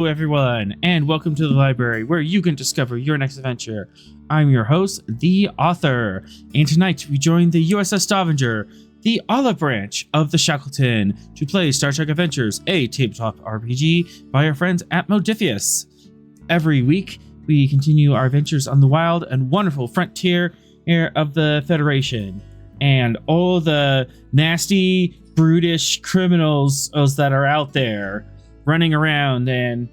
Hello everyone, and welcome to the library where you can discover your next adventure. I'm your host, the author, and tonight we join the USS Stavanger, the olive branch of the Shackleton, to play Star Trek Adventures, a tabletop RPG by our friends at Modifius. Every week, we continue our adventures on the wild and wonderful frontier of the Federation, and all the nasty, brutish criminals that are out there running around and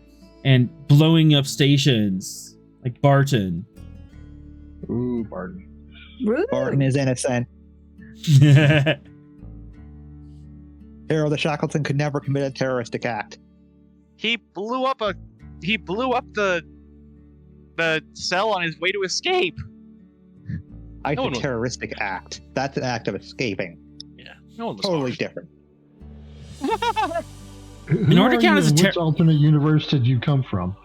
blowing up stations like Barton. Ooh, Barton. Rude. Barton is innocent. Hero the Shackleton could never commit a terroristic act. He blew up the cell on his way to escape. A terroristic act. That's an act of escaping. Yeah, no one was Totally harmed. different. In order to count as a which alternate universe did you come from?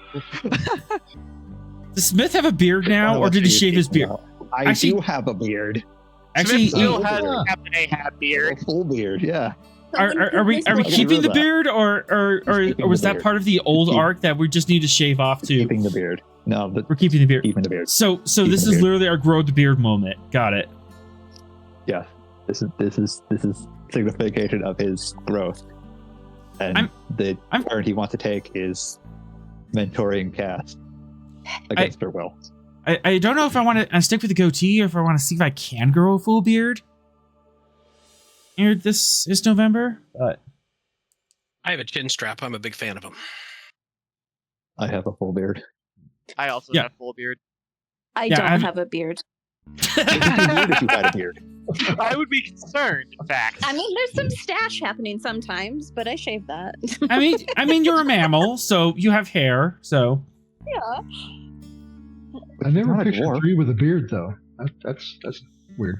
Does Smith have a beard now, or did he shave his beard? I do have a beard. Actually, Smith still he- has yeah. Captain Ahab A beard. full beard, yeah. are we Get keeping rid the of that. beard, or Keeping was the that beard. part of the old Keep- arc that we just need to shave off too? Keeping the beard. No, but We're keeping the beard. keeping the beard. So this the is beard. literally our grow the beard moment. Got it. Yeah. This is signification of his growth. And the part he wants to take is mentoring Cass against her will. I don't know if I want to stick with the goatee or if I want to see if I can grow a full beard here this November. But I have a chin strap. I'm a big fan of them. I have a full beard. I also Yeah. have full beard. I Yeah, don't I've- have a beard. It would be weird if you had a beard. I would be concerned, in fact. I mean, there's some stash happening sometimes, but I shave that. I mean, you're a mammal, so you have hair. So Yeah. I never Not a pictured dwarf. Tree with a beard, though. That's weird.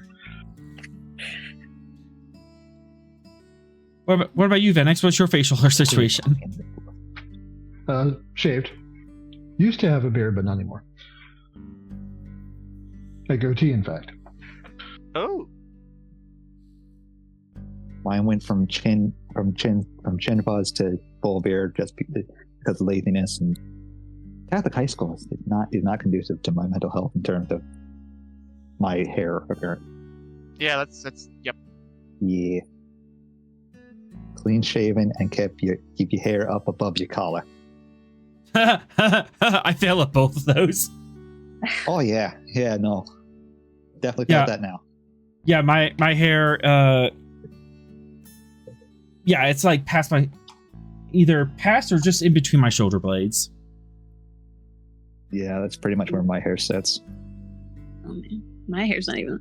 what about you, Venix? What's your facial hair situation? Shaved. Used to have a beard, but not anymore. A goatee, in fact. Oh, Mine went from chin fuzz to full beard just because of laziness, and Catholic high school is not conducive to my mental health in terms of my hair appearance. yeah, that's yep. Yeah, clean shaven and keep your hair up above your collar. I fail at both of those. Oh yeah, no, definitely Yeah. got that now. Yeah, my hair. Yeah, it's like either past or just in between my shoulder blades. Yeah, that's pretty much where my hair sits. Oh, man. My hair's not even.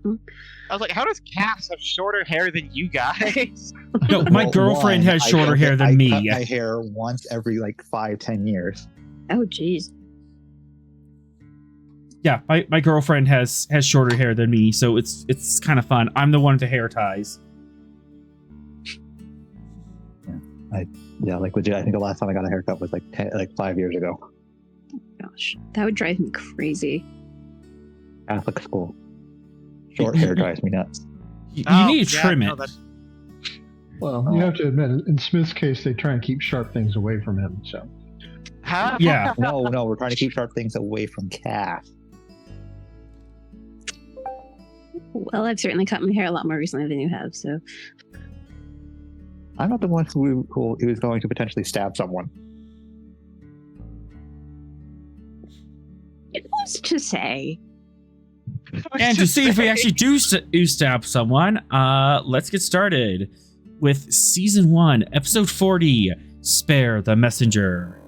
I was like, how does Cass have shorter hair than you guys? No, my Well, girlfriend one, has I shorter cut- hair than I me. cut my hair once every 5-10 years. Oh, jeez. Yeah, my girlfriend has shorter hair than me, so it's kind of fun. I'm the one with the hair ties. Yeah, legit. I think the last time I got a haircut was 5 years ago. Gosh, that would drive me crazy. Catholic school. Short hair drives me nuts. You Oh, need to yeah, trim no, it. that- Well, you have to admit, in Smith's case, they try and keep sharp things away from him. So Huh? Yeah. No, we're trying to keep sharp things away from Cass. Well, I've certainly cut my hair a lot more recently than you have, so. I'm not the one who is going to potentially stab someone. It was to say. And to see if we actually do stab someone, let's get started with Season 1, Episode 40, Spare the Messenger.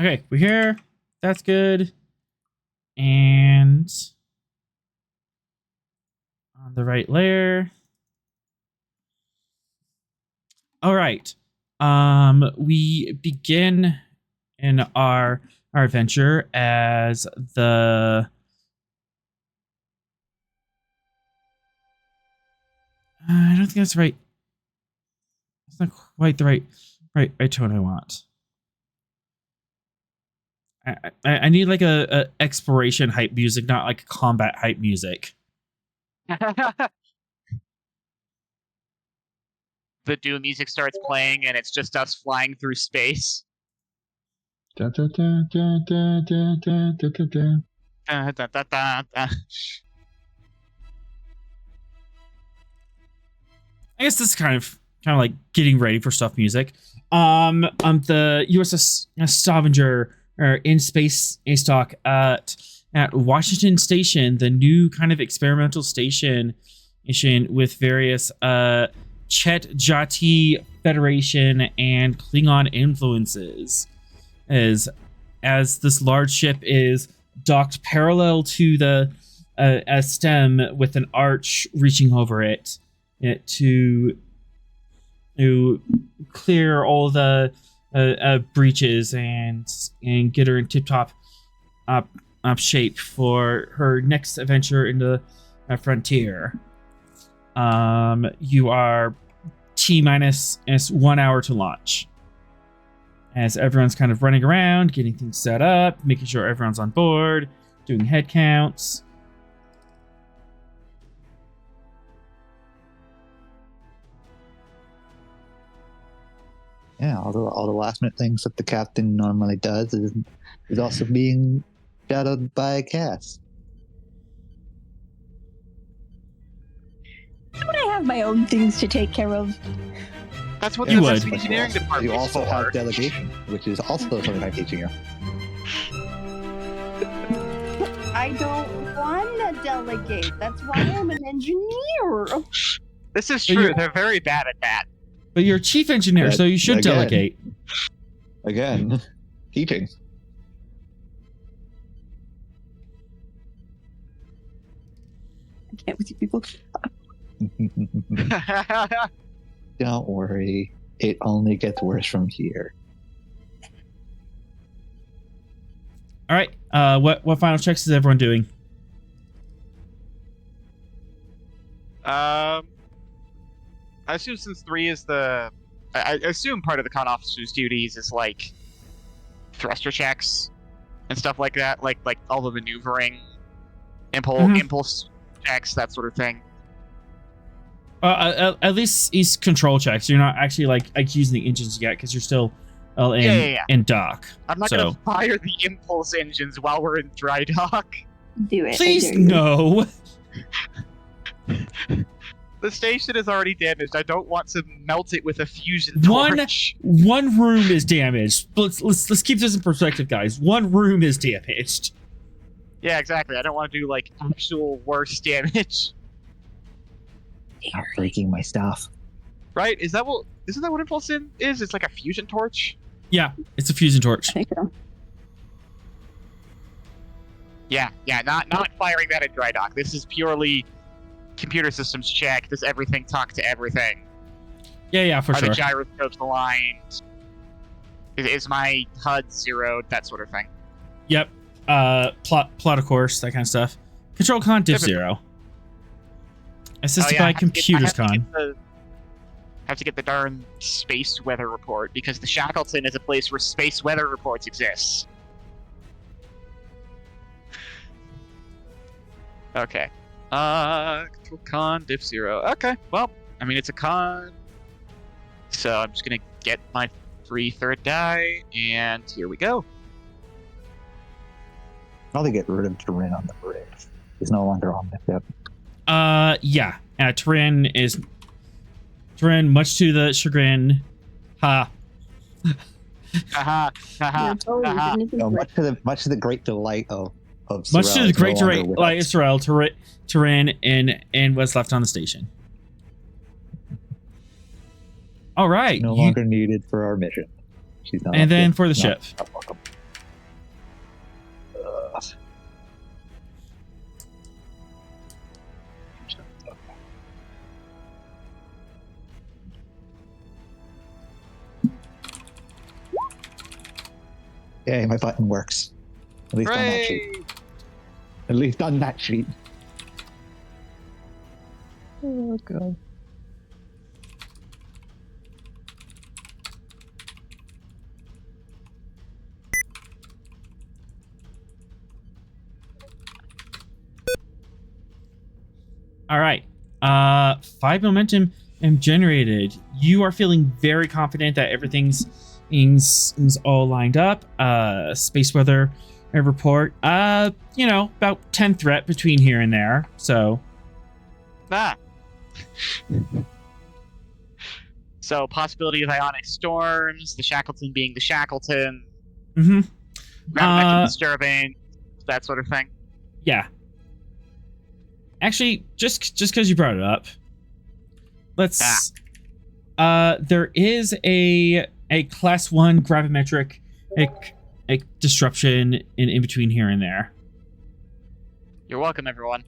Okay, we're here. That's good. And on the right layer. All right. We begin in our adventure as the I don't think that's right. It's not quite the right tone I want. I need like a exploration hype music, not like combat hype music. The Doom music starts playing, and it's just us flying through space. Da, da, da, da, da, da, da, da, da, da. Da, da, da, da, da. I guess this is kind of like getting ready for stuff music. The USS Stavanger in space stock at Washington Station, the new kind of experimental station with various Chet Jati Federation and Klingon influences, as this large ship is docked parallel to the a stem with an arch reaching over it to clear all the breaches and get her in tip-top up shape for her next adventure in the frontier. You are T-minus 1 hour to launch, as everyone's kind of running around, getting things set up, making sure everyone's on board, doing head counts. Yeah, all the last minute things that the captain normally does is also being shadowed by Cass. Don't I have my own things to take care of? That's what You the would. that's the engineering department You is also for. have delegation, which is also something I'm teaching you. I don't want to delegate. That's why I'm an engineer. This is But true. you're- They're very bad at that. But you're a chief engineer, But so you should again- delegate. Again, teaching. I can't with you people. Don't worry, it only gets worse from here. All right. What final checks is everyone doing? I assume since 3 is the... I assume part of the con officer's duties is, like, thruster checks and stuff like that. Like all the maneuvering, impulse checks, that sort of thing. At least it's control checks. You're not actually like using the engines yet because you're still in Yeah. in dock. I'm not So- going to fire the impulse engines while we're in dry dock. Do it. I Please dare you. no. The station is already damaged. I don't want to melt it with a fusion One- torch. One room is damaged. Let's keep this in perspective, guys. One room is damaged. Yeah, exactly. I don't want to do, like, actual worse damage. Not breaking my stuff. Right? Isn't that what impulse is? It's like a fusion torch? Yeah, it's a fusion torch. I think so. Yeah, not firing that at dry dock. This is purely computer systems check. Does everything talk to everything? Yeah, for Are sure. the gyroscopes aligned? Is my HUD zeroed? That sort of thing. Yep. Plot of course, that kind of stuff. Control con diff Typical. 0. Assisted Oh, yeah, I by have to get- computers I have to con. get the- have to get the darn space weather report, because the Shackleton is a place where space weather reports exist. Okay. Control con diff 0. Okay, well, I mean, it's a con. So I'm just gonna get my free third die, and here we go. Probably get rid of Turin on the bridge. He's no longer on the ship. Yeah. Turin, much to the chagrin. Haha, Yeah, haha. totally. Uh-huh. Didn't even No, like- much to the great delight of Much Sorrel, to the he's great no longer delight with like us. Israel, Turin and was left on the station. All right. No you- longer needed for our mission. She's not And then for the not- ship. not welcome. Yay, my button works. At least on that sheet. Hooray! At least on that sheet. Oh, God. All right. 5 momentum generated. You are feeling very confident that everything's is all lined up. Space weather report. About 10 threat between here and there. So. Ah. So possibility of ionic storms, the Shackleton being the Shackleton, Mm-hmm. gravimetric disturbing, that sort of thing. Yeah. Actually, just because you brought it up, let's. There is a class 1 gravimetric a disruption in between here and there. You're welcome, everyone.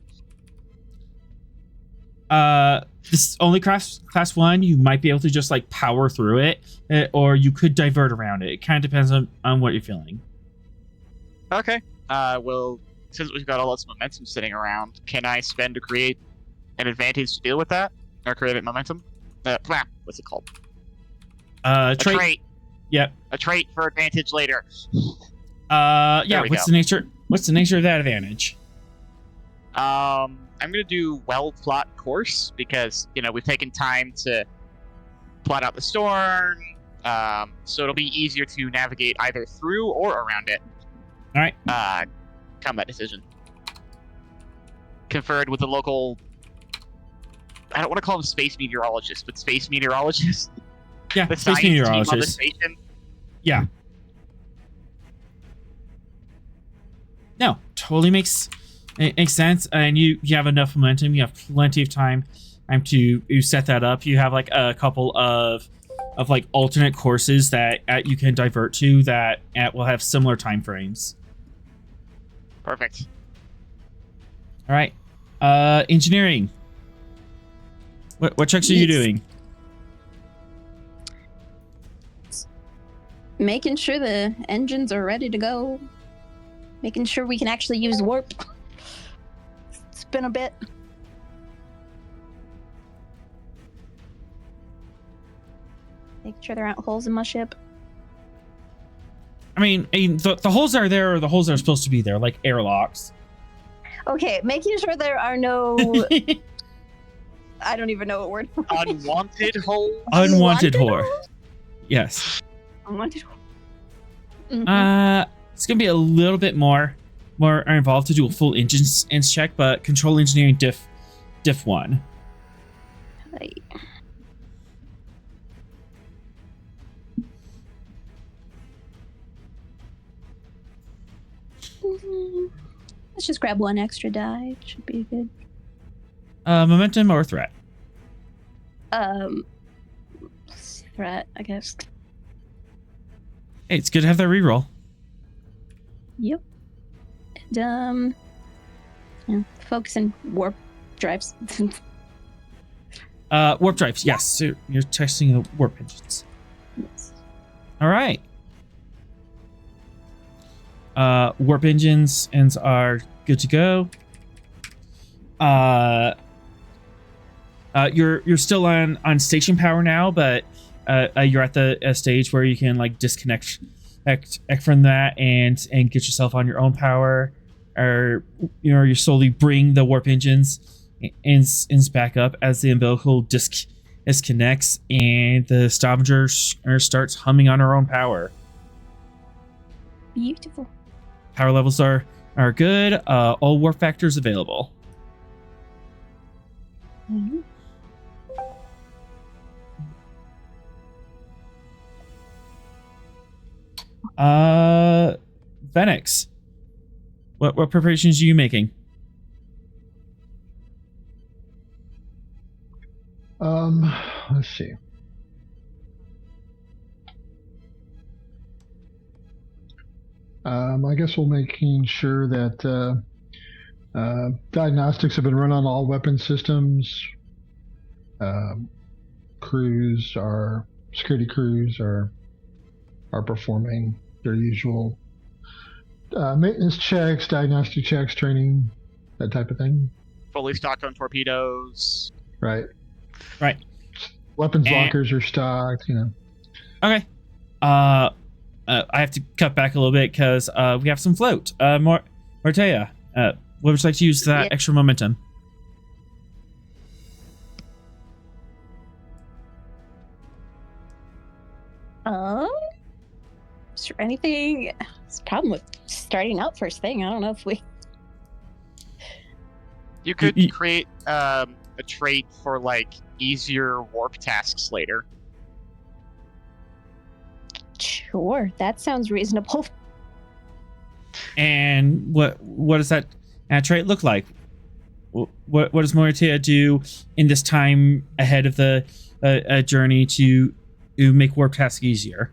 This only class 1. You might be able to just like power through it, or you could divert around it. It kind of depends on what you're feeling. Okay. Well, since we've got all this momentum sitting around, can I spend to create an advantage to deal with that? Or create a momentum? What's it called? A trait. Yep. A trait for advantage later. Yeah. What's the nature of that advantage? I'm gonna do well plot course because we've taken time to plot out the storm, so it'll be easier to navigate either through or around it. All right. Combat decision. Conferred with the local. I don't want to call them space meteorologists, but space meteorologists. Yeah, the space science team on the meteorologists. station. Yeah. No, totally makes sense, and you have enough momentum. You have plenty of time to set that up. You have like a couple of like alternate courses that you can divert to that will have similar time frames. Perfect. All right. Engineering. What checks are you doing? Making sure the engines are ready to go. Making sure we can actually use warp. It's been a bit. Making sure there aren't holes in my ship. I mean, the holes are there, or the holes are supposed to be there, like airlocks. Okay, making sure there are no... I don't even know what word. Unwanted hole. Unwanted whore. Yes. Unwanted hole. Mm-hmm. It's gonna be a little bit more involved to do a full engines check, but control engineering diff 1. Right. Let's just grab 1 extra die. Should be good. Momentum or threat? Threat, I guess. Hey, it's good to have that reroll. Yep. And, focusing warp drives. Warp drives, yes. So you're testing the warp engines. Yes. All right. Warp engines are good to go. You're still on station power now, but you're at the stage where you can like disconnect from that and get yourself on your own power, or you slowly bring the warp engines back up as the umbilical disconnects and the Stavanger starts humming on her own power. Beautiful. Power levels are good. All warp factors available. Mm-hmm. Venix, what preparations are you making? Let's see. I guess we're making sure that diagnostics have been run on all weapon systems. Security crews are performing their usual Maintenance checks, diagnostic checks, training, that type of thing. Fully stocked on torpedoes. Right. Right. Weapons And- lockers are stocked, Okay. I have to cut back a little bit because we have some float. Martea, what would you like to use that Yeah. extra momentum? Is there anything? It's a problem with starting out first thing. I don't know if we. You could Y- create a trait for like easier warp tasks later. Sure, that sounds reasonable. And what does that trait look like? What does Martea do in this time ahead of the journey to make warp tasks easier?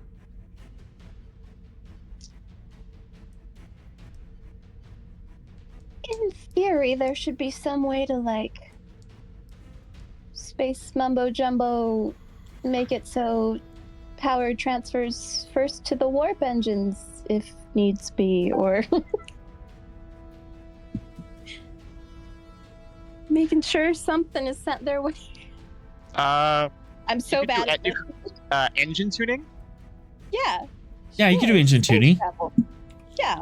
In theory, there should be some way to like space mumbo jumbo, make it so power transfers first to the warp engines if needs be, or making sure something is sent their way. Uh, I'm so you could bad at do this. engine tuning. Yeah. Yeah, you can do engine Space tuning. travel. Yeah.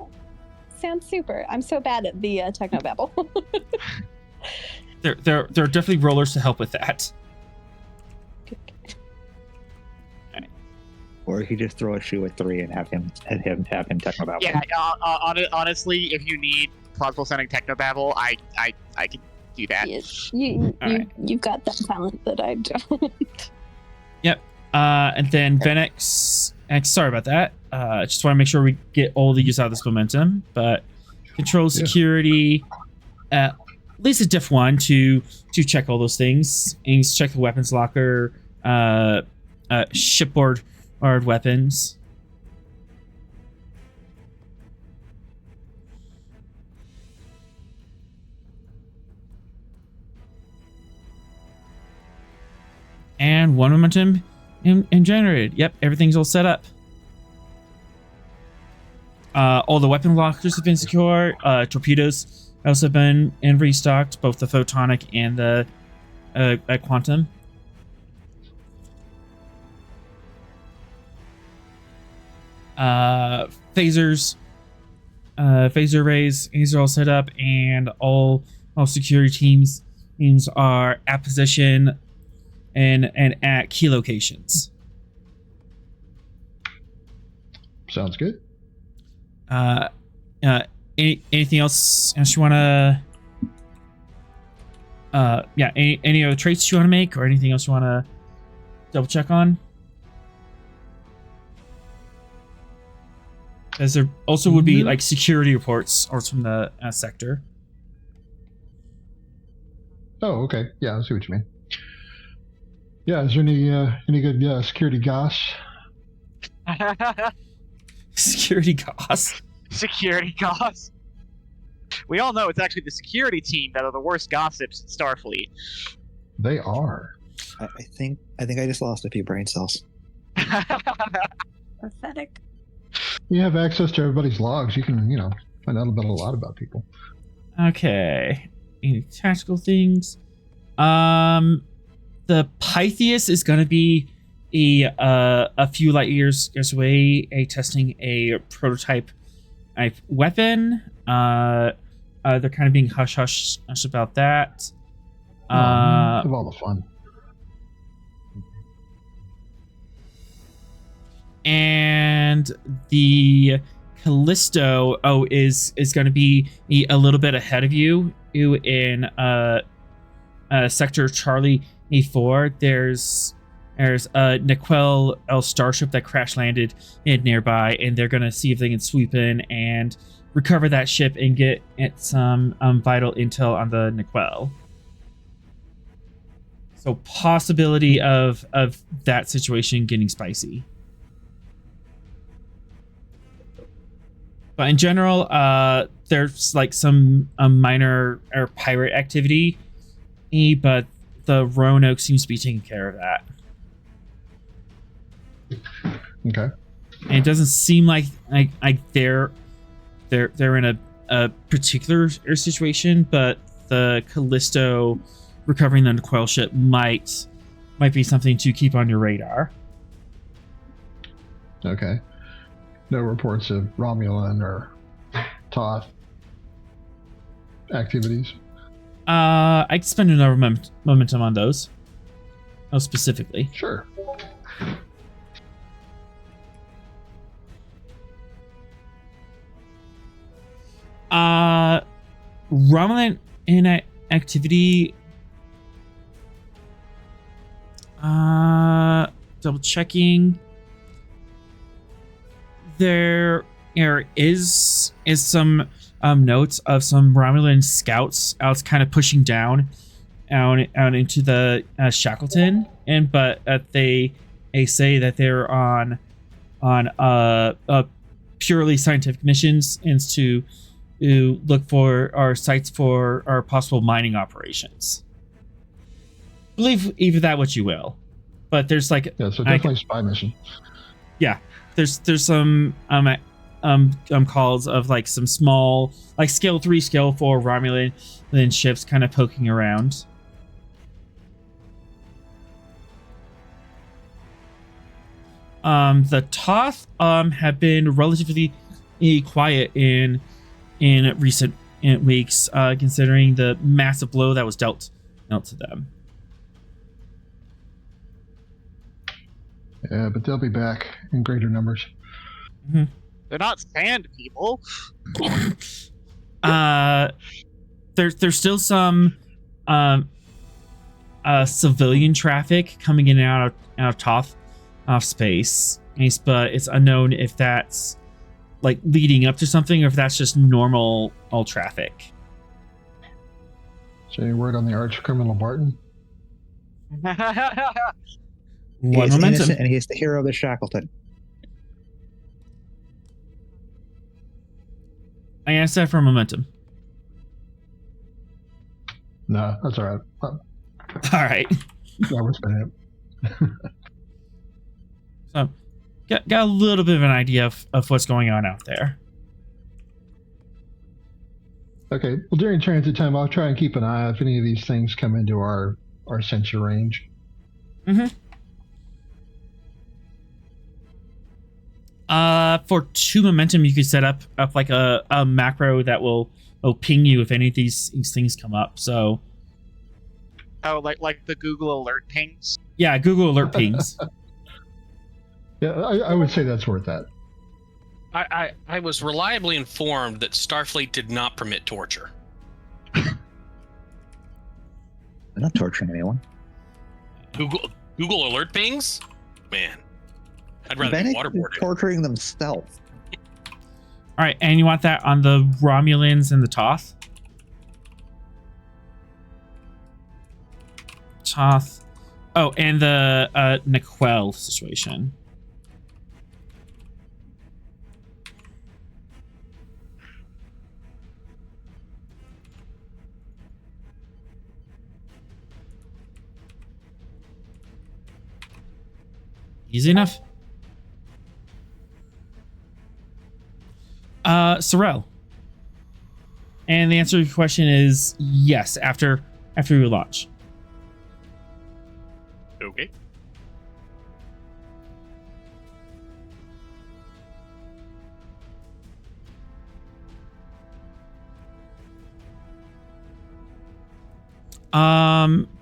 Sounds super. I'm so bad at the technobabble. There are definitely rollers to help with that. Or you could just throw a shoe at 3 and have him technobabble. Yeah, honestly, if you need plausible sounding technobabble, I could do that. Yes. Alright. You've got that talent that I don't. And then Venex, sorry about that. Just want to make sure we get all the use out of this momentum. But control security, at least a diff 1 to check all those things. And check the weapons locker, shipboard weapons. And 1 momentum and generated. Yep, everything's all set up. All the weapon lockers have been secure. Torpedoes also have been restocked, both the photonic and the quantum. Phasers, phaser arrays, these are all set up, and all security teams are at position and at key locations. Sounds good. Anything else you want to? Any other traits you want to make, or anything else you want to double check on? As there also would be like security reports or from the sector. Oh, okay. Yeah, I see what you mean. Yeah, is there any good security goss? Security goss. Security goss. We all know it's actually the security team that are the worst gossips in Starfleet. They are. I think I just lost a few brain cells. Pathetic. You have access to everybody's logs. You can, find out a lot about people. Okay. Any tactical things? The Pythias is going to be a few light years away, testing a prototype weapon. They're kind of being hush about that. Have all the fun. And the Callisto is going to be a little bit ahead of you in sector Charlie E4. There's a Niquel L starship that crash landed in nearby, and they're going to see if they can sweep in and recover that ship and get some vital intel on the Niquel. So possibility of that situation getting spicy. But in general, there's like some minor pirate activity, but the Roanoke seems to be taking care of that. Okay. And it doesn't seem like they're in a particular situation, but the Callisto recovering the Quail ship might be something to keep on your radar. Okay. No reports of Romulan or Toth activities. I can spend another momentum on those. Oh, specifically. Sure. Romulan in activity. Double checking. There is some notes of some Romulan scouts out, kind of pushing down out into the Shackleton, but they say that they're on purely scientific missions and to look for our sites for our possible mining operations. Believe either that what you will, but there's so definitely spy mission. Yeah, there's some calls of like some small like scale 3, scale 4 Romulan ships kind of poking around. The Toth have been relatively quiet in recent weeks, considering the massive blow that was dealt to them. Yeah, but they'll be back in greater numbers. Mm-hmm. They're not sand people. There's still some civilian traffic coming in and out of Toth off space, but it's unknown if that's like leading up to something or if that's just normal all traffic. So any word on the arch criminal Barton? One He's momentum. innocent and he's the hero of the Shackleton. I asked that for momentum. No, that's all right. All right. That was bad. So, got a little bit of an idea of what's going on out there. Okay. Well, during transit time, I'll try and keep an eye if any of these things come into our sensor range. Mm-hmm. For 2 momentum, you could set up like a macro that will ping you if any of these things come up. So, Oh, like the Google alert pings. yeah, Google alert pings. Yeah, I would say that's worth that. I was reliably informed that Starfleet did not permit torture. They're not torturing anyone. Google alert pings? Man, I'd rather be waterboarded. Torturing themselves. All right, and you want that on the Romulans and the Toth? Toth. Oh, and the Naquel situation. Easy enough. Sorrel. And the answer to your question is yes, after we launch. Okay.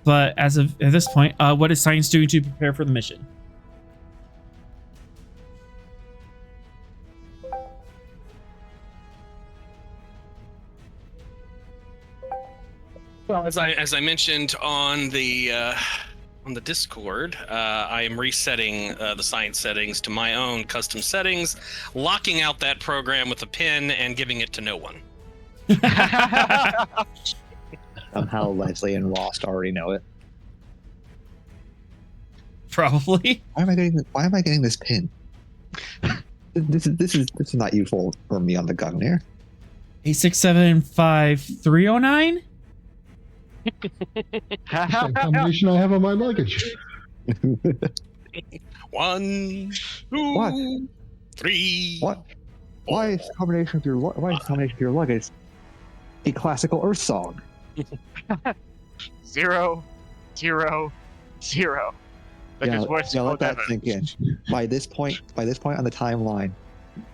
But at this point, what is science doing to prepare for the mission? Well, as I mentioned on the Discord, I am resetting the science settings to my own custom settings, locking out that program with a pin and giving it to no one. Somehow Leslie and Rost already know it. Probably. Why am I getting this pin? This is not useful for me on the gun here. 8675309? Same combination I have on my luggage. 1, 2, What? 3. What? Why is the combination of your luggage a classical Earth song? 0, 0, 0. That is worse let that ever. sink in. By this point on the timeline,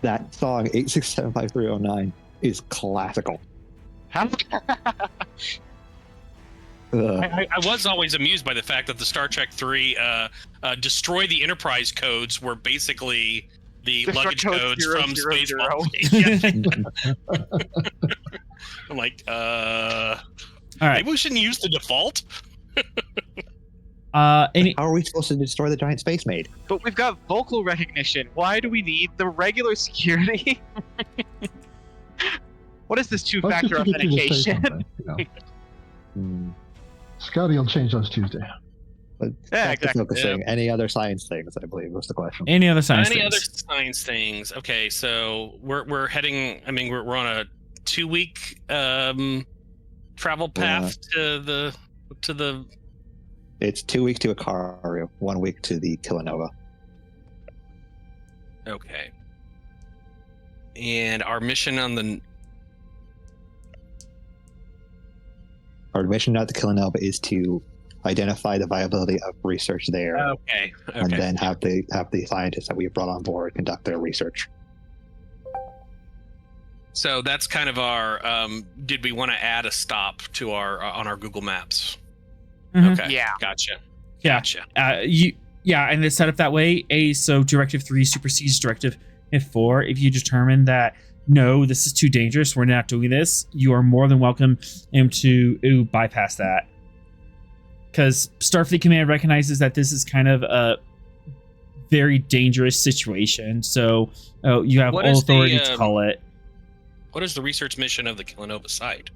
that song 8675309 is classical. How? I was always amused by the fact that the Star Trek 3 Destroy the Enterprise codes were basically the Destroy luggage code codes 0, from 0, 0. Spaceball. I'm like, All right. maybe we shouldn't use the default. How are we supposed to destroy the giant space maid? But we've got vocal recognition. Why do we need the regular security? What is this Let's just two-factor get you to say authentication? something, you know. Scotty will change those Tuesday. But Yeah, back to exactly. focusing. Any other science things, I believe, was the question. Any other science Any things? other science things? Okay, so we're heading. I mean, we're on a 2-week travel path to the. It's 2 weeks to Ikaria, 1 week to the Kilonova. Okay. And our mission on the. Our mission at the Kilonova is to identify the viability of research there, Okay. and then have the scientists that we have brought on board conduct their research. So that's kind of our. Did we want to add a stop to our on our Google Maps? Mhm. Okay. Yeah. Gotcha. Yeah. Gotcha. And it's set up that way. So Directive 3 supersedes Directive 4. If you determine that no, this is too dangerous, we're not doing this, you are more than welcome to bypass that. Because Starfleet Command recognizes that this is kind of a very dangerous situation. So you have What all is the, authority to call it. What is the research mission of the Kilonova site?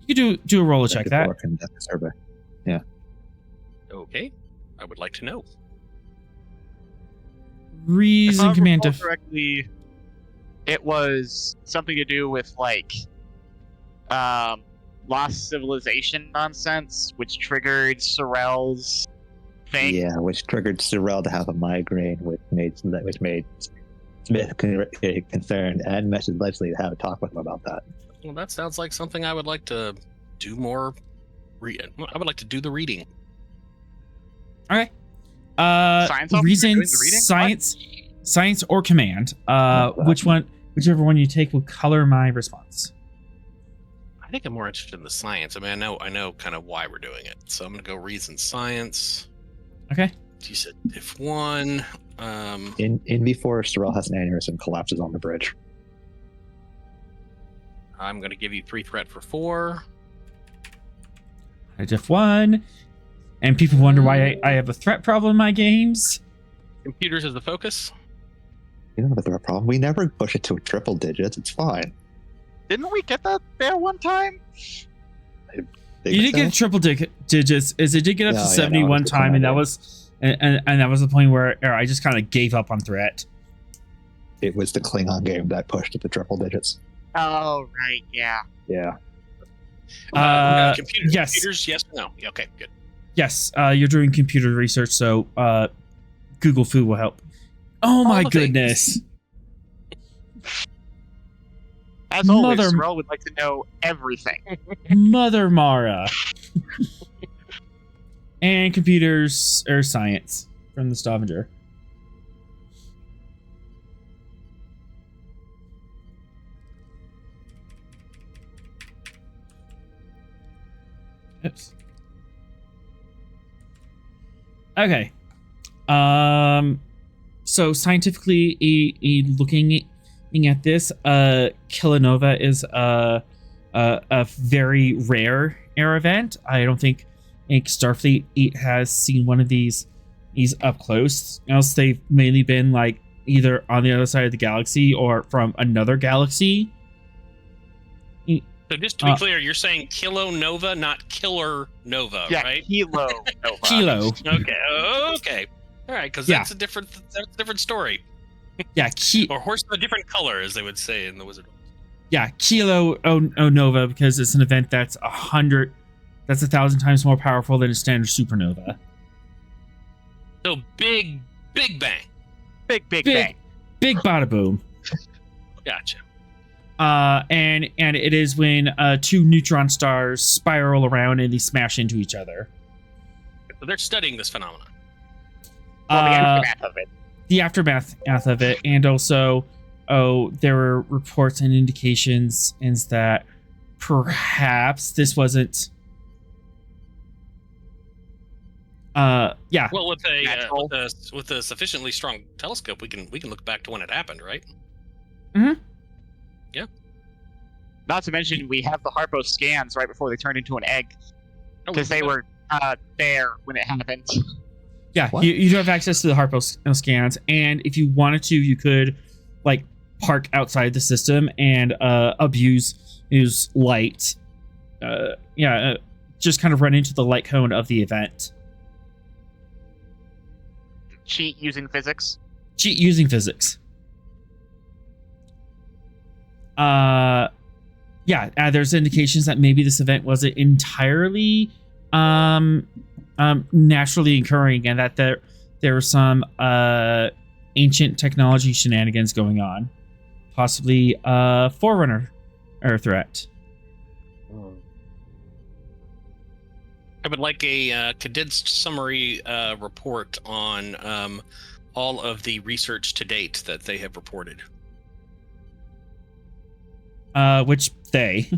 You could do a roll to check that. Or conduct a survey. Okay. I would like to know. Reason If I command recall correctly, it was something to do with like lost civilization nonsense, which triggered Sorrel's thing. Yeah, which triggered Sorrel to have a migraine, which made Smith concerned and messaged Leslie to have a talk with him about that. Well, that sounds like something I would like to do more. I would like to do the reading. Okay. Science officer Reason, doing the reading? science or command. Whichever one you take will color my response. I think I'm more interested in the science. I mean, I know kind of why we're doing it. So I'm gonna go reason science. Okay. You said if one. In before Sorrel has an aneurysm, collapses on the bridge. I'm gonna give you 3 threat for 4. I diff 1. And people wonder why I have a threat problem in my games. Computers is the focus. You don't have a problem. We never push it to triple digits. It's fine. Didn't we get that there one time? You did get triple digits. Is it did get up Yeah, to yeah, 70 no, one it's time, fine, and that yeah. was and that was the point where I just kind of gave up on threat. It was the Klingon game that pushed it to triple digits. Oh right, yeah. Yeah. Computers. Yes. Computers, yes or no? Yeah, okay, good. Yes, you're doing computer research, so Google Food will help. Oh my the things. goodness. As always, Mother- Sorrel would like to know everything. Mother Mara. And computers or science from the Stavanger. Oops. Okay. So scientifically, looking at this, Kilonova is a very rare air event. I don't think Starfleet has seen one of these up close. Else they've mainly been like either on the other side of the galaxy or from another galaxy. So just to be clear, you're saying Kilonova, not Killer Nova, Yeah, right? Kilo Nova. Kilo. Okay. Okay. All right, because Yeah. that's a different story. Yeah, Or horse of a different color, as they would say in the Wizard. Kilo Nova, because it's an event that's 1,000 times more powerful than a standard supernova. So big Big bang. Big Big. bang. Big bada boom. Gotcha. And it is when two neutron stars spiral around and they smash into each other. So they're studying this phenomenon. Well, the aftermath of it. The aftermath of it, and also, there were reports and indications that perhaps this wasn't. Yeah. Well, with a sufficiently strong telescope, we can look back to when it happened, right? Mm-hmm. Yeah. Not to mention, we have the Harpo scans right before they turned into an egg, because they were there when it happened. Yeah, What? you do have access to the Harpo scans, and if you wanted to, you could like park outside the system and use light. Just kind of run into the light cone of the event. Cheat using physics. Cheat using physics. There's indications that maybe this event wasn't entirely naturally occurring, and that there were some ancient technology shenanigans going on, possibly Forerunner or threat. I would like a condensed summary report on all of the research to date that they have reported. Which they?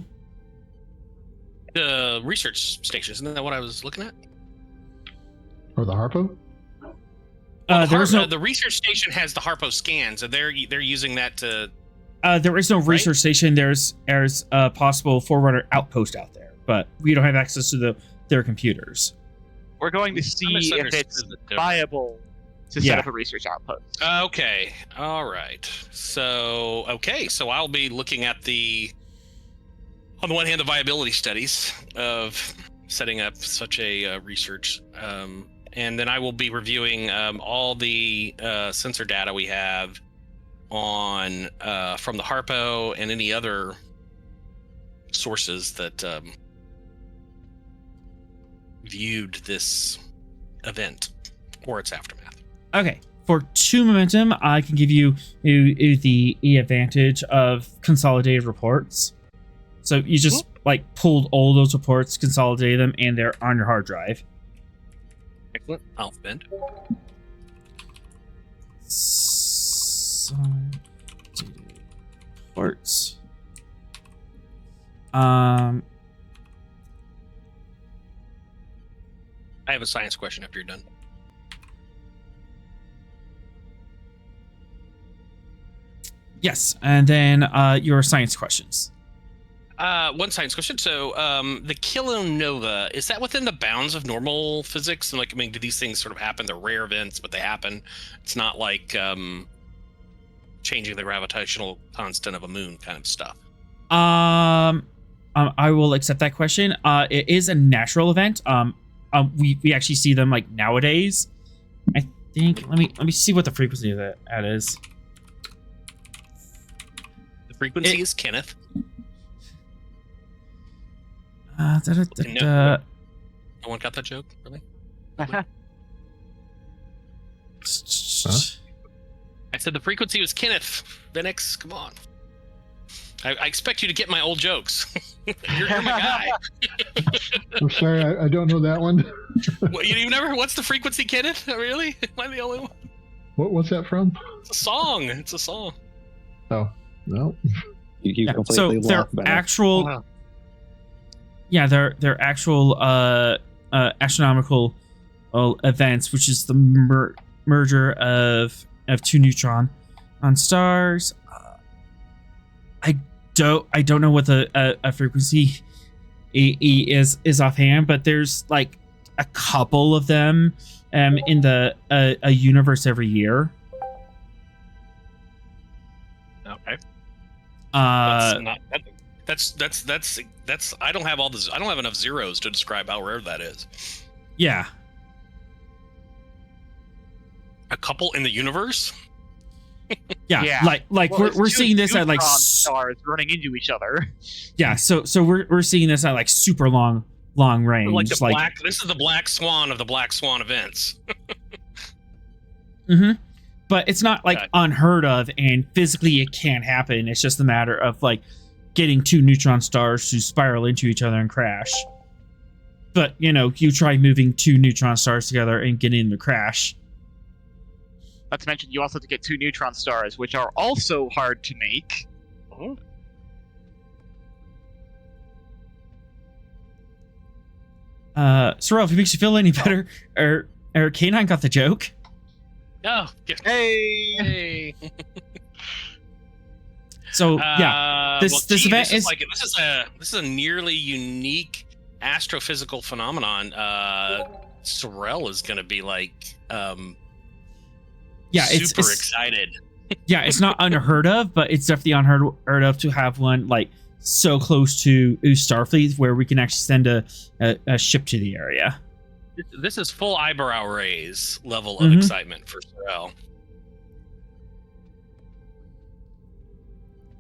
The research station, isn't that what I was looking at? Or the Harpo? The research station has the Harpo scans, and they're using that to. There is no research station. There's a possible Forerunner outpost out there, but we don't have access to their computers. We're going to see if it's viable to set up a research outpost. Okay. All right. So I'll be looking at on the one hand, the viability studies of setting up such a research, and then I will be reviewing all the sensor data we have on from the Harpo and any other sources that viewed this event or its aftermath. Okay. For 2 momentum, I can give you the advantage of consolidated reports. So you just pulled all those reports, consolidated them, and they're on your hard drive. Excellent. I'll spend. Reports. I have a science question after you're done. Yes, and then your science questions. One science question. So, the Kilonova, is that within the bounds of normal physics? And do these things sort of happen? They're rare events, but they happen. It's not like changing the gravitational constant of a moon kind of stuff. I will accept that question. It is a natural event. We actually see them nowadays. I think. Let me see what the frequency of that is. The frequency is Kenneth. No one got that joke, really? Huh? I said the frequency was Kenneth. Venix, come on. I expect you to get my old jokes. you're my guy. I'm sorry, I don't know that one. What, you never? What's the frequency, Kenneth? Really? Am I the only one? What's that from? It's a song. It's a song. Oh, no. You so completely their lost actual, their actual astronomical events, which is the merger of two neutron on stars. I don't know what the frequency is offhand, but there's a couple of them in the a universe every year. Okay. That's I don't have all this. I don't have enough zeros to describe how rare that is. Yeah. A couple in the universe? Yeah. We're seeing this at stars running into each other. Yeah, so we're seeing this at super long range. This is the black swan of the black swan events. Mm-hmm. But it's not like Okay. unheard of, and physically it can happen. It's just a matter of like getting two neutron stars to spiral into each other and crash. But you try moving two neutron stars together and getting them to crash. Not to mention, you also have to get two neutron stars, which are also hard to make. Oh. Sorrel, if it makes you feel any better, or K9 got the joke. Oh, Hey! hey. So yeah, this event is like this is a nearly unique astrophysical phenomenon. Sorrel is going to be like it's super excited. Yeah, it's not unheard of, but it's definitely unheard of to have one like so close to Starfleet where we can actually send a ship to the area. This is full eyebrow raise level of excitement for Sorrel.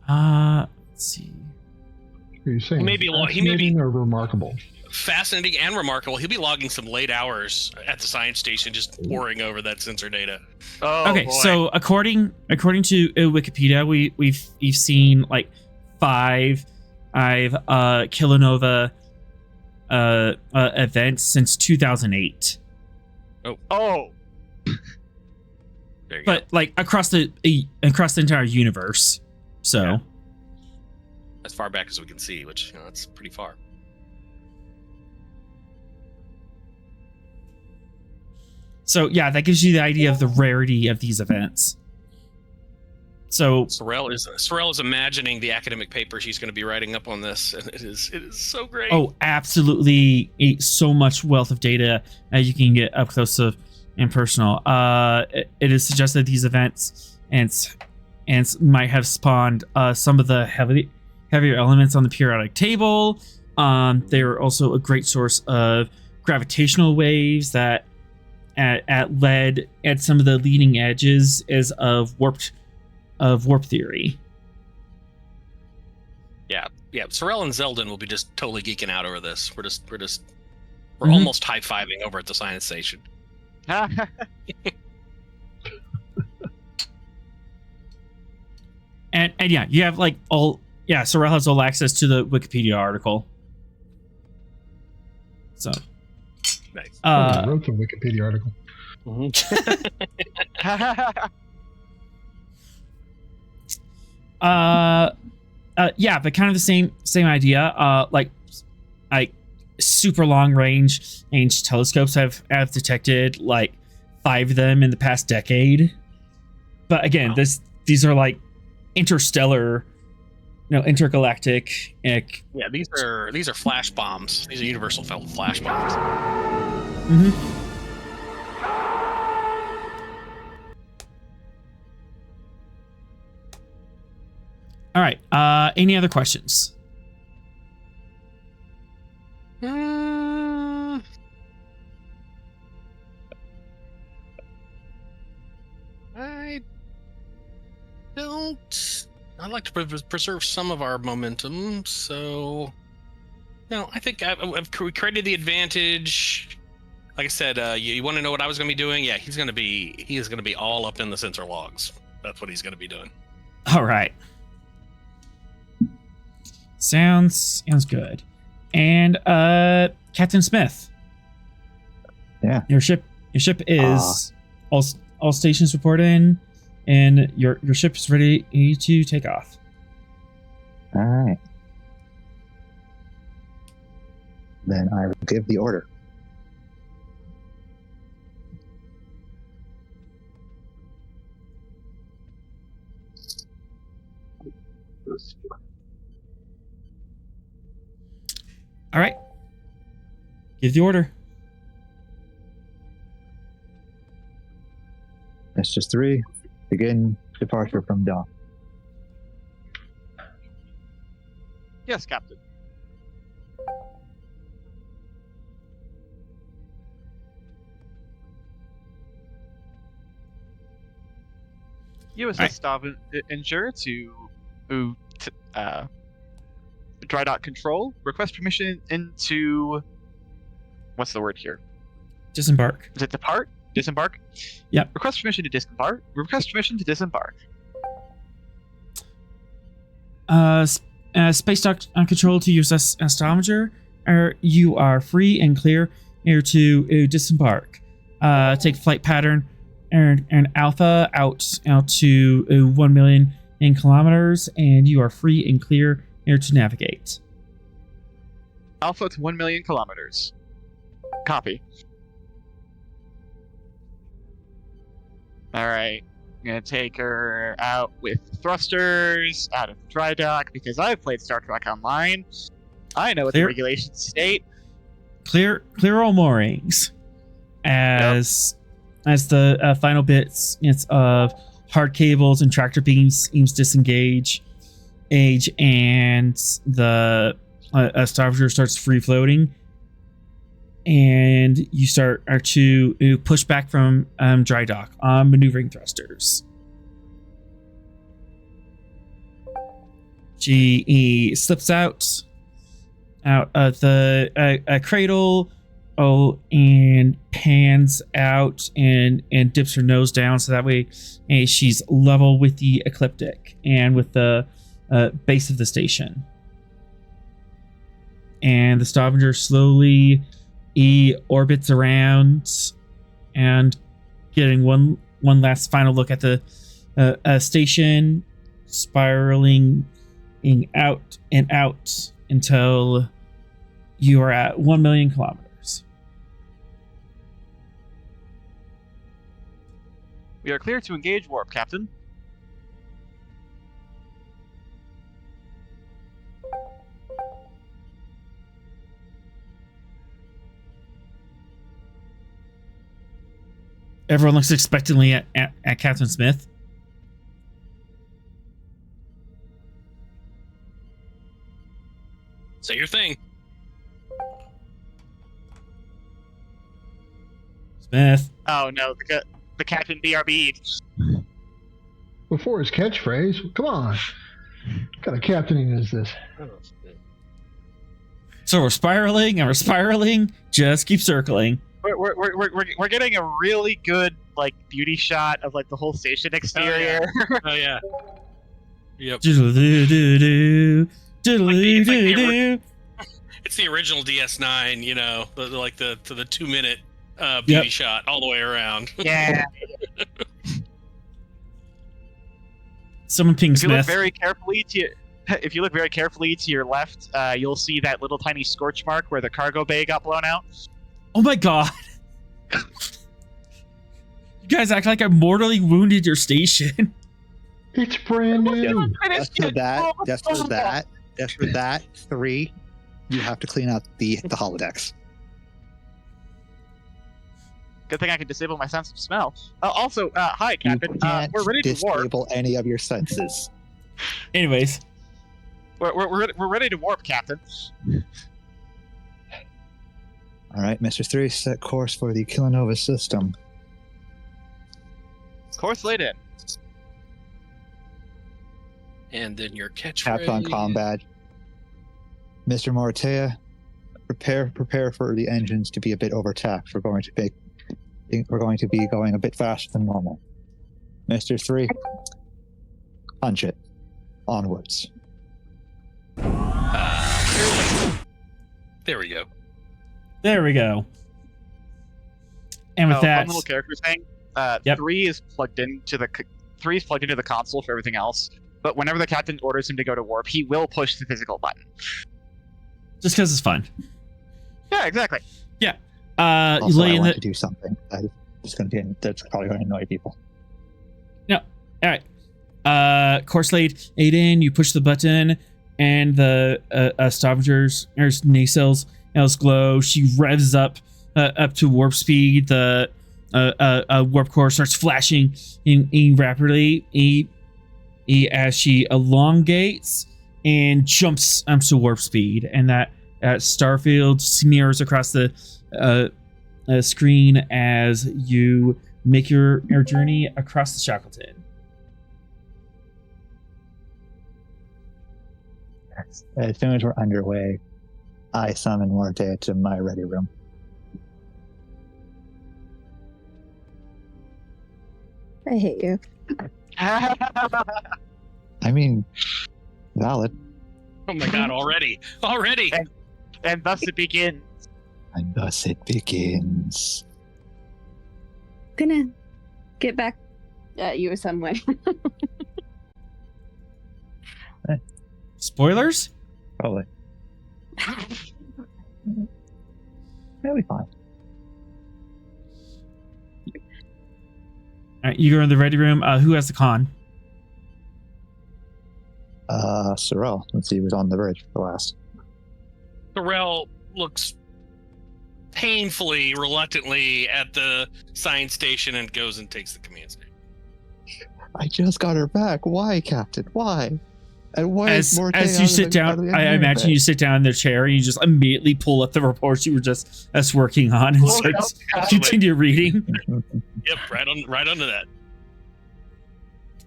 Let's see. Are you saying He may be fascinating or remarkable? Fascinating and remarkable. He'll be logging some late hours at the science station, just poring over that sensor data. Oh, Okay, boy. so according to Wikipedia, we've seen like five Kilonova events since 2008. Oh! There you But like across the entire universe. So Yeah. As far back as we can see, which that's pretty far. So yeah, that gives you the idea of the rarity of these events. So Sorrel is imagining the academic paper she's going to be writing up on this, and it is so great. absolutely, so much wealth of data you can get up close to and personal. It is suggested these events and might have spawned some of the heavier elements on the periodic table. They are also a great source of gravitational waves that led at some of the leading edges of warp theory. Yeah. Sorrel and Zeldin will be just totally geeking out over this. We're almost high-fiving over at the science station. And yeah, you have like Sorrel has all access to the Wikipedia article. So Nice. I wrote the Wikipedia article. Yeah, but kind of the same idea. Like super long range telescopes have detected like 5 of them in the past decade. But again, Wow. these are like interstellar, intergalactic. Yeah, these are flash bombs. These are universal flash bombs. Mm-hmm. All right. Any other questions? I don't. I'd like to preserve some of our momentum, so I think I've created the advantage. Like I said, you want to know what I was going to be doing? Yeah, he is going to be all up in the sensor logs. That's what he's going to be doing. All right. Sounds good. And Captain Smith. Yeah. Your ship is all stations report in, and your ship is ready to take off. All right. Then I will give the order. All right. Give the order. That's just 3. Begin departure from dock. Yes, Captain. USS Stavanger to dry dock control. Request permission into. What's the word here? Disembark. Is it depart? disembark. Yep. Request permission to disembark. Request permission to disembark. Space dock control to USS Stavanger. You are free and clear here to disembark. Take flight pattern and Alpha out to 1 million in kilometers, and you are free and clear here to navigate. Alpha to 1 million kilometers. Copy. Alright. I'm gonna take her out with thrusters out of the dry dock because I've played Star Trek Online. I know what the Clear. regulations state. Clear all moorings as the final bits of hard cables and tractor beams disengage and the Stavanger starts free floating, and you start to push back from dry dock on maneuvering thrusters. She slips out of the cradle, and pans out and dips her nose down so that way she's level with the ecliptic and with the base of the station. And the Stavanger slowly orbits around and getting one last final look at the station, spiraling out and out until you are at 1 million kilometers. We are clear to engage warp, Captain. Everyone looks expectantly at Captain Smith. Say your thing. Smith. Oh no, the Captain BRB. Before his catchphrase, come on. What kind of captaining is this? So we're spiraling and we're spiraling. Just keep circling. We're getting a really good like beauty shot of like the whole station exterior. Oh yeah. Yep. Doodle-doo-doo-doo. Doodle-doo-doo-doo. It's the original DS9, you know, like the 2-minute beauty shot all the way around. Yeah. Someone ping If you look Smith. if you look very carefully to your left, you'll see that little tiny scorch mark where the cargo bay got blown out. Oh my god. You guys act like I mortally wounded your station. It's brand new. Just for that, 3, you have to clean out the holodecks. Good thing I can disable my sense of smell. Also, hi, You Captain. can't We're ready to warp. disable any of your senses. Anyways. We're ready to warp, Captain. All right, Mr. 3, set course for the Kilonova system. Course laid in. And then your catchphrase. Tapped on comm badge. Mr. Moritea, prepare for the engines to be a bit overtaxed. We're going to be going a bit faster than normal. Mr. 3, punch it. Onwards. There we go. There we go. And with that, one little character thing. Yep. 3 is plugged into the console for everything else. But whenever the captain orders him to go to warp, he will push the physical button. just because it's fun. Yeah, exactly. You Also, lay I in want the. to do something that's probably going to annoy people. All right. Course laid in. You push the button, and the Stavenger's nacelles glow. She revs up to warp speed. The warp core starts flashing in rapidly as she elongates and jumps to warp speed, and that starfield smears across the screen as you make your journey across the Shackleton. As soon as we're underway, I summon Morte to my ready room. I hate you. I mean, valid. Oh my god, already. Already. And thus it begins. And thus it begins. Gonna get back at you some way. Spoilers? Probably. That'll be fine. All right, you go in the ready room. Who has the con? Sorrel. Let's see who's on the bridge for last. Terrell looks painfully, reluctantly at the science station and goes and takes the command station. I just got her back. Why, Captain? Why? And why As you sit down, I imagine you sit down in the chair and you just immediately pull up the reports you were just working on and start continue reading. Yep, right under that.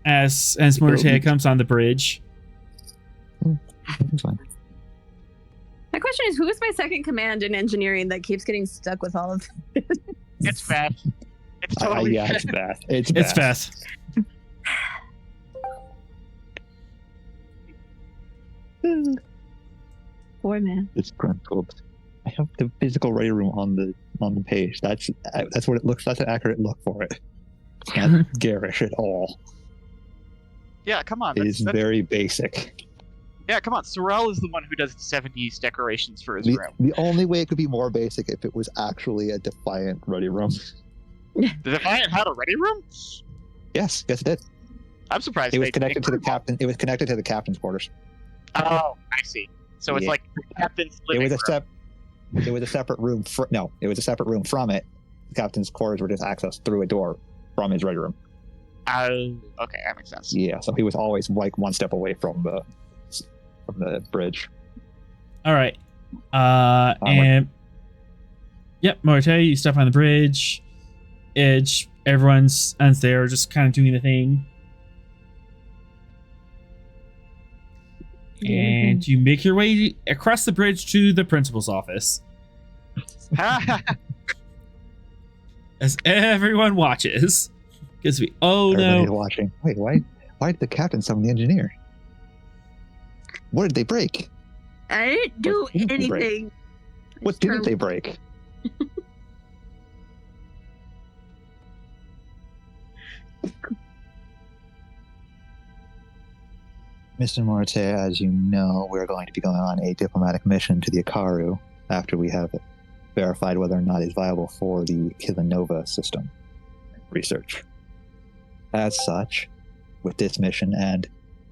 As Mortea comes on the bridge. It's fine. My question is, who is my second command in engineering that keeps getting stuck with all of this? It's Beth. It's totally Yeah, it's Beth. It's Beth. It's Beth. Poor man. It's gruntled. I have the physical ready room on the page. That's what it looks. That's an accurate look for it. It's not garish at all. Yeah, come on. It is that's- very basic. Yeah, come on. Sorrel is the one who does the 70s decorations for his The, room. the only way it could be more basic if it was actually a Defiant ready room. The Defiant had a ready room? Yes, it did. I'm surprised. It was they connected to the included- captain. It was connected to the captain's quarters. Oh, I see. So it's Yeah. like the captain's It living was room. It was a separate room. It was a separate room from it. The captain's quarters were just accessed through a door from his ready room. Okay, that makes sense. Yeah, so he was always like one step away from the bridge. All right. And yep, Mortea, you step on the bridge. Edge, everyone's there, just kind of doing the thing. And you make your way across the bridge to the principal's office as everyone watches. Because Everybody's watching. Wait, why did the captain summon the engineer? What did they break? I didn't do What didn't they break? anything. What didn't they break? Mr. Morte, as you know, we're going to be going on a diplomatic mission to the Akaru after we have verified whether or not it's viable for the Kilonova system research. As such, with this mission and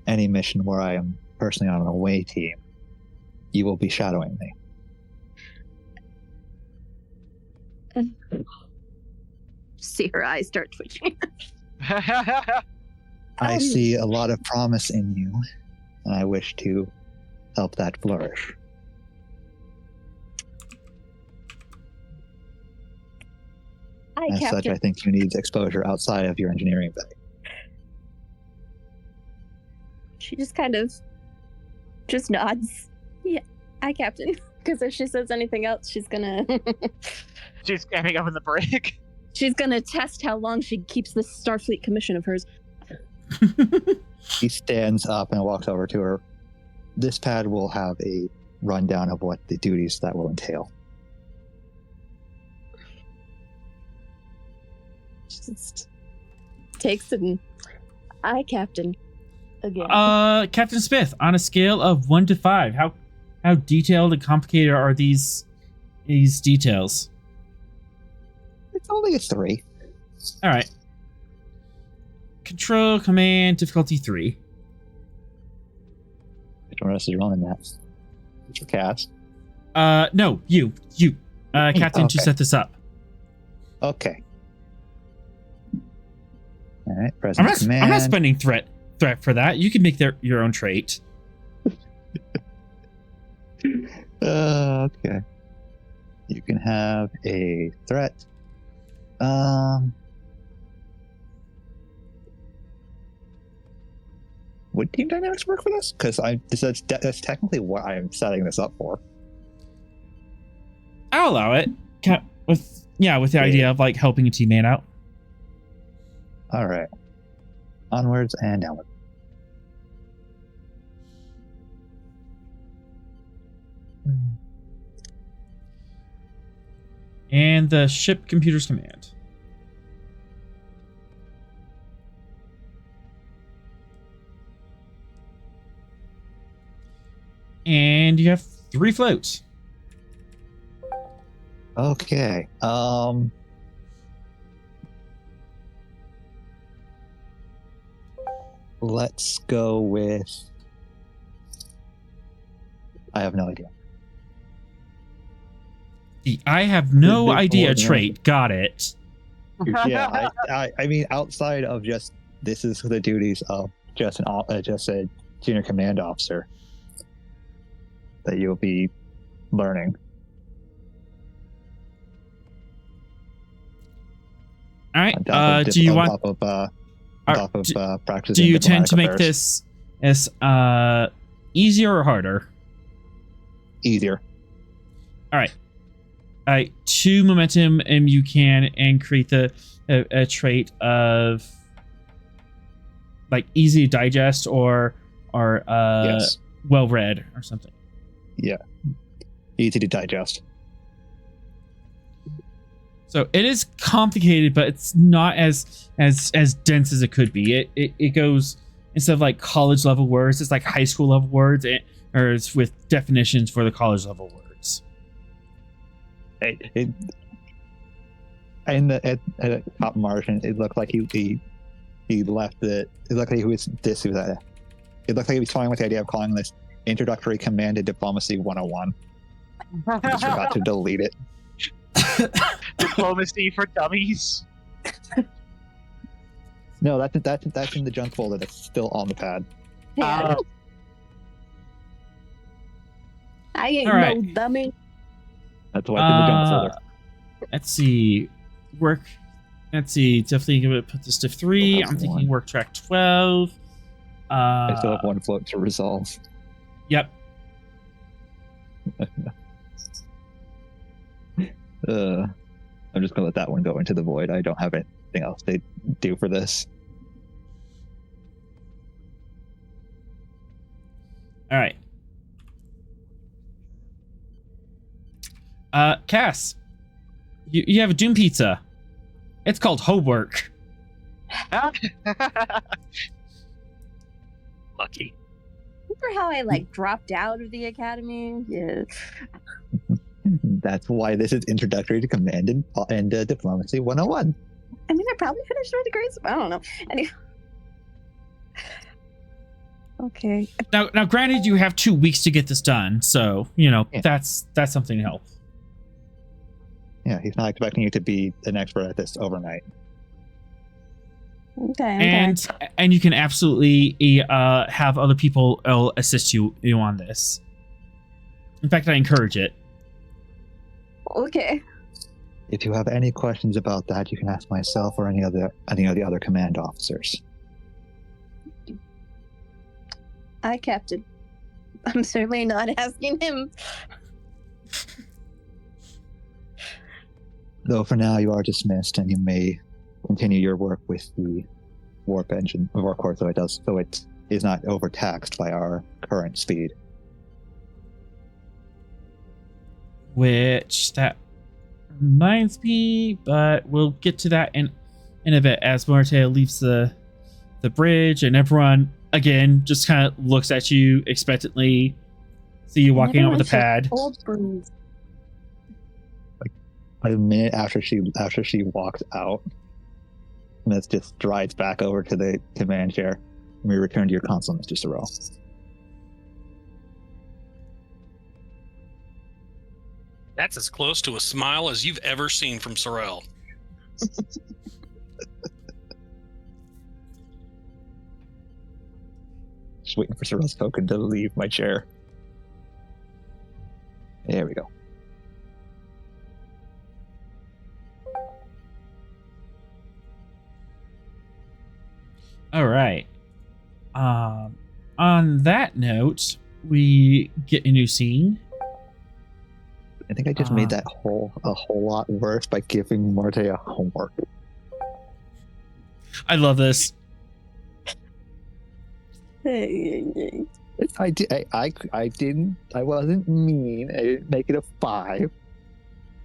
any mission where I am personally on an away team, you will be shadowing me. See her eyes start twitching. I see a lot of promise in you, and I wish to help that flourish. Hi, As such, Captain. I think you need exposure outside of your engineering bag. She just kind of just nods. Yeah, hi, Captain. Because if she says anything else, she's gonna She's standing up in the break. she's gonna test how long she keeps this Starfleet commission of hers. He stands up and walks over to her. This pad will have a rundown of what the duties that will entail. Just takes it and hi, Captain. Again. Captain Smith, on a scale of 1 to 5, how detailed and complicated are these details? It's only a 3. All right. Control Command difficulty 3. Which one else is rolling that? It's for cast. No, you, Captain, to Okay. set this up. Okay. All right. I'm Present not, command. I'm not spending threat for that. You can make your own trait. Okay. You can have a threat. Would team dynamics work for this? Because that's technically what I am setting this up for. I'll allow it. With the idea of like helping a teammate out. All right. Onwards and downward. And the ship computer's command. And you have 3 floats. Okay. Let's go with. I have no idea. The I have no Big idea board, trait. Got it. Yeah, I mean, outside of just this is the duties of just a junior command officer that you'll be learning. All right. On top of Do you on want? top of, practicing? Do you tend diplomatic to make affairs. this as easier or harder? Easier? All right. 2 momentum, and you can create a trait of like easy to digest or Yes. well read or something. Yeah. Easy to digest. So it is complicated, but it's not as dense as it could be. It goes, instead of like college level words, it's like high school level words, or it's with definitions for the college level words. In the at top margin, it looked like he left it. It looked like he was this. It looked like he was toying with the idea of calling this Introductory Command to Diplomacy 101. I just forgot to delete it. Diplomacy for dummies. No, that's in the junk folder. That's still on the pad. Yeah. I ain't All right. no dummy. That's why it's in the junk folder. Let's see. Let's see. Definitely going to put this to 3. I'm thinking One. work track 12. I still have 1 float to resolve. Yep. I'm just gonna let that one go into the void. I don't have anything else to do for this. All right. Cass, you have a Doom pizza. It's called homework. Lucky. Remember how I like dropped out of the academy? Yeah. That's why this is Introductory to Command and Diplomacy 101. I mean, I probably finished my degrees. I don't know. Anyway. Okay. Now, granted, you have 2 weeks to get this done, so Yeah. that's something to help. Yeah, he's not expecting you to be an expert at this overnight. Okay. And you can absolutely have other people assist you on this. In fact, I encourage it. Okay. If you have any questions about that, you can ask myself or any of the other command officers. Hi, Captain. I'm certainly not asking him. Though for now you are dismissed, and you may continue your work with the warp engine of our core, so it is not overtaxed by our current speed. Which that reminds me, but we'll get to that in a bit as Mortea leaves the bridge, and everyone again just kind of looks at you expectantly. See you walking out with a pad. Old breeze. A minute after she walks out, Smith just strides back over to the command chair, and we return to your console, Mr. Sorrell. That's as close to a smile as you've ever seen from Sorrel. Just waiting for Sorrell's token to leave my chair. There we go. All right. On that note, we get a new scene. I think I just made that a whole lot worse by giving Marte a homework. I love this. I didn't. I wasn't mean. I didn't make it a 5.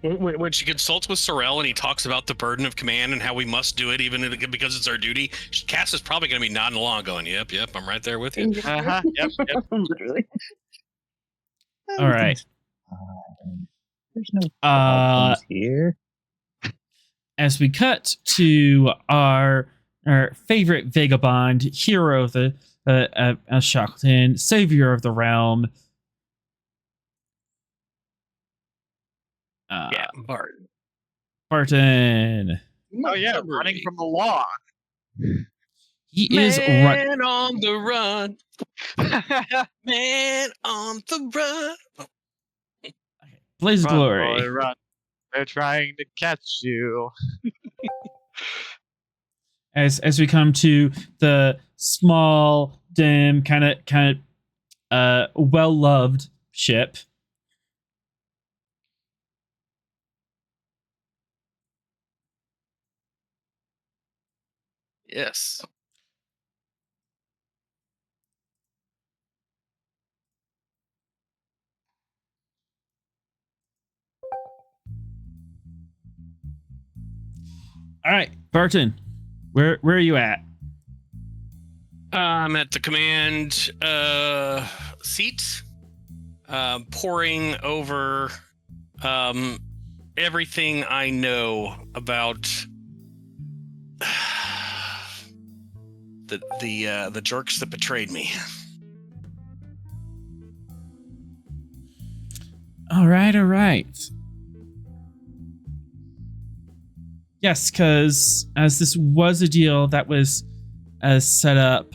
When she consults with Sorrel and he talks about the burden of command and how we must do it even because it's our duty, Cass is probably going to be nodding along going, yep, I'm right there with you. Uh-huh. Yep. Literally. All right. There's no problems here. As we cut to our favorite vagabond, hero of the Shackleton, savior of the realm. Barton. Barton. Oh yeah, running from the law. He is Man on the run. Man on the run. Blaze of Run, Glory. boy, run. They're trying to catch you. As we come to the small, dim, kind of well-loved ship. Yes. All right, Barton, where are you at? I'm at the command seat, poring over everything I know about the jerks that betrayed me. All right. Yes, because as this was a deal that was set up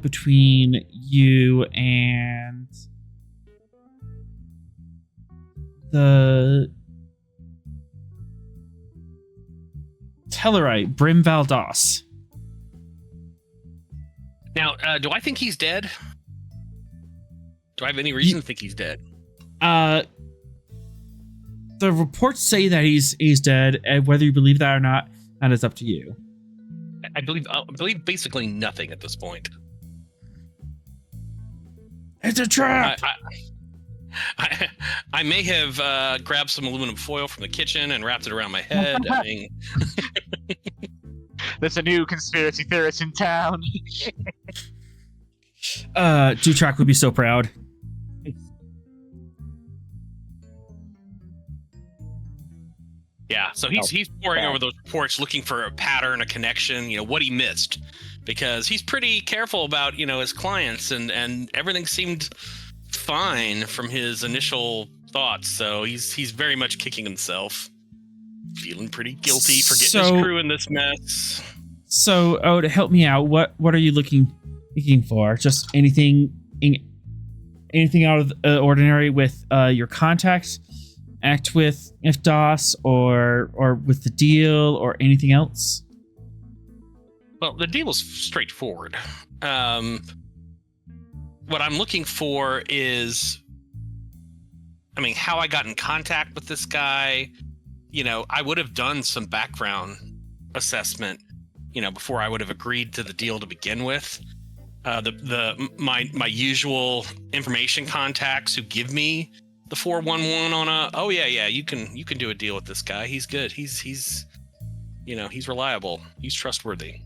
between you and the Tellarite, Brim Valdos. Now, do I think he's dead? Do I have any reason to think he's dead? The reports say that he's dead, and whether you believe that or not, that is up to you. I believe basically nothing at this point. It's a trap. I may have grabbed some aluminum foil from the kitchen and wrapped it around my head. I mean, There's a new conspiracy theorist in town. Dutrak would be so proud. yeah. So he's poring over those reports, looking for a pattern, a connection. What he missed, because he's pretty careful about his clients, and everything seemed fine from his initial thoughts. So he's very much kicking himself, feeling pretty guilty for getting his crew in this mess. So, to help me out, what are you looking for? Just anything out of the ordinary with your contacts, act with DOS, or with the deal, or anything else? Well, the deal is straightforward. What I'm looking for is, how I got in contact with this guy. I would have done some background assessment, before I would have agreed to the deal to begin with. My usual information contacts who give me the 411 on you can do a deal with this guy. He's good. He's reliable. He's trustworthy.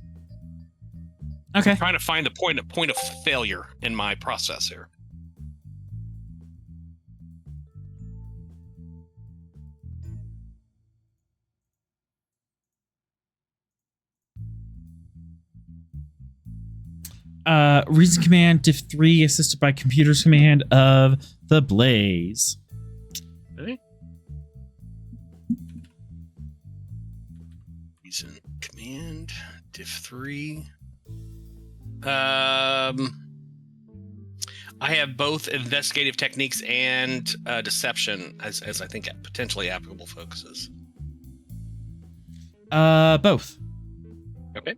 Okay. I'm trying to find the point of failure in my process here. Reason command diff 3 assisted by computers command of the Blaze. Okay. Reason command diff 3. I have both investigative techniques and deception as I think potentially applicable focuses. Both. Okay.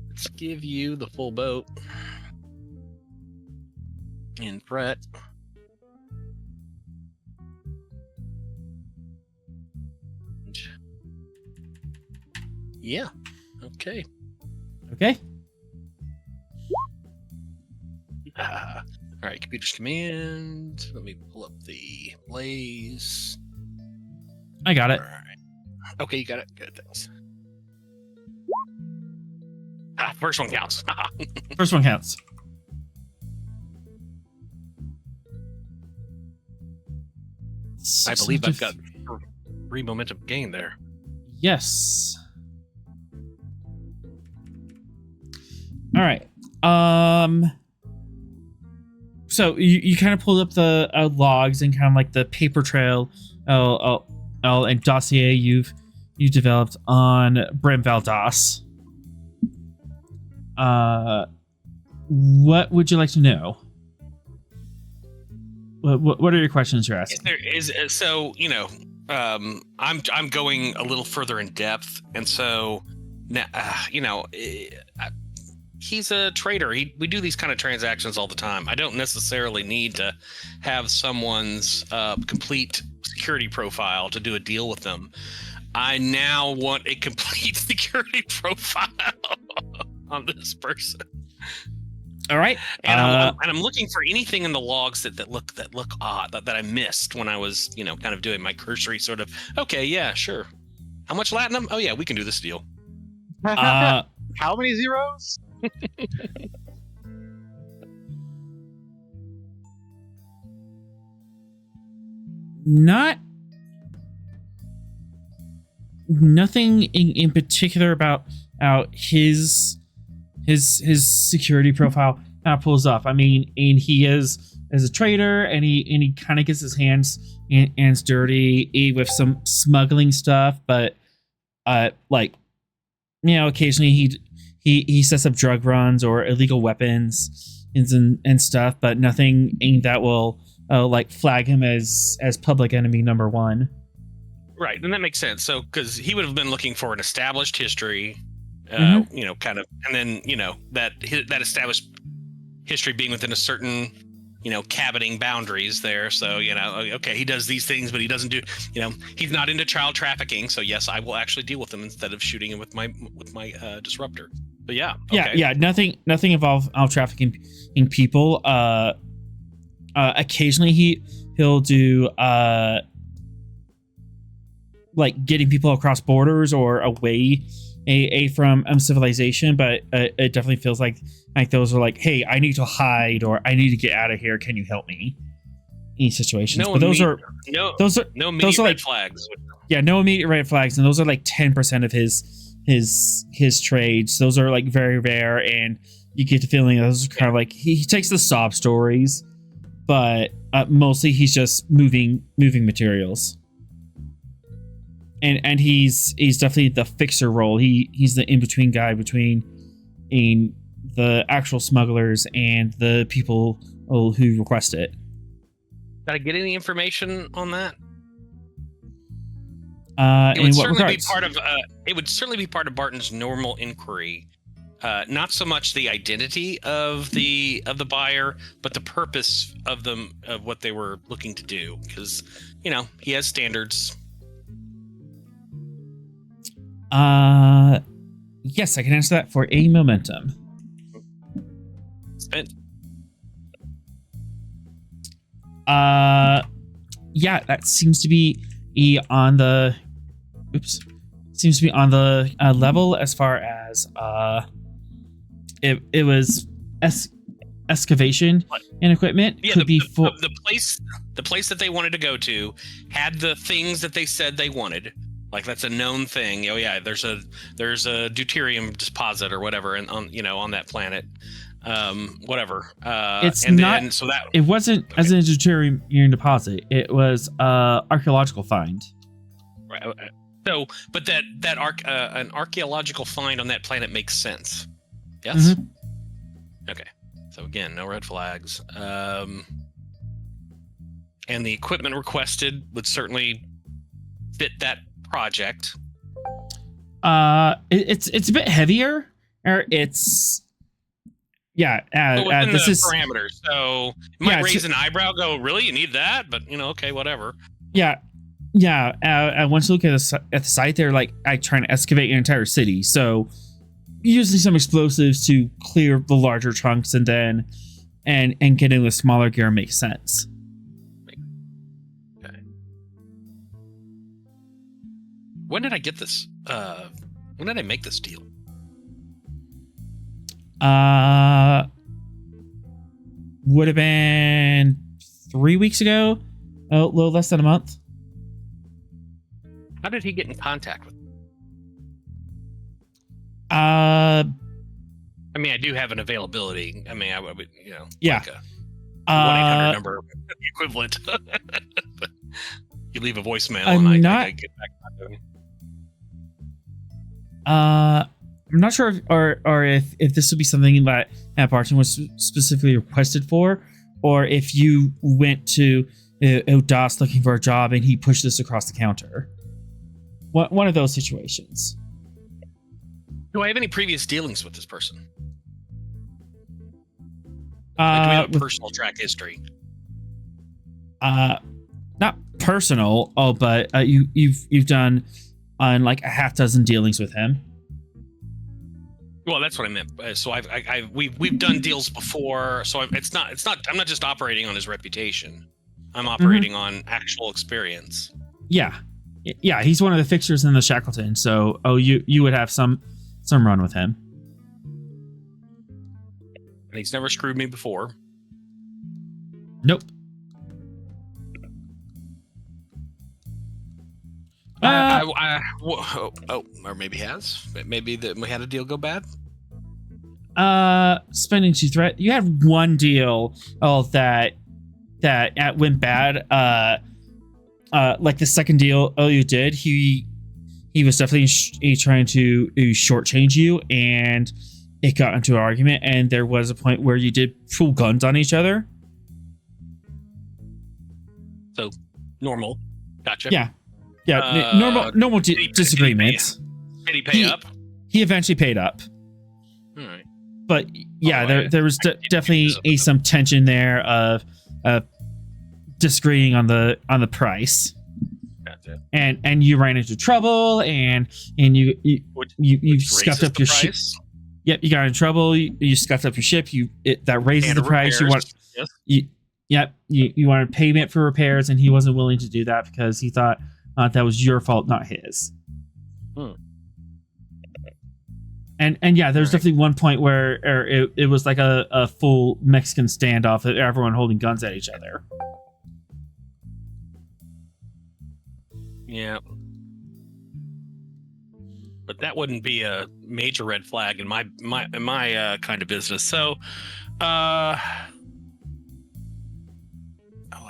Let's give you the full boat. And Brett. Yeah. Okay. Okay. All right, computers command. Let me pull up the blaze. I got it. All right. Okay, you got it. Good, thanks. First one counts. First one counts. I believe I've got 3 momentum gain there. Yes. All right. So you kind of pulled up the logs and kind of like the paper trail and dossier you developed on Brim Valdas. What would you like to know? What are your questions you're asking? I'm going a little further in depth, and so now he's a trader. We do these kind of transactions all the time. I don't necessarily need to have someone's complete security profile to do a deal with them. I now want a complete security profile on this person. All right, and I'm looking for anything in the logs that look odd that I missed when I was kind of doing my cursory sort of. Okay, yeah, sure. How much latinum? Oh yeah, we can do this deal. How many zeros? Nothing in particular about his security profile pulls up. I mean, and he is as a trader, and he kind of gets his hands dirty with some smuggling stuff, but occasionally he sets up drug runs or illegal weapons and stuff, but nothing that will flag him as public enemy number one. Right, and that makes sense. So because he would have been looking for an established history. Kind of, and then that established history being within a certain cabining boundaries there. So okay, he does these things, but he doesn't do he's not into child trafficking. So yes, I will actually deal with him instead of shooting him with my disruptor. But yeah, okay. yeah, nothing involved trafficking in people. Occasionally he'll do getting people across borders or away from civilization, but it definitely feels like those are hey, I need to hide or I need to get out of here. Can you help me? In situations, but those are no red flags. Yeah, no immediate red flags, and those are 10% of his trades. Those are very rare, and you get the feeling those are kind of he takes the sob stories, but mostly he's just moving materials. And he's definitely the fixer role. He's the in-between guy between the actual smugglers and the people who request it. Did I get any information on that? It would certainly be part of Barton's normal inquiry. Not so much the identity of the buyer, but the purpose of what they were looking to do, because he has standards. Yes, I can answer that for a momentum. Spent. Yeah, that seems to be on the level as far as it was excavation and equipment. Yeah, could be the place that they wanted to go to had the things that they said they wanted. That's a known thing. Oh yeah, there's a deuterium deposit or whatever, and on that planet, whatever. It wasn't as a deuterium deposit. It was archaeological find. Right. So, but an archaeological find on that planet makes sense. Yes. Mm-hmm. Okay. So again, no red flags. And the equipment requested would certainly fit that project. It's a bit heavier, or it's this is parameters. So it might raise an eyebrow. Go, really? You need that? But okay, whatever. Yeah, Yeah, once you look at the site, they're like trying to excavate an entire city. So using some explosives to clear the larger chunks, and then and getting the smaller gear makes sense. Okay. When did I get this? When did I make this deal? Would have been 3 weeks ago, a little less than a month. How did he get in contact with me? Uh, I mean, I do have an availability. I mean, I would, Yeah. like a 1-800 number equivalent. You leave a voicemail I'm and not- I get back to him. I'm not sure if this would be something that Barton was specifically requested for, or if you went to Odas looking for a job and he pushed this across the counter. One of those situations. Do I have any previous dealings with this person? Like, do we have a personal track history? Not personal. Oh, but you've done on like a half dozen dealings with him. Well, that's what I meant. So we've done deals before. So it's not. I'm not just operating on his reputation. I'm operating on actual experience. Yeah, he's one of the fixtures in the Shackleton. So you would have some run with him. And he's never screwed me before. Nope. Or maybe has. Maybe we had a deal go bad. Spending to threat. You had one deal that went bad. Like the second deal. You did. He was definitely trying to shortchange you, and it got into an argument. And there was a point where you did pull guns on each other. So normal. Gotcha. Yeah. Normal disagreements. Did he pay up? He eventually paid up. All right. But yeah, there was definitely some tension there of disagreeing on the price. Gotcha. And you ran into trouble, and you scuffed up your ship. Yep, you got in trouble. You scuffed up your ship. That raises the price. You wanted payment for repairs, and he wasn't willing to do that because he thought that was your fault, not his. And yeah, there's definitely one point where it was like a full Mexican standoff, everyone holding guns at each other. Yeah. But that wouldn't be a major red flag in my kind of business. So, I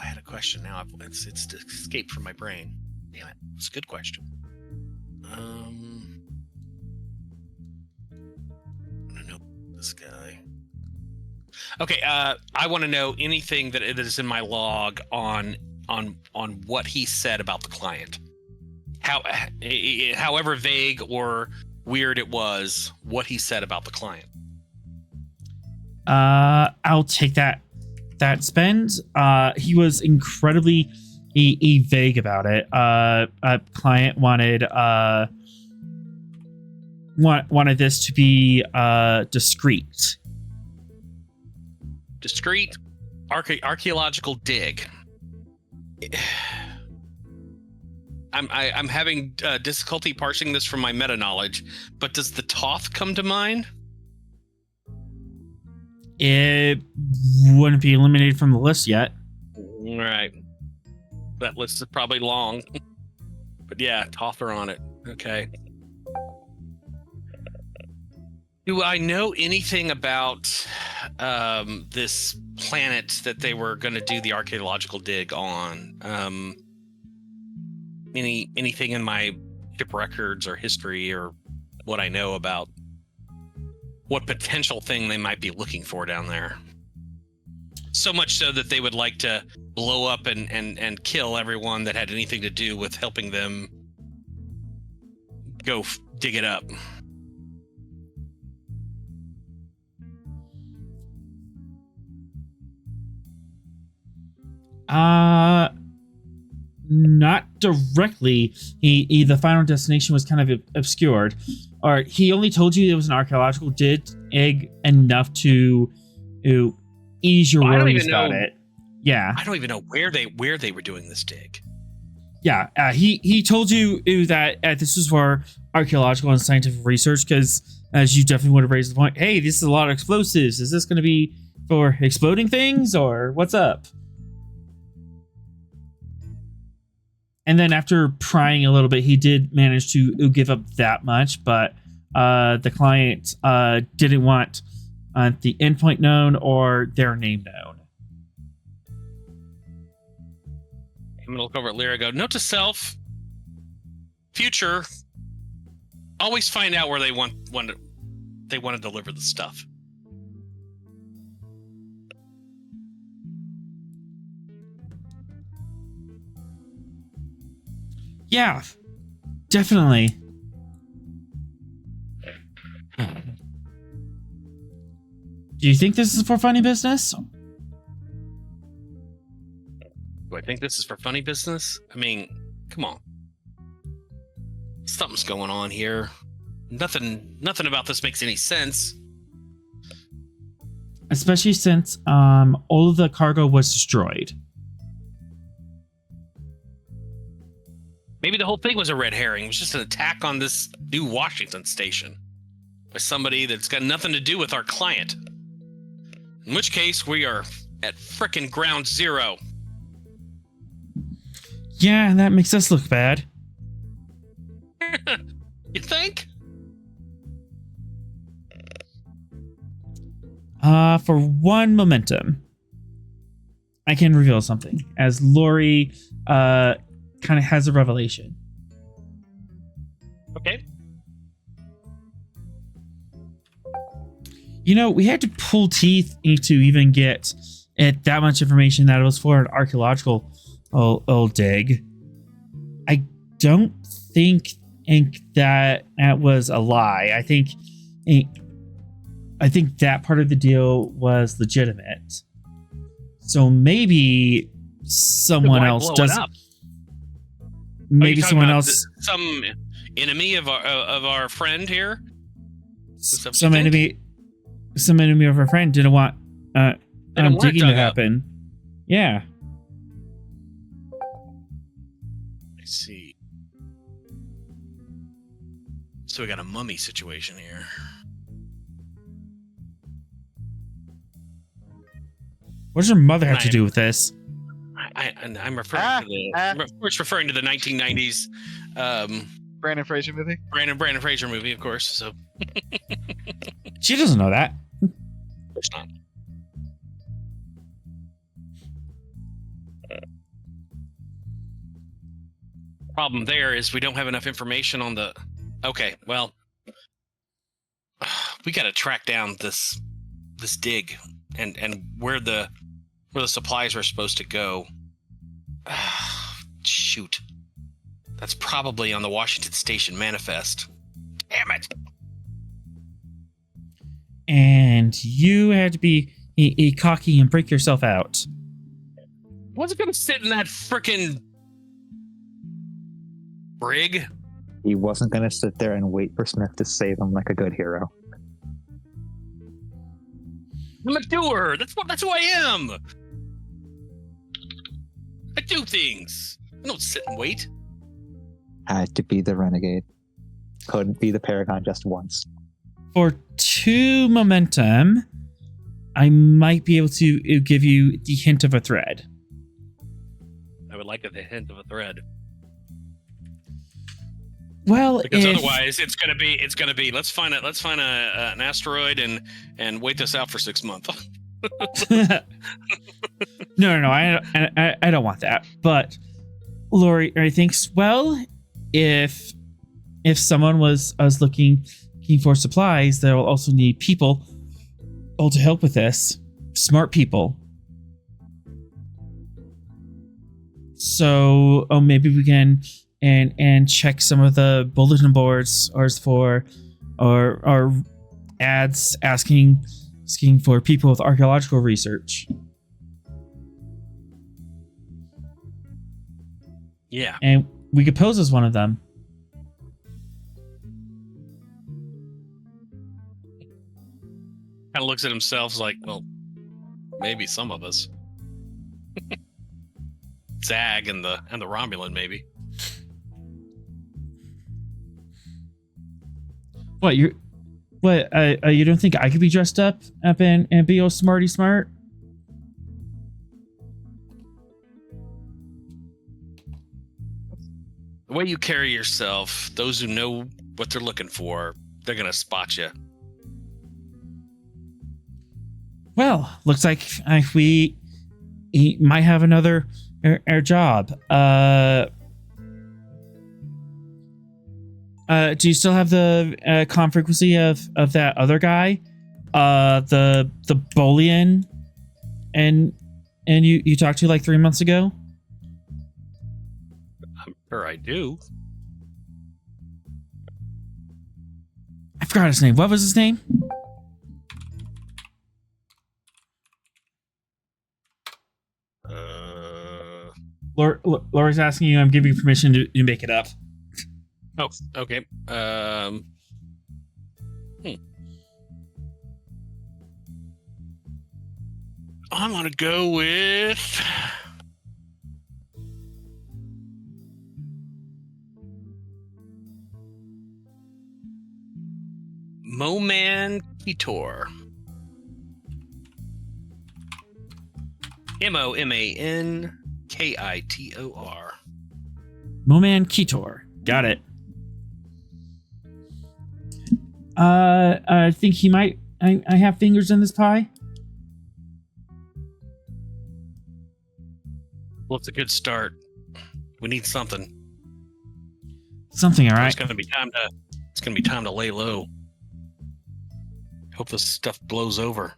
had a question now. It's escaped from my brain. Damn it! It's a good question. I don't know this guy. Okay. I want to know anything that is in my log on what he said about the client. However vague or weird it was, what he said about the client. I'll take that spend. He was incredibly vague about it. A client wanted this to be discreet. Discreet archaeological dig. I'm having difficulty parsing this from my meta knowledge, but does the Toth come to mind? It wouldn't be eliminated from the list yet. Right. That list is probably long. But yeah, Toth are on it. Okay. Do I know anything about this planet that they were going to do the archaeological dig on? Anything in my ship records or history or what I know about what potential thing they might be looking for down there? So much so that they would like to blow up and kill everyone that had anything to do with helping them go dig it up. not directly. The final destination was kind of obscured, or he only told you it was an archaeological dig enough to ease your Well, I don't worries even about know- it. Yeah, I don't even know where they were doing this dig. yeah. He told you that this was for archaeological and scientific research because, as you definitely would have raised the point, hey, this is a lot of explosives. Is this going to be for exploding things or what's up? And then after prying a little bit, he did manage to give up that much, but the client didn't want the endpoint known or their name known. I'm gonna look over at Lyra and go, note to self, future, always find out where they want to deliver the stuff. Yeah, definitely. Do you think this is for funny business? Do I think this is for funny business? I mean, come on. Something's going on here. Nothing about this makes any sense. Especially since all of the cargo was destroyed. Maybe the whole thing was a red herring. It was just an attack on this new Washington station by somebody that's got nothing to do with our client. In which case, we are at frickin' ground zero. Yeah, and that makes us look bad. You think? For one momentum, I can reveal something as Lori kind of has a revelation. Okay. You know, we had to pull teeth to even get at that much information that it was for an archaeological old dig. I don't think that was a lie. I think that part of the deal was legitimate. So maybe someone Why else blow it does. up? Maybe Are you talking someone about else. some enemy of our friend here. that what Some you think? enemy of our friend didn't want Didn't want it digging to dug up. happen. Yeah. I see. So we got a mummy situation here. What does your mother have to do with this? I'm referring to the. I'm of course referring to the 1990s Brandon Fraser movie. Brandon Fraser movie, of course. So of She doesn't know that. course not. Problem there is we don't have enough information on the. Okay, well, we got to track down this dig and where the supplies are supposed to go. Shoot, that's probably on the Washington Station manifest. Damn it! And you had to be cocky and break yourself out. What's it gonna sit in that frickin' brig? He wasn't going to sit there and wait for Smith to save him like a good hero. I'm a doer. That's who I am. I do things. I don't sit and wait. Had to be the renegade. Couldn't be the Paragon just once. For 2 momentum, I might be able to give you the hint of a thread. I would like a hint of a thread. Well, Because if, otherwise, it's gonna be. Let's find an asteroid and wait this out for 6 months. no, I don't want that. But Lori thinks, well, if someone was looking for supplies, they'll also need people to help with this. Smart people. So, maybe we can and check some of the bulletin boards or ads asking for people with archaeological research. Yeah. And we could pose as one of them. Kind of looks at himself like, well, maybe some of us. Zag and the Romulan, maybe. What you don't think I could be dressed up and be all smarty smart? The way you carry yourself, those who know what they're looking for, they're gonna spot you. Well, looks like we might have another air job. Do you still have the comm frequency of that other guy, the Bolian, and you talked to like 3 months ago? I'm sure I do. I forgot his name. What was his name? Laura's asking you. I'm giving you permission to make it up. Oh, okay. I'm gonna go with Moman Kitor. MOMAN KITOR. Moman Kitor. Got it. I think he might. I have fingers in this pie. Well, it's a good start. We need something. Something, all right. It's gonna be time to lay low. Hope this stuff blows over.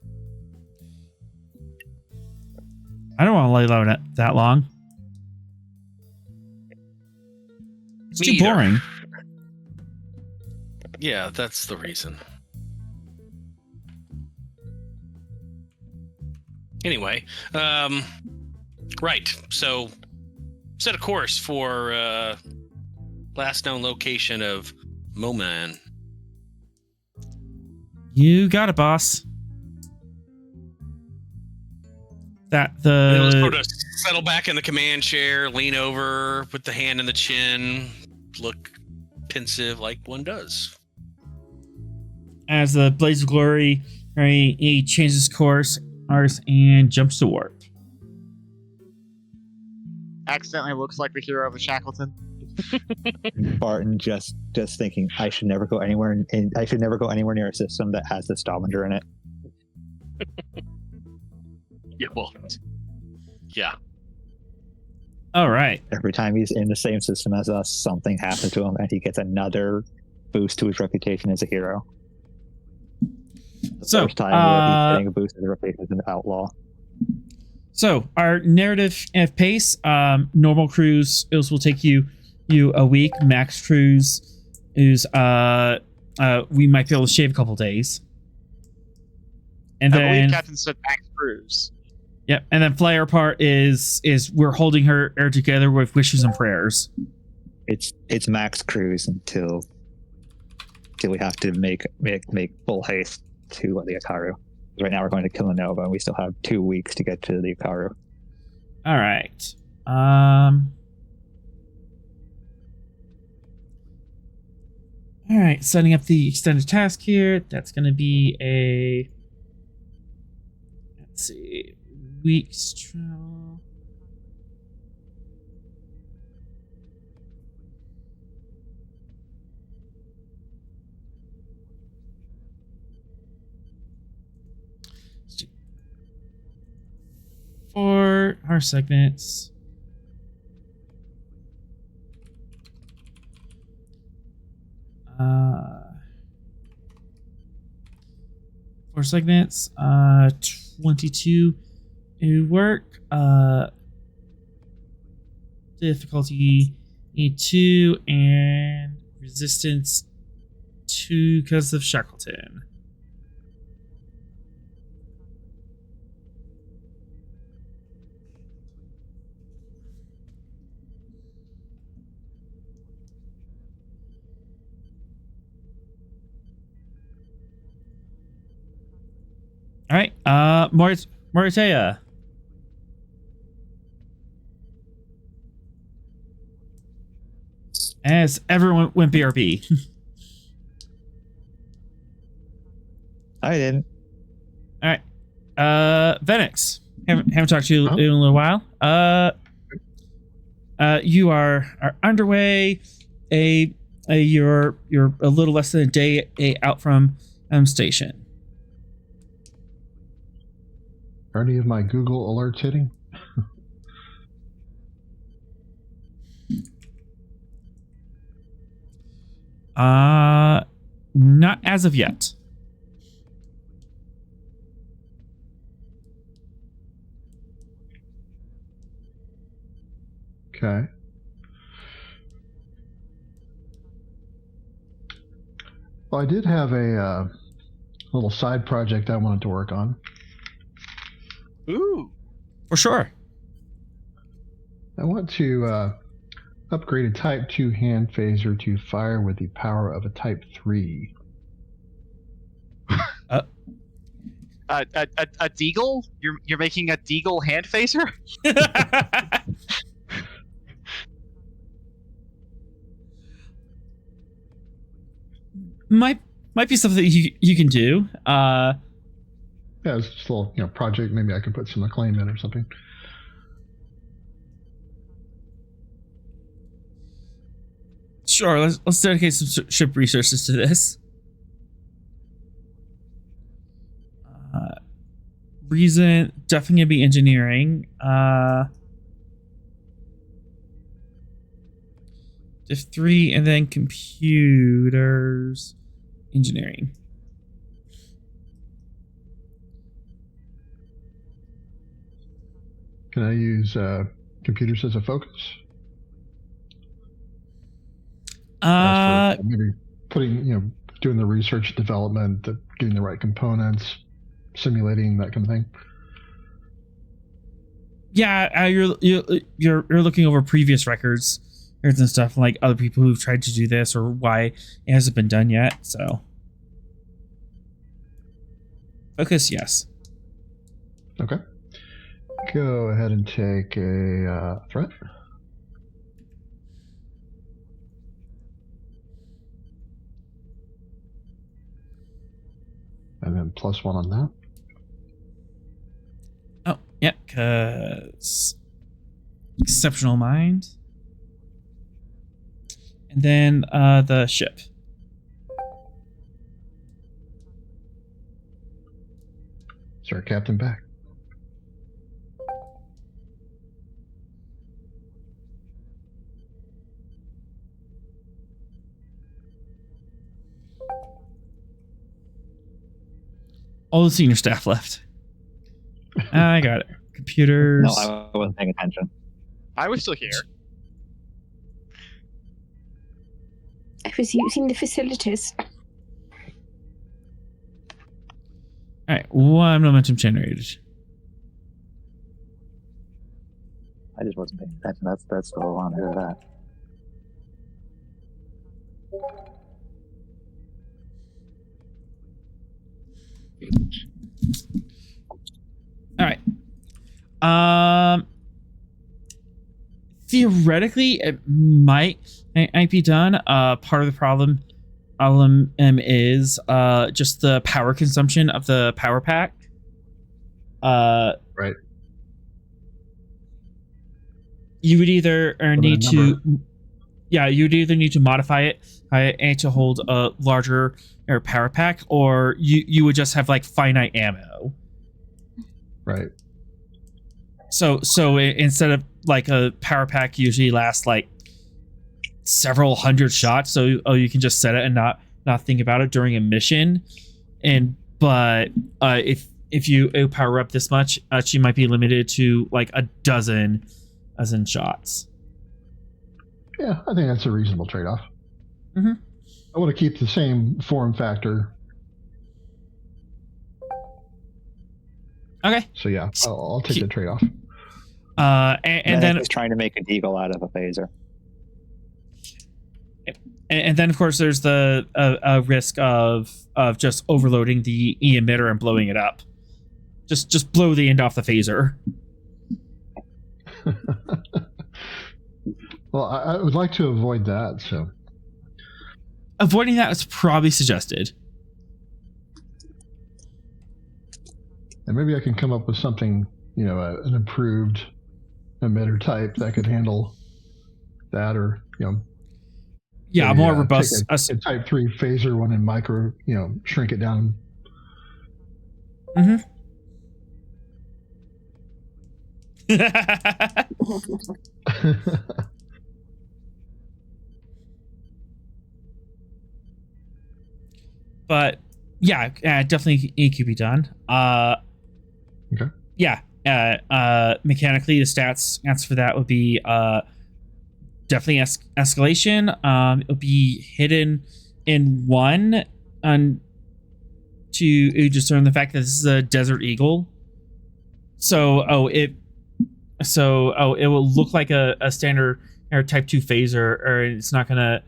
I don't want to lay low that long. It's Me too either. boring. Yeah, that's the reason. Anyway, right. So, set a course for last known location of Moman. You got it, boss. That He'll the sort of settle back in the command chair, lean over, put the hand in the chin, look pensive like one does. as the blaze of glory, right, he changes course and jumps to warp. Accidentally looks like the hero of the Shackleton. Barton just thinking I should never go anywhere I should never go anywhere near a system that has the Stavanger in it. Yeah, well, yeah. All right. Every time he's in the same system as us, something happens to him and he gets another boost to his reputation as a hero. The So, first time he's getting a boost to his reputation as an outlaw. So our narrative at pace, normal cruise will take you a week. Max cruise is we might be able to shave a couple days. And I then believe Captain said Max Cruise. yep, and then flyer part is we're holding her together with wishes and prayers. It's max cruise until we have to make full haste to the Akaru. Right now we're going to Kilonova and we still have 2 weeks to get to the Akaru. All right. All right, setting up the extended task here. That's going to be a, let's see, week's travel. For our segments. For segments, 22 work, difficulty 2 and resistance 2 because of Shackleton. Moritea. As everyone went BRB. I didn't. All right. Venix. Haven't talked to you in a little while. You are underway. You're a little less than a day out from station. Are any of my Google alerts hitting? Not as of yet. Okay. Well, I did have a little side project I wanted to work on. Ooh. For sure. I want to upgrade a Type 2 hand phaser to fire with the power of a Type 3. A deagle? You're making a deagle hand phaser? might be something you can do. Yeah, it's just a little project. Maybe I could put some acclaim in or something. Sure, let's dedicate some ship resources to this. Reason definitely gonna be engineering. Diff 3 and then computers engineering. Can I use computers as a focus? As for maybe putting, doing the research development, getting the right components, simulating that kind of thing. Yeah, you're looking over previous records and stuff, like other people who've tried to do this or why it hasn't been done yet. So focus, yes. Okay. Go ahead and take a threat. And then +1 on that. Oh, yeah, because exceptional mind. And then the ship. Sir, Captain back. All the senior staff left. I got it. Computers. No, I wasn't paying attention. I was still here. I was using the facilities. All right, one momentum generated. I just wasn't paying attention. That's the whole on of that. All right. Theoretically, it might be done. Part of the problem is just the power consumption of the power pack. Right. You would either need to, you'd either need to modify it and to hold a larger power pack, or you would just have like finite ammo. Right. So instead of like a power pack usually lasts like several hundred shots, so you can just set it and not think about it during a mission. But if you power up this much, she might be limited to like a dozen shots. Yeah, I think that's a reasonable trade-off. Mm-hmm. I want to keep the same form factor. Okay. So yeah, I'll take the trade-off. And then he's trying to make a deagle out of a phaser. And then of course there's the risk of just overloading the E emitter and blowing it up. just blow the end off the phaser. Well, I would like to avoid that, so. Avoiding that is probably suggested. And maybe I can come up with something, an improved emitter type that could handle that, or, Yeah, maybe, more robust. take a type 3 phaser one and micro, shrink it down. Mm-hmm. But yeah, definitely it could be done. Okay. Yeah. Mechanically, the stats for that would be definitely escalation. It would be hidden in 1 to discern the fact that this is a Desert Eagle. It will look like a standard type 2 phaser, or it's not gonna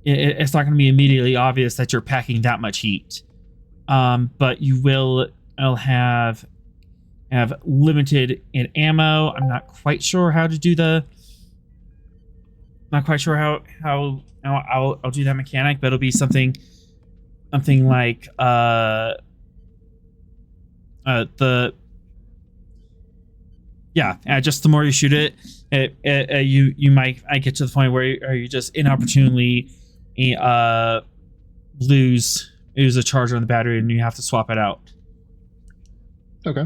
be immediately obvious that you're packing that much heat. But you will have limited in ammo. I'm not quite sure how to do how I'll do that mechanic, but it'll be something like just the more you shoot it, you might get to the point where you just inopportunely lose a charge on the battery and you have to swap it out. Okay.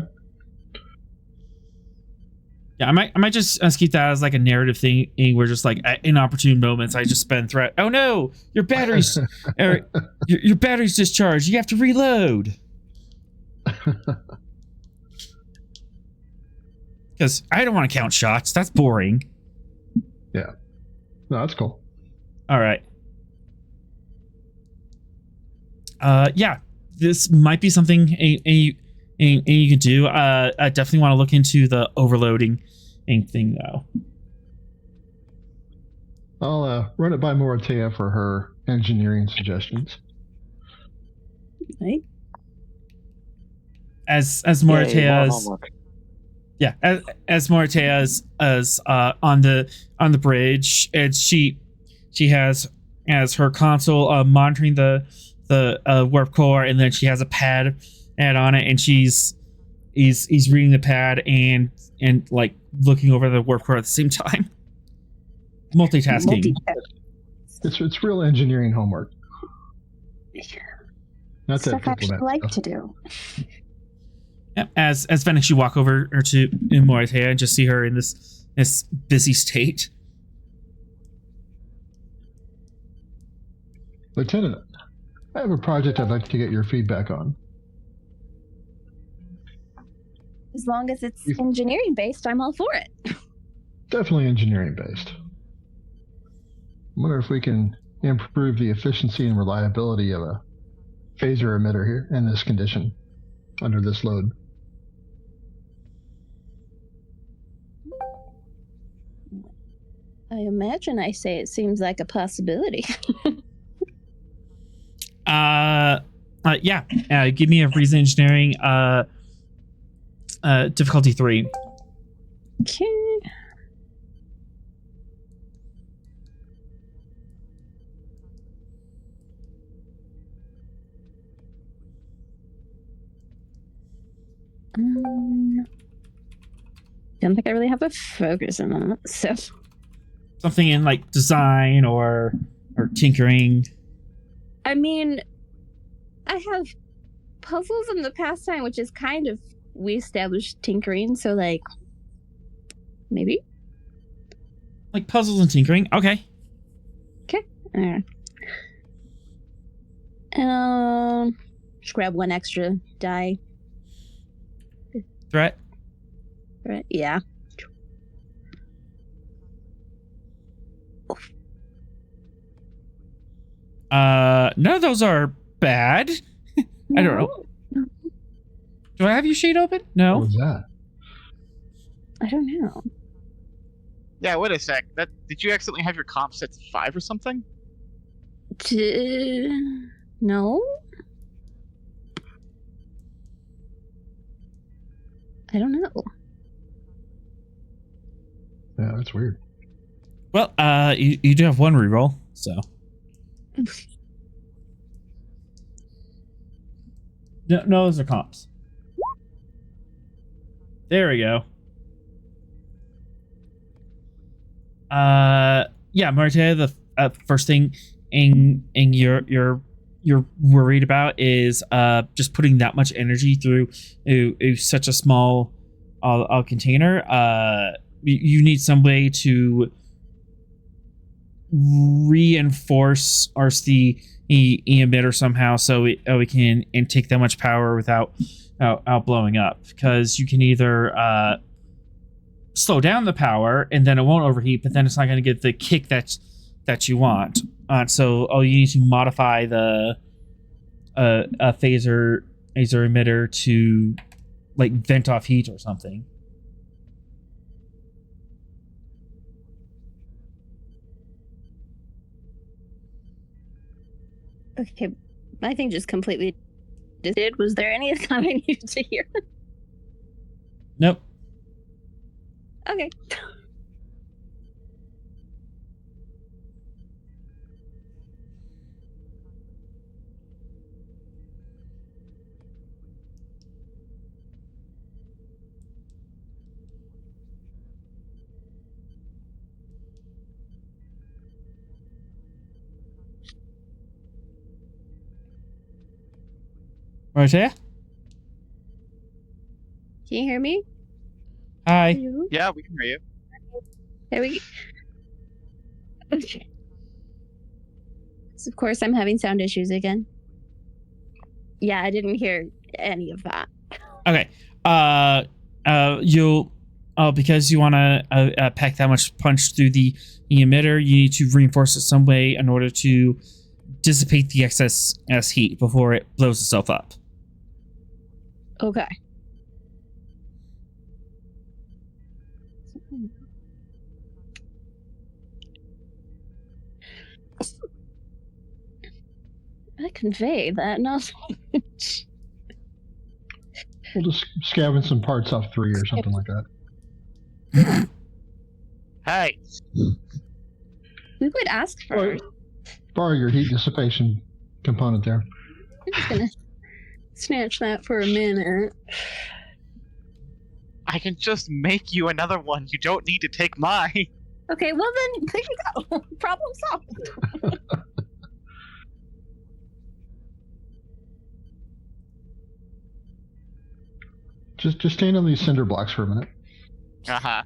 Yeah, I might just keep that as like a narrative thing where just like at inopportune moments I just spend threat. Oh no, your battery's your battery's discharged. You have to reload. Because I don't want to count shots. That's boring. Yeah. No, that's cool. All right. Yeah, this might be something you can do. I definitely want to look into the overloading thing, though. I'll run it by Moritea for her engineering suggestions. Right. As Moritea's, yeah, as Moritea's on the bridge, and she has as her console monitoring the warp core, and then she has a pad on it, and he's reading the pad and like looking over the warp core at the same time. Multitasking. It's real engineering homework. Not Stuff I actually like stuff. to do. Yep. As Fennec, you walk over to Moritea and just see her in this busy state. Lieutenant, I have a project I'd like to get your feedback on. As long as it's engineering based, I'm all for it. Definitely engineering based. I wonder if we can improve the efficiency and reliability of a phaser emitter here in this condition, under this load. I imagine I say it seems like a possibility. Yeah. Give me a reason engineering. Difficulty 3. Okay. Don't think I really have a focus on that, so. Something in like design or tinkering. I mean, I have puzzles in the pastime, which is kind of, we established tinkering, so like, maybe? Like puzzles and tinkering. Okay. Okay. Just grab one extra die. Threat. Right? Yeah. None of those are bad. I don't know. Do I have your sheet open? No. What was that? I don't know. Yeah, wait a sec. Did you accidentally have your comp set to 5 or something? No? I don't know. Yeah, that's weird. Well, you do have one reroll, so. No, those are comps. There we go. Yeah, Marta, the first thing you're worried about is just putting that much energy through such a small container. You need some way to reinforce the emitter somehow, so we can take that much power without blowing up. Because you can either slow down the power and then it won't overheat, but then it's not going to get the kick that you want. So you need to modify the phaser emitter to like vent off heat or something. Okay, my thing just completely did. Was there any time I needed to hear? Nope. Okay. Right here. Can you hear me? Hi. You? Yeah, we can hear you. There we go. Okay. So of course, I'm having sound issues again. Yeah, I didn't hear any of that. Okay. You'll because you want to pack that much punch through the emitter, you need to reinforce it some way in order to dissipate the excess heat before it blows itself up. Okay. I convey that knowledge. We'll just scavenge some parts off 3 or something like that. Hey, We would ask for. Borrow your heat dissipation component there. I'm just gonna snatch that for a minute. I can just make you another one. You don't need to take mine. Okay, well then, there you go. Problem solved. Just stand on these cinder blocks for a minute. Uh-huh.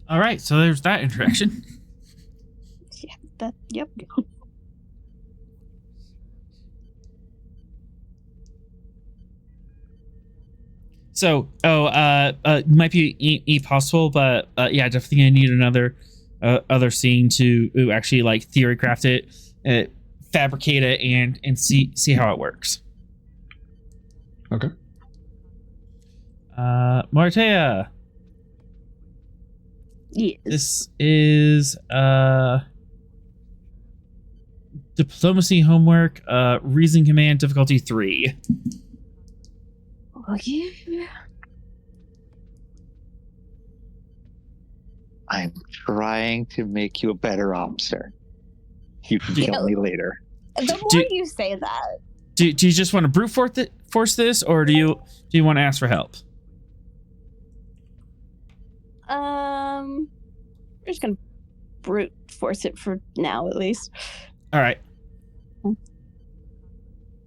All right, so there's that interaction. Yeah, that. Yep. So, might be possible, but yeah, definitely gonna need another other scene to actually like theory craft it, fabricate it, and see how it works. Okay. Martea, Yes. this is diplomacy homework, reason command difficulty 3. Okay. I'm trying to make you a better officer. You can kill me later. The more you say that, Do you just want to brute force this, or do you want to ask for help? we're just gonna brute force it for now, at least. All right. I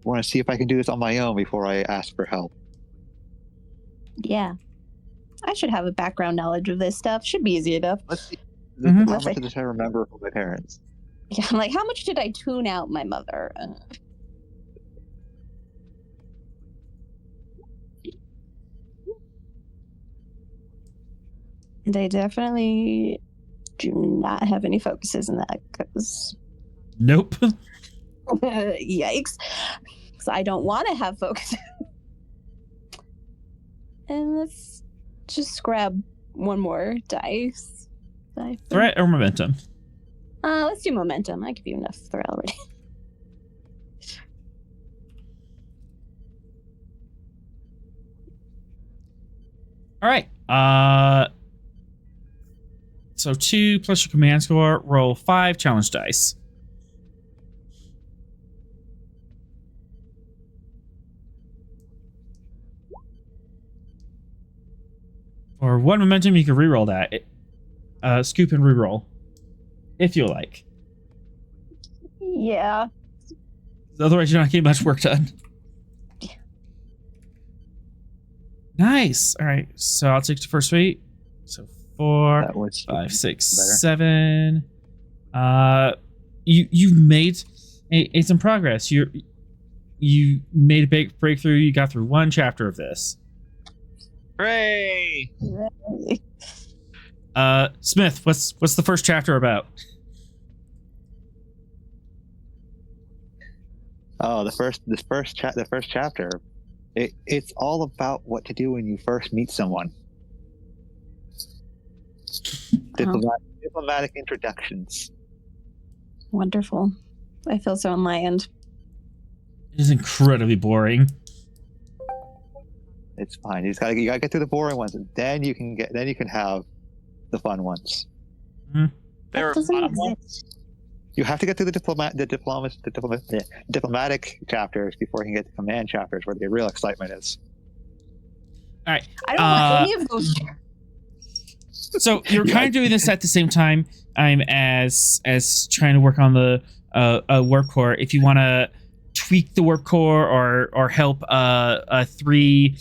want to see if I can do this on my own before I ask for help. Yeah. I should have a background knowledge of this stuff. Should be easy enough. Let's see. Mhm. How much did I remember from my parents? Yeah, I'm like, how much did I tune out my mother? They definitely do not have any focuses in that, because Nope. yikes. So I don't want to have focus. And let's just grab one more dice. Threat or momentum? Let's do momentum. I give you enough threat already. All right. So 2 plus your command score. Roll 5 challenge dice. For 1 momentum, you can reroll that. Scoop and reroll, if you like. Yeah. Otherwise, you're not getting much work done. Nice. All right. So I'll take the first weight. So 4, That was 5, 6, better. 7. You've made some progress. You made a big breakthrough. You got through 1 chapter of this. Hooray! Smith, what's the first chapter about? Oh, the first chapter. It's all about what to do when you first meet someone. Diplomatic introductions. Wonderful. I feel so enlightened. It is incredibly boring. It's fine. You gotta get through the boring ones, and then you can have the fun ones. There That are doesn't fun exist. ones. You have to get through the diplomatic chapters before you can get the command chapters, where the real excitement is. All right. I don't want any of those. So you're kind of doing this at the same time I'm as trying to work on the warp core. If you want to tweak the warp core or help 3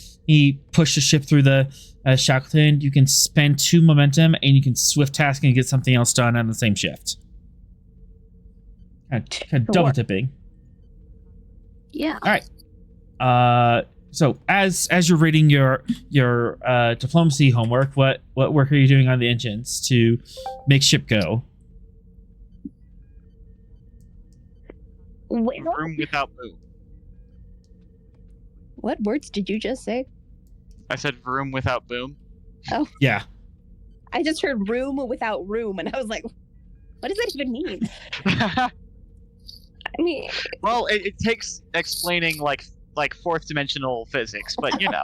push the ship through the Shackleton, you can spend 2 momentum and you can swift task and get something else done on the same shift. Kind of double Sure. tipping. Yeah. All right. So as you're reading your diplomacy homework, what work are you doing on the engines to make ship go? Wait, Room without boom. what words did you just say? I said room without boom. Yeah. I just heard room without room, and I was like, what does that even mean? I mean, Well, it takes explaining like 4th dimensional physics, but you know.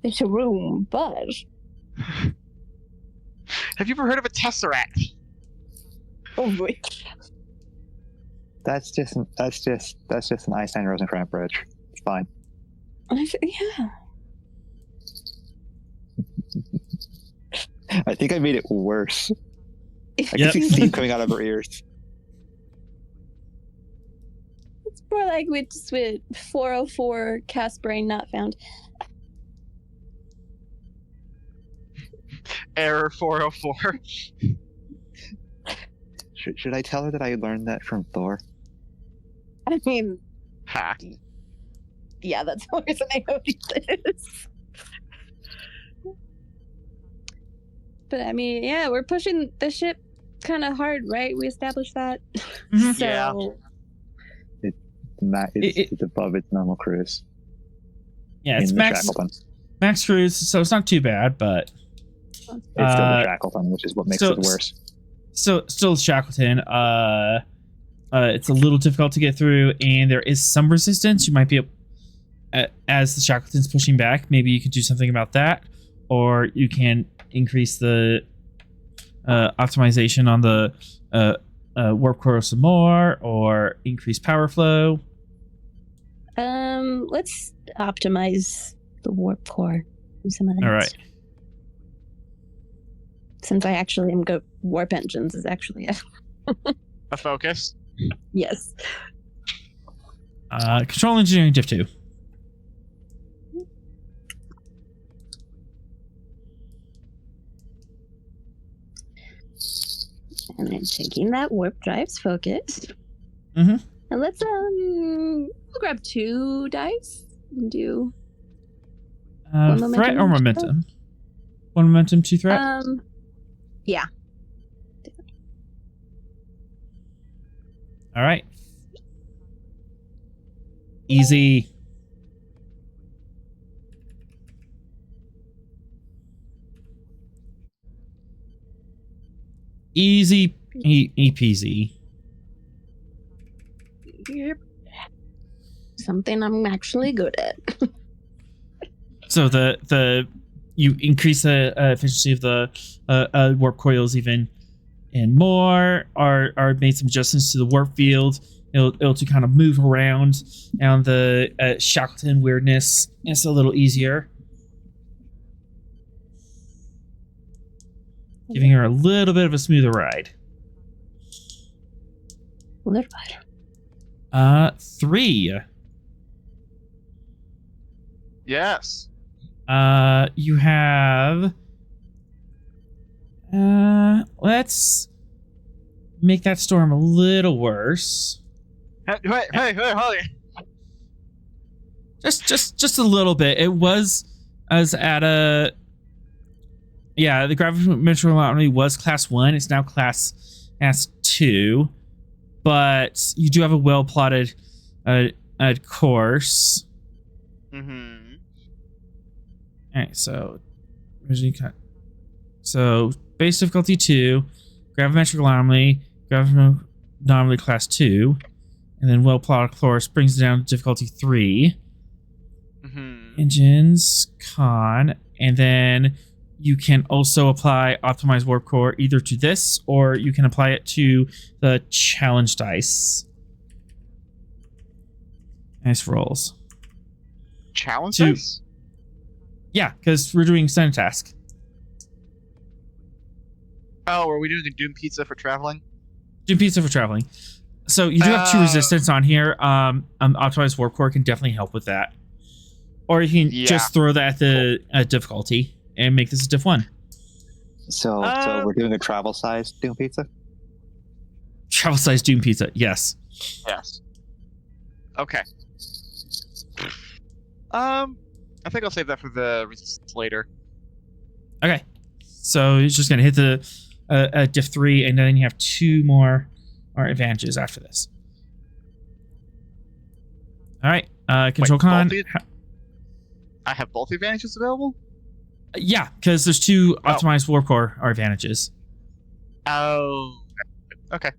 it's a room, but Have you ever heard of a tesseract? oh wait. That's just an Einstein-Rosenkrantz bridge. It's fine. Yeah. I think I made it worse. I can Yep. see steam coming out of her ears. It's more like with 404 cast brain not found. Error 404. Should I tell her that I learned that from Thor? I mean, Ha. yeah, that's the reason I noticed this. But I mean, yeah, we're pushing the ship kind of hard, right? We established that. Mhm. So Yeah. It's above its normal cruise. Yeah, it's in the max Shackleton. max cruise, so it's not too bad, but It's still the Shackleton, which is what makes so- it worse. still Shackleton. It's a little difficult to get through, and there is some resistance. You might be as the Shackleton's pushing back. Maybe you could do something about that, or you can increase the optimization on the warp core some more, or increase power flow. let's optimize the warp core. Do some of that. All right. Since I actually am warp engines is actually A focus. yes. Control engineering diff 2. And then taking that warp drive's focus. Mhm. And let's we'll grab 2 dice and do One Threat momentum or each, momentum? 1 momentum, 2 threat. yeah. All right. Easy. Easy peasy. Yep. Something I'm actually good at. So you increase the efficiency of the warp coils even and more. Are made some adjustments to the warp field. It'll to kind of move around, and the Shackleton weirdness is a little easier, giving her a little bit of a smoother ride. Little bit. 3. Yes. You have. Let's make that storm a little worse. Hey, hold on. Just a little bit. It was as at a. Yeah, the gravitational anomaly was class 1. It's now class S2, but you do have a well plotted course. Mm-hmm. All right, so base difficulty 2, gravimetric anomaly class 2, and then well plotted course brings it down to difficulty 3. Mm-hmm. Engines, con, and then you can also apply optimized warp core either to this, or you can apply it to the challenge dice. Nice rolls. Challenge Two. dice? Yeah, because we're doing extended task. Oh, are we doing a Doom Pizza for traveling? Doom pizza for traveling. So you do have 2 resistance on here. Optimized warp core can definitely help with that. Or you can just throw that at the difficulty and make this a diff 1. So we're doing a travel size Doom Pizza? Travel size Doom pizza, yes. Yes. Okay. I think I'll save that for the resistance later. Okay. So he's just going to hit the diff 3, and then you have 2 more advantages after this. All right. Control con. I have both the advantages available? Yeah, because there's 2 optimized warp core advantages. Oh. Okay.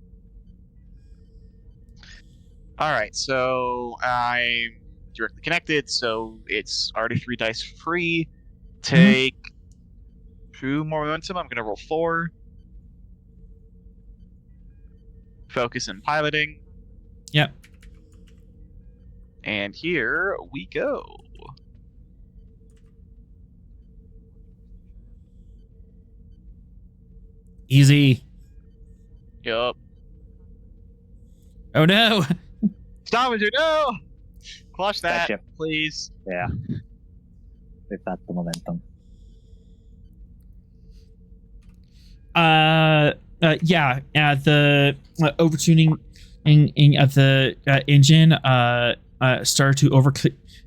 Alright, so I'm directly connected, so it's already 3 dice free. Take 2 more momentum. I'm going to roll 4. Focus and piloting. Yep. And here we go. Easy. Yup. Oh no. Stavanger, no! Clutch that, Gotcha. please. Yeah. We've got the momentum. The overtuning of the engine started to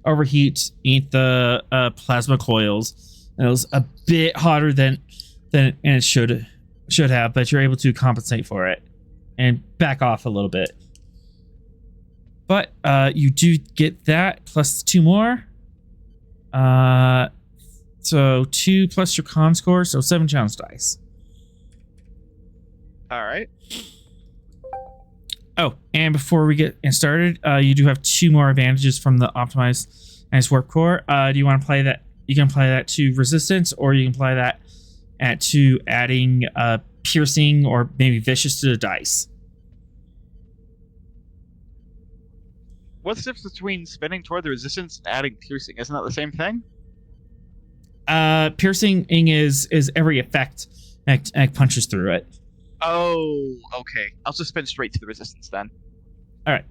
overheat the plasma coils. And it was a bit hotter than it should have, but you're able to compensate for it and back off a little bit. But you do get that plus 2 more. So 2 plus your con score, so 7 challenge dice. Alright. Oh, and before we get started, you do have 2 more advantages from the optimized nice warp core. Do you want to play that? You can apply that to resistance, or you can apply that to adding piercing or maybe vicious to the dice. What's the difference between spinning toward the resistance and adding piercing? Isn't that the same thing? Piercing is every effect and punches through it. Oh, okay. I'll just spin straight to the resistance then. All right.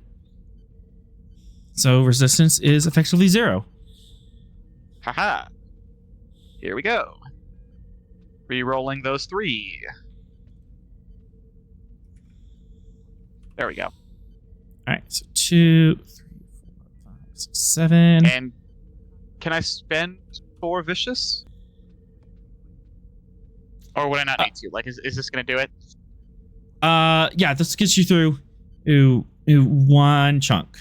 So resistance is effectively 0. Haha. Here we go. Re-rolling those 3. There we go. All right. So 2, 3, 4, 5, 6, 7. And can I spend 4 vicious? Or would I not need to? Like, is this gonna do it? Yeah, this gets you through 1 chunk.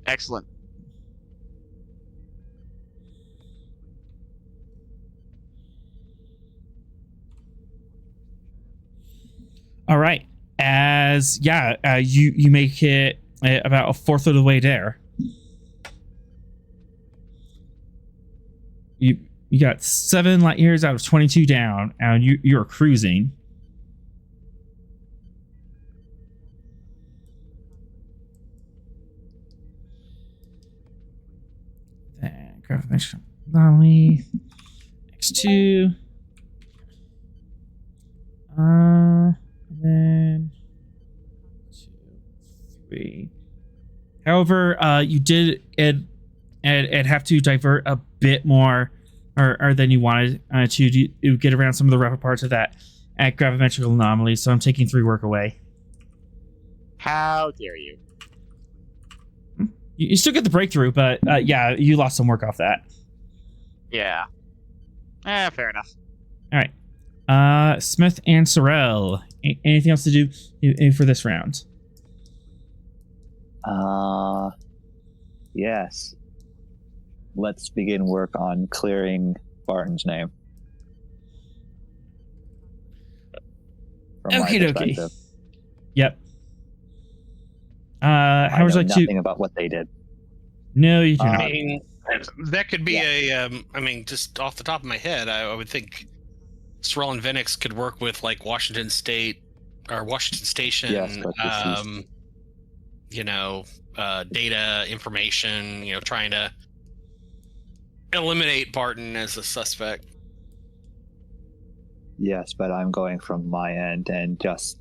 Excellent. All right. You make it about a fourth of the way there. You got 7 light years out of 22 down, and you're cruising. Then gravitational anomaly. X2. Then 2, 3. However, you did it have to divert a bit more, or than you wanted to get around some of the rougher parts of that at gravimetrical anomaly. So I'm taking 3 work away. How dare you? You still get the breakthrough, but you lost some work off that. Yeah. Fair enough. All right. Smith and Sorrel. Anything else to do for this round? Yes. Let's begin work on clearing Barton's name. From my Okie dokie. perspective. Yep. I how would know you like nothing to? about what they did. No, you do I not. mean, that could be just off the top of my head, I would think Sorrel and Venix could work with like Washington State or Washington Station. Yes, but this is... data information, trying to eliminate Barton as a suspect. Yes, but I'm going from my end and just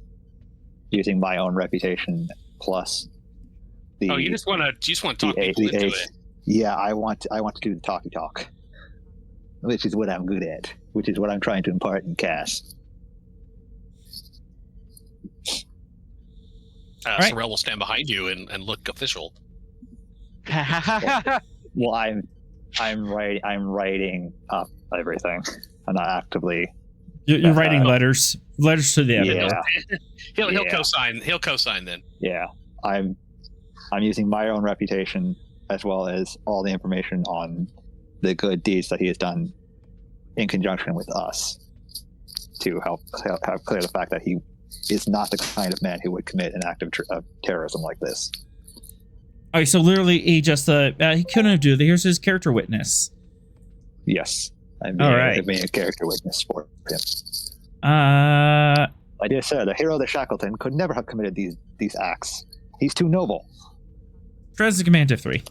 using my own reputation plus the. You just want to talk people into it. Yeah, I want to do the talky talk, which is what I'm good at, which is what I'm trying to impart in Cass. Right. Sorrel will stand behind you and look official. Well, I'm writing up everything. I'm not actively. You're writing letters to the editor. Yeah. He'll co-sign. He'll co-sign then. Yeah, I'm using my own reputation as well as all the information on the good deeds that he has done in conjunction with us to help clear the fact that he is not the kind of man who would commit an act of terrorism like this. Okay, so literally he just he couldn't have done it. Here's his character witness. Yes, I'm being a character witness for him. My dear sir, the hero of the Shackleton could never have committed these acts. He's too noble. Press the command F3.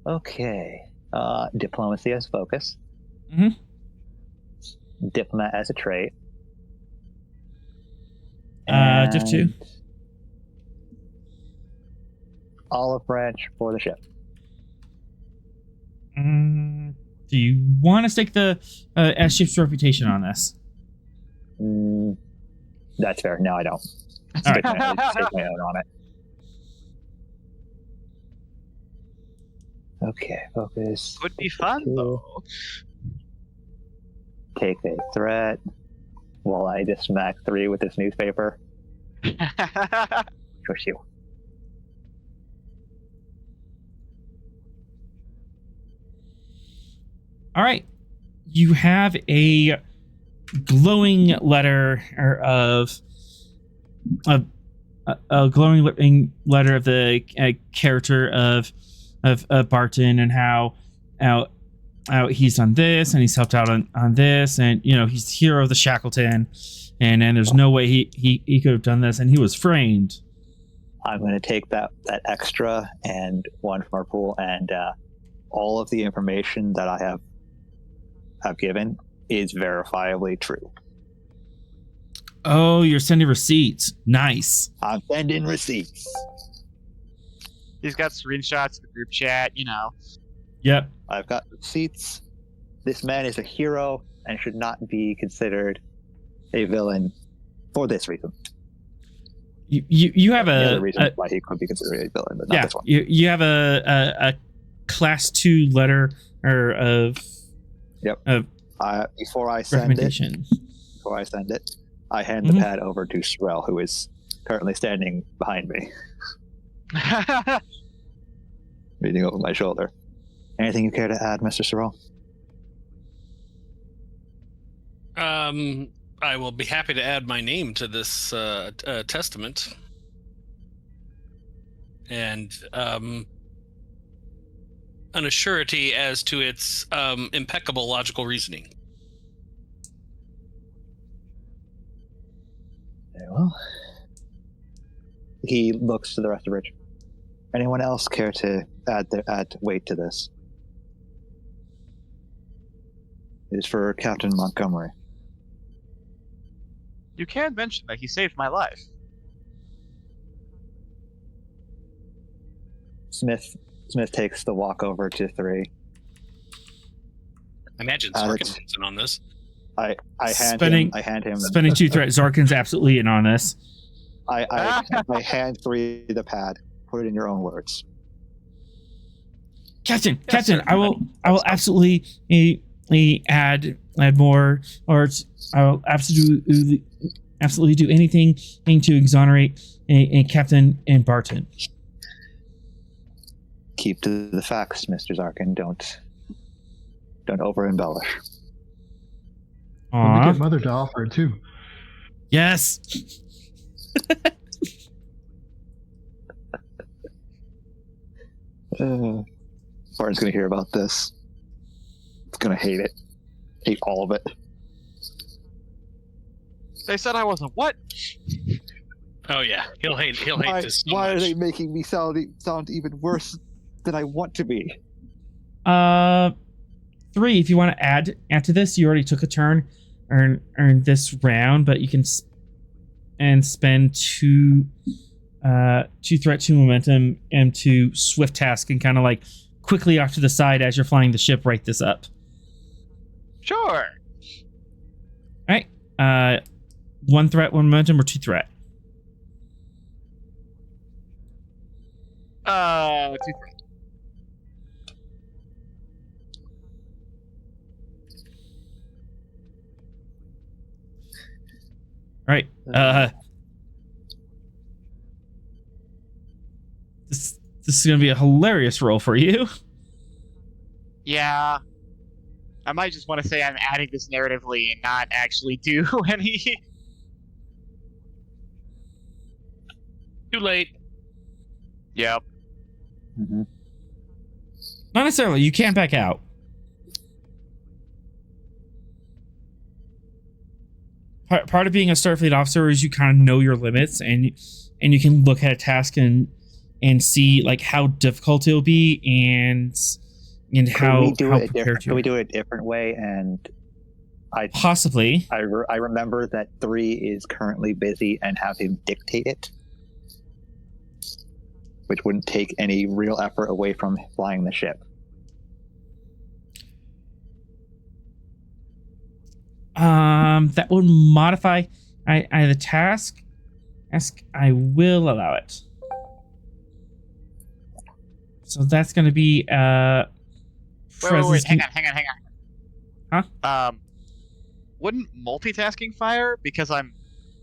Okay. Diplomacy as focus. Mm-hmm. Diplomat as a trait. Diff 2. Olive branch for the ship. Do you want to stake the ship's reputation on this? That's fair. No, I don't. All right. Stake my own on it. Okay, focus. Would be fun, though. Take a threat while I just smack 3 with this newspaper. Push you. All right. You have a glowing letter of a glowing letter of the character of Barton and how he's done this and he's helped out on this, and he's the hero of the Shackleton, and there's no way he could have done this, and he was framed. I'm going to take that extra and one from our pool, and all of the information that I have given is verifiably true. Oh, you're sending receipts. Nice. I'm sending receipts. He's got screenshots of the group chat, Yep. I've got receipts. This man is a hero and should not be considered a villain for this reason. You have the other reason why he could be considered a villain, but not this one. You have a class 2 letter of. Yep. Before I send it, I hand the pad over to Sorrel, who is currently standing behind me, reading over my shoulder. Anything you care to add, Mr. Sorrel? I will be happy to add my name to this testament. And an assurity as to its impeccable logical reasoning. Very well. He looks to the rest of Rich. Anyone else care to add weight to this? It is for Captain Montgomery. You can mention that he saved my life. Smith takes the walk over to 3. I imagine Sarkin's in on this. I hand him. Spending 2 threats. Zarkin's absolutely in on this. I hand 3 the pad. Put it in your own words. Captain, I will absolutely add more, or I will absolutely do anything to exonerate a Captain and Barton. Keep to the facts, Mr. Zarkin. Don't over embellish. Let me get Mother to offer it too. Yes. Barton's gonna hear about this. He's gonna hate it. Hate all of it. They said I wasn't what? Oh yeah, he'll hate this. So why much. are they making me sound even worse than I want to be? 3. If you want to add to this, you already took a turn, earn this round, but you can spend 2 threat, 2 momentum, and 2 swift task, and kind of like quickly off to the side as you're flying the ship. Write this up. Sure. All right. 1 threat, 1 momentum, or 2 threat. 2 threat. All right. This is going to be a hilarious roll for you. Yeah. I might just want to say I'm adding this narratively and not actually do any. Too late. Yep. Mm-hmm. Not necessarily. You can't back out. Part of being a Starfleet officer is you kind of know your limits, and you can look at a task and see like how difficult it'll be, and how prepared you are. Can we do it a different way? And possibly. I remember that 3 is currently busy and have him dictate it, which wouldn't take any real effort away from flying the ship. That would modify the task. I will allow it. So that's going to be Wait, hang on. Huh? Wouldn't multitasking fire? Because I'm.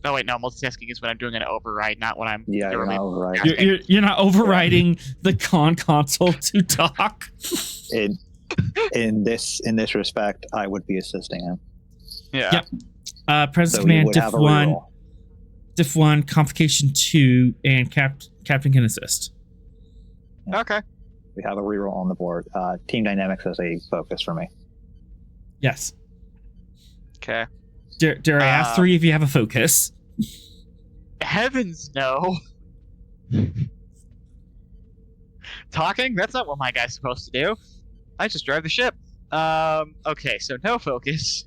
No, wait, no. Multitasking is when I'm doing an override, not when I'm. Yeah, you're not overriding. You're not overriding the console to talk. In this respect, I would be assisting him. Yeah. Yep. Presence So command diff 1, complication 2, and captain can assist. Okay. We have a reroll on the board. Team dynamics is a focus for me. Yes. Okay. Dare I ask 3 if you have a focus? Heavens no. Talking? That's not what my guy's supposed to do. I just drive the ship. Okay, so no focus.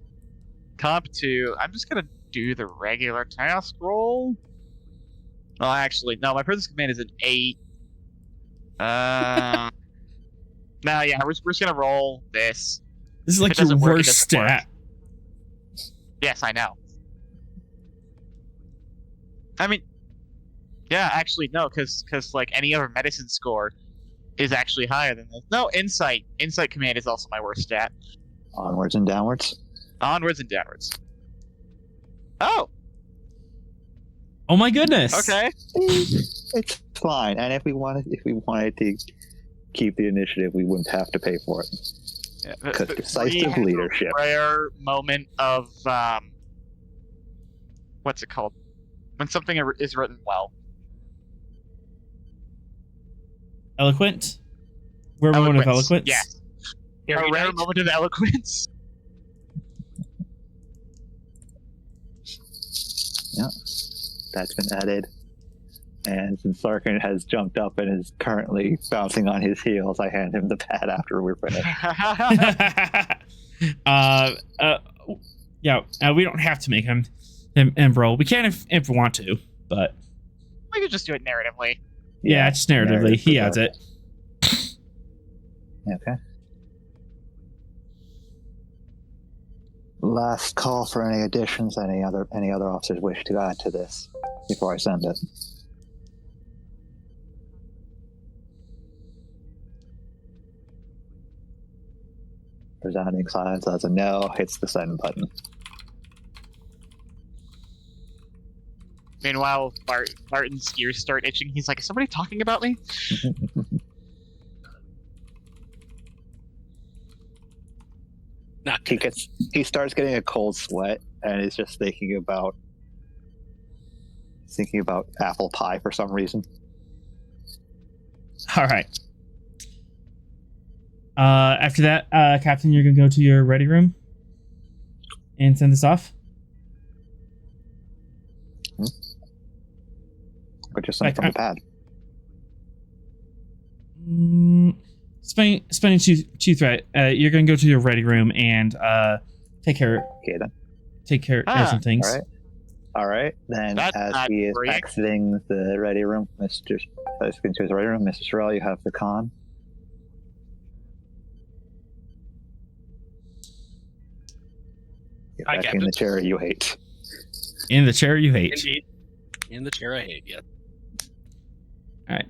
Comp 2. I'm just gonna do the regular task roll. Well, actually, no, my presence command is an 8. No, yeah, we're just gonna roll this. This is like your worst stat. Yes, I know. I mean, yeah, actually, no, because like any other medicine score is actually higher than this. No, insight. Insight command is also my worst stat. Onwards and downwards. Onwards and downwards. Oh. Oh my goodness. Okay. It's fine. And if we wanted to keep the initiative, we wouldn't have to pay for it. Yeah, Because decisive leadership. Rare moment of what's it called? When something is written well. Eloquent? Rare moment of eloquence? Yes. Yeah, A rare moment of eloquence. Yeah, that's been added. And since Sarkin has jumped up and is currently bouncing on his heels, I hand him the pad after we're finished. We don't have to make him roll. We can if we want to, but We could just do it narratively. yeah, just narratively. He adds it. Okay. Last call for any additions. Any other officers wish to add to this before I send it? Presenting silence as a no hits the send button. Meanwhile, Martin's ears start itching. He's like, is somebody talking about me? Not He starts getting a cold sweat and is just thinking about apple pie for some reason. All right. After that, Captain, you're gonna go to your ready room and send this off. But just something from the pad. Spending two threat. You're gonna go to your ready room and take care Okay, then. of some things. All right. Then, That's as not he is great. exiting the ready room, Mr. Sorrell, you have the con. Get Hi, back in Captain. the chair you hate. In the chair you hate. Indeed. In the chair I hate, yeah. All right.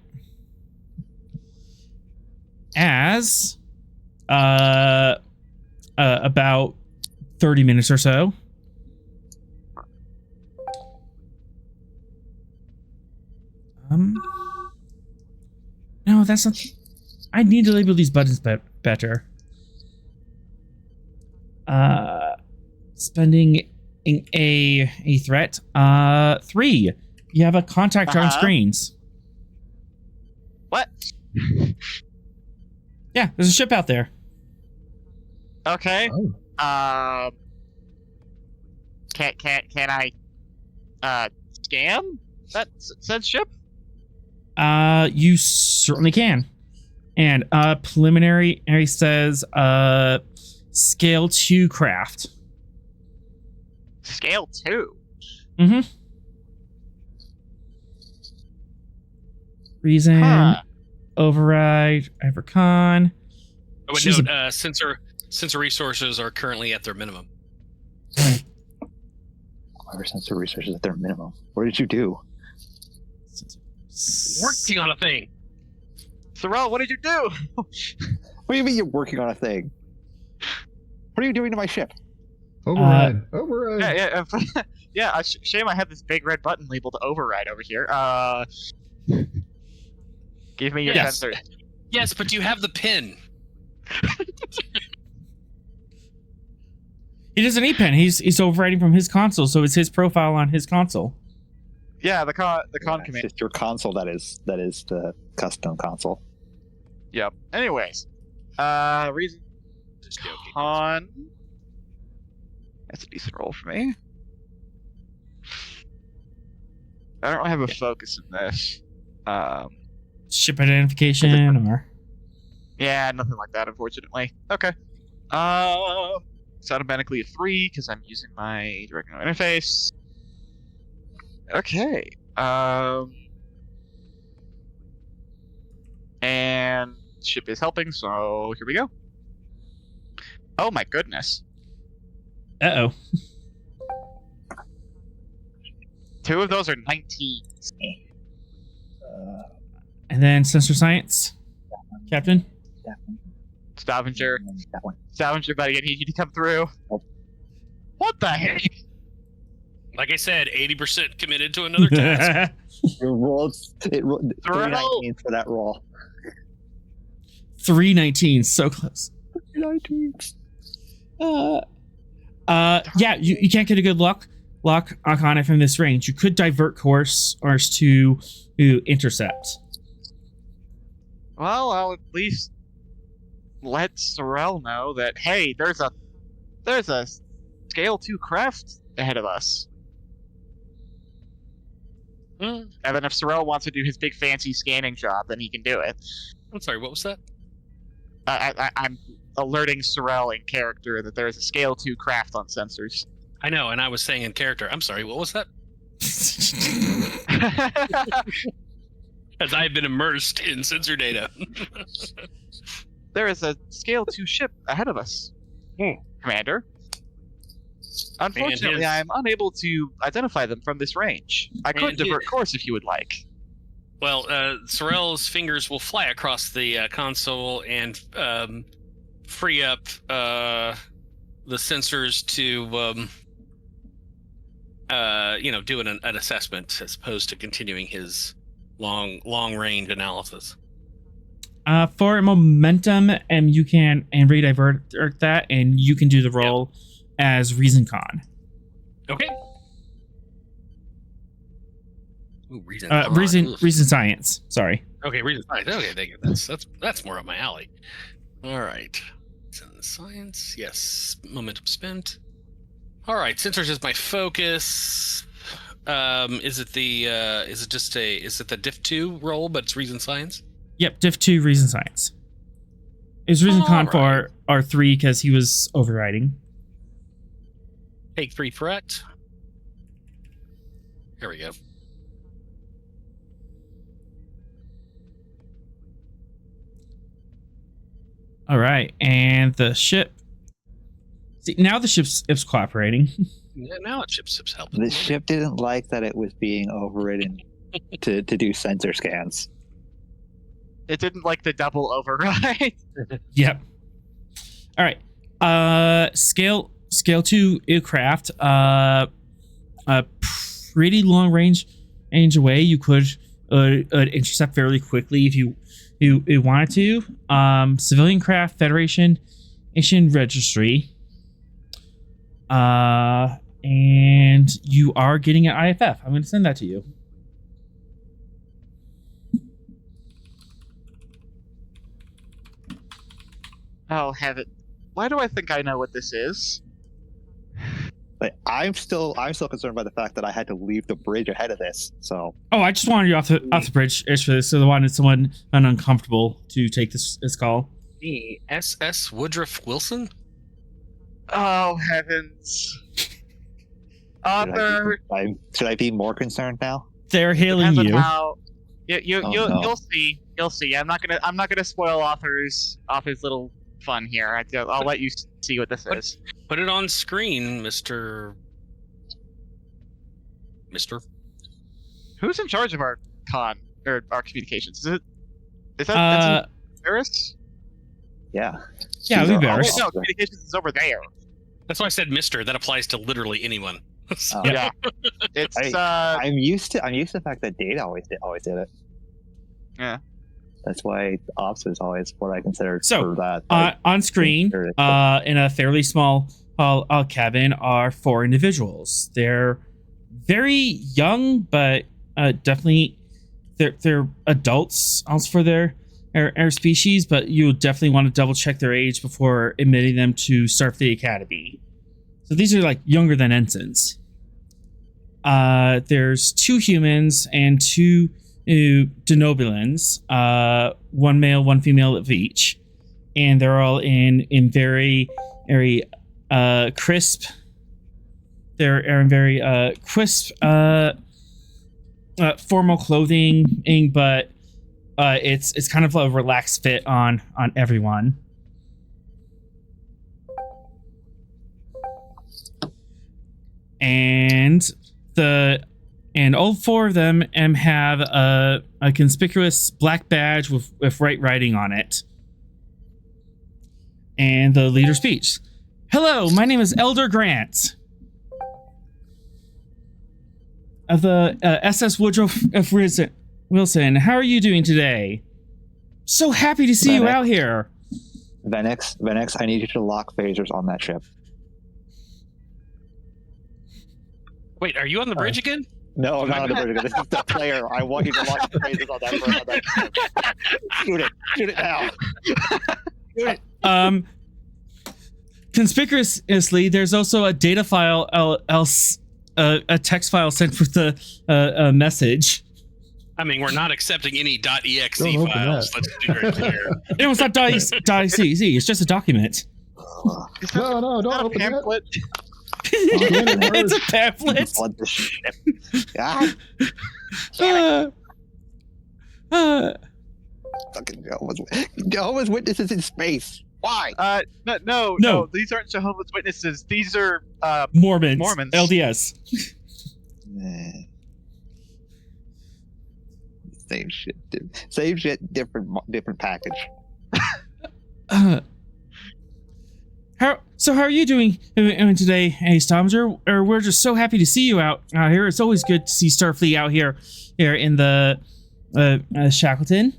As about 30 minutes or so. No, that's not. I need to label these buttons better. Spending a threat. 3. You have a contact on screens. What? Yeah, there's a ship out there. Okay. Oh. Can I scam that said ship? You certainly can. And preliminary says scale 2 craft. Scale 2. Mm-hmm. Reason, override, Ivercon. I would She's note, sensor resources are currently at their minimum. Whatever sensor resources at their minimum. What did you do? Working on a thing. Sorrel, what did you do? What do you mean you're working on a thing? What are you doing to my ship? Override. Yeah. Yeah. Shame I have this big red button labeled override over here. Give me your Yes. sensor. Yes, but you have the pin. He doesn't need pen. He's overriding from his console, so it's his profile on his console. Yeah, the con It's command. just your console that is the custom console. Yep. Anyways, reason Just joking. con. That's a decent roll for me. I don't have a focus in this. Ship identification or Yeah, nothing like that, unfortunately. Okay. It's automatically a 3 because I'm using my direct no interface. Okay. And ship is helping, so here we go. Oh my goodness. uh-oh. 2 of those are 19s. And then sensor science, Captain. Stavanger. That one. Stavanger, buddy, I need you to come through. Oh. What the heck? Like I said, 80% committed to another task. It rolled 319 319 for that roll. 319, so close. 319. Yeah, you can't get a good luck. lock on it from this range. You could divert course or to intercept. Well, I'll at least let Sorrel know that, hey, there's a Scale 2 craft ahead of us. And then if Sorrel wants to do his big fancy scanning job, then he can do it. I'm sorry, what was that? I'm alerting Sorrel in character that there is a Scale 2 craft on sensors. I know, and I was saying in character. I'm sorry, what was that? As I've been immersed in sensor data. There is a Scale 2 ship ahead of us, Commander. Unfortunately, I am unable to identify them from this range. I could divert course if you would like. Well, Sorrel's fingers will fly across the console and free up the sensors to, do an assessment as opposed to continuing his long range analysis. For momentum, you can redivert that, and you can do the role as Reason Con. Okay. Ooh, reason Science. Sorry. Okay, Reason Science. Okay, thank you. That's more up my alley. All right. Science. Yes. Momentum spent. All right. Sensors is my focus. Is it the Diff 2 role, but it's Reason Science? Yep, Diff 2 Reason Science. It's Reason Con for R3 because he was overriding. Take 3 threat. Here we go. All right, and the ship. See, now the ship's cooperating. Yeah, now ship's helping. The ship didn't like that it was being overridden to do sensor scans. It didn't like the double override. Yep. All right. Scale 2 aircraft. A pretty long range away. You could intercept fairly quickly if you wanted to. Civilian craft, Federation registry. And you are getting an IFF. I'm going to send that to you. Oh, have it. Why do I think I know what this is? But I'm still concerned by the fact that I had to leave the bridge ahead of this. So. Oh, I just wanted you off the bridge for this, so I wanted someone uncomfortable to take this call. The SS Woodruff Wilson? Oh heavens! Author. Should I be more concerned now? They're hailing you. You'll see. You'll see. I'm not gonna spoil author's little fun here. I'll let you see what this is. Put it on screen, Mr. Who's in charge of our communications? Is that Varys? Yeah. Yeah, we Varys. No, communications is over there. That's why I said Mr. That applies to literally anyone. Yeah. It's I'm used to the fact that Data always did it. Yeah. That's why ops is always what I consider So, for that. On screen, in a fairly small cabin, are 4 individuals. They're very young, but definitely they're adults also for their species. But you definitely want to double check their age before admitting them to Starfleet Academy. So these are like younger than ensigns. There's 2 humans and 2 denobulans, 1 male, 1 female of each, and they're all in very crisp. They're in very crisp formal clothing, but it's kind of a relaxed fit on everyone. And all 4 of them have a conspicuous black badge with right writing on it. And the leader speech. Hello, my name is Elder Grant of the SS Woodruff Wilson. How are you doing today? So happy to see you out here. Venix, I need you to lock phasers on that ship. Wait, are you on the bridge again? No, I'm not on the bridge. This is the player. I want you to launch the phasers on that. Shoot it. Shoot it now. Shoot it. Conspicuously, there's also a data file, a text file sent with a message. I mean, we're not accepting any .exe Don't open files. that. Let's be very clear. No, it's not .exe. It's just a document. No, don't Not a open that. pamphlet. It's a pamphlet. Flood the ship. Ah, fucking Jehovah's Witnesses in space. Why? No. These aren't Jehovah's Witnesses. These are Mormons. Mormons. LDS. Same shit. Same shit. Different package. How are you doing today, hey Stavanger? We're just so happy to see you out here. It's always good to see Starfleet out here in the Shackleton.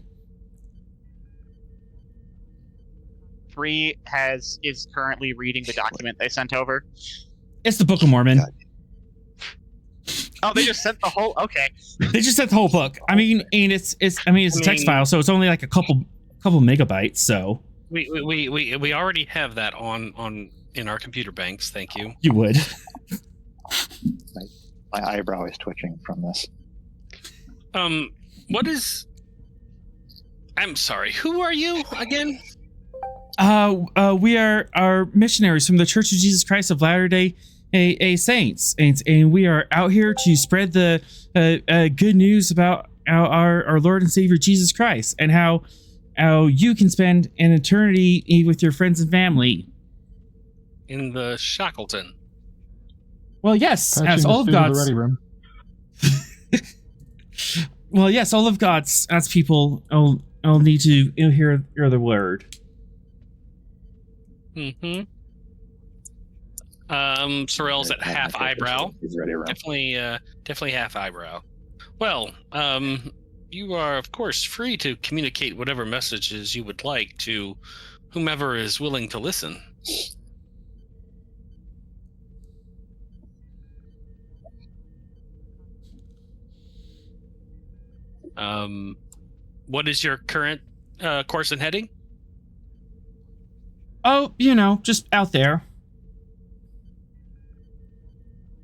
3 is currently reading the document they sent over. It's the Book of Mormon. God. Oh, they just sent the whole. Okay. They just sent the whole book. I mean, and it's a text file, so it's only like a couple megabytes. So we already have that on in our computer banks. Thank you. you would. My eyebrow is twitching from this. What is? I'm sorry. Who are you again? We are missionaries from the Church of Jesus Christ of Latter-day Saints, and we are out here to spread the good news about our Lord and Savior Jesus Christ, and how you can spend an eternity with your friends and family. In the Shackleton. Well, yes, Patching as all of us through the God's. ready room. Well, yes, all of God's people will need to hear the word. Mm-hmm. Sorrel's at half eyebrow. He's ready, right? Definitely half eyebrow. Well, you are of course free to communicate whatever messages you would like to whomever is willing to listen. What is your current course and heading? Oh, just out there.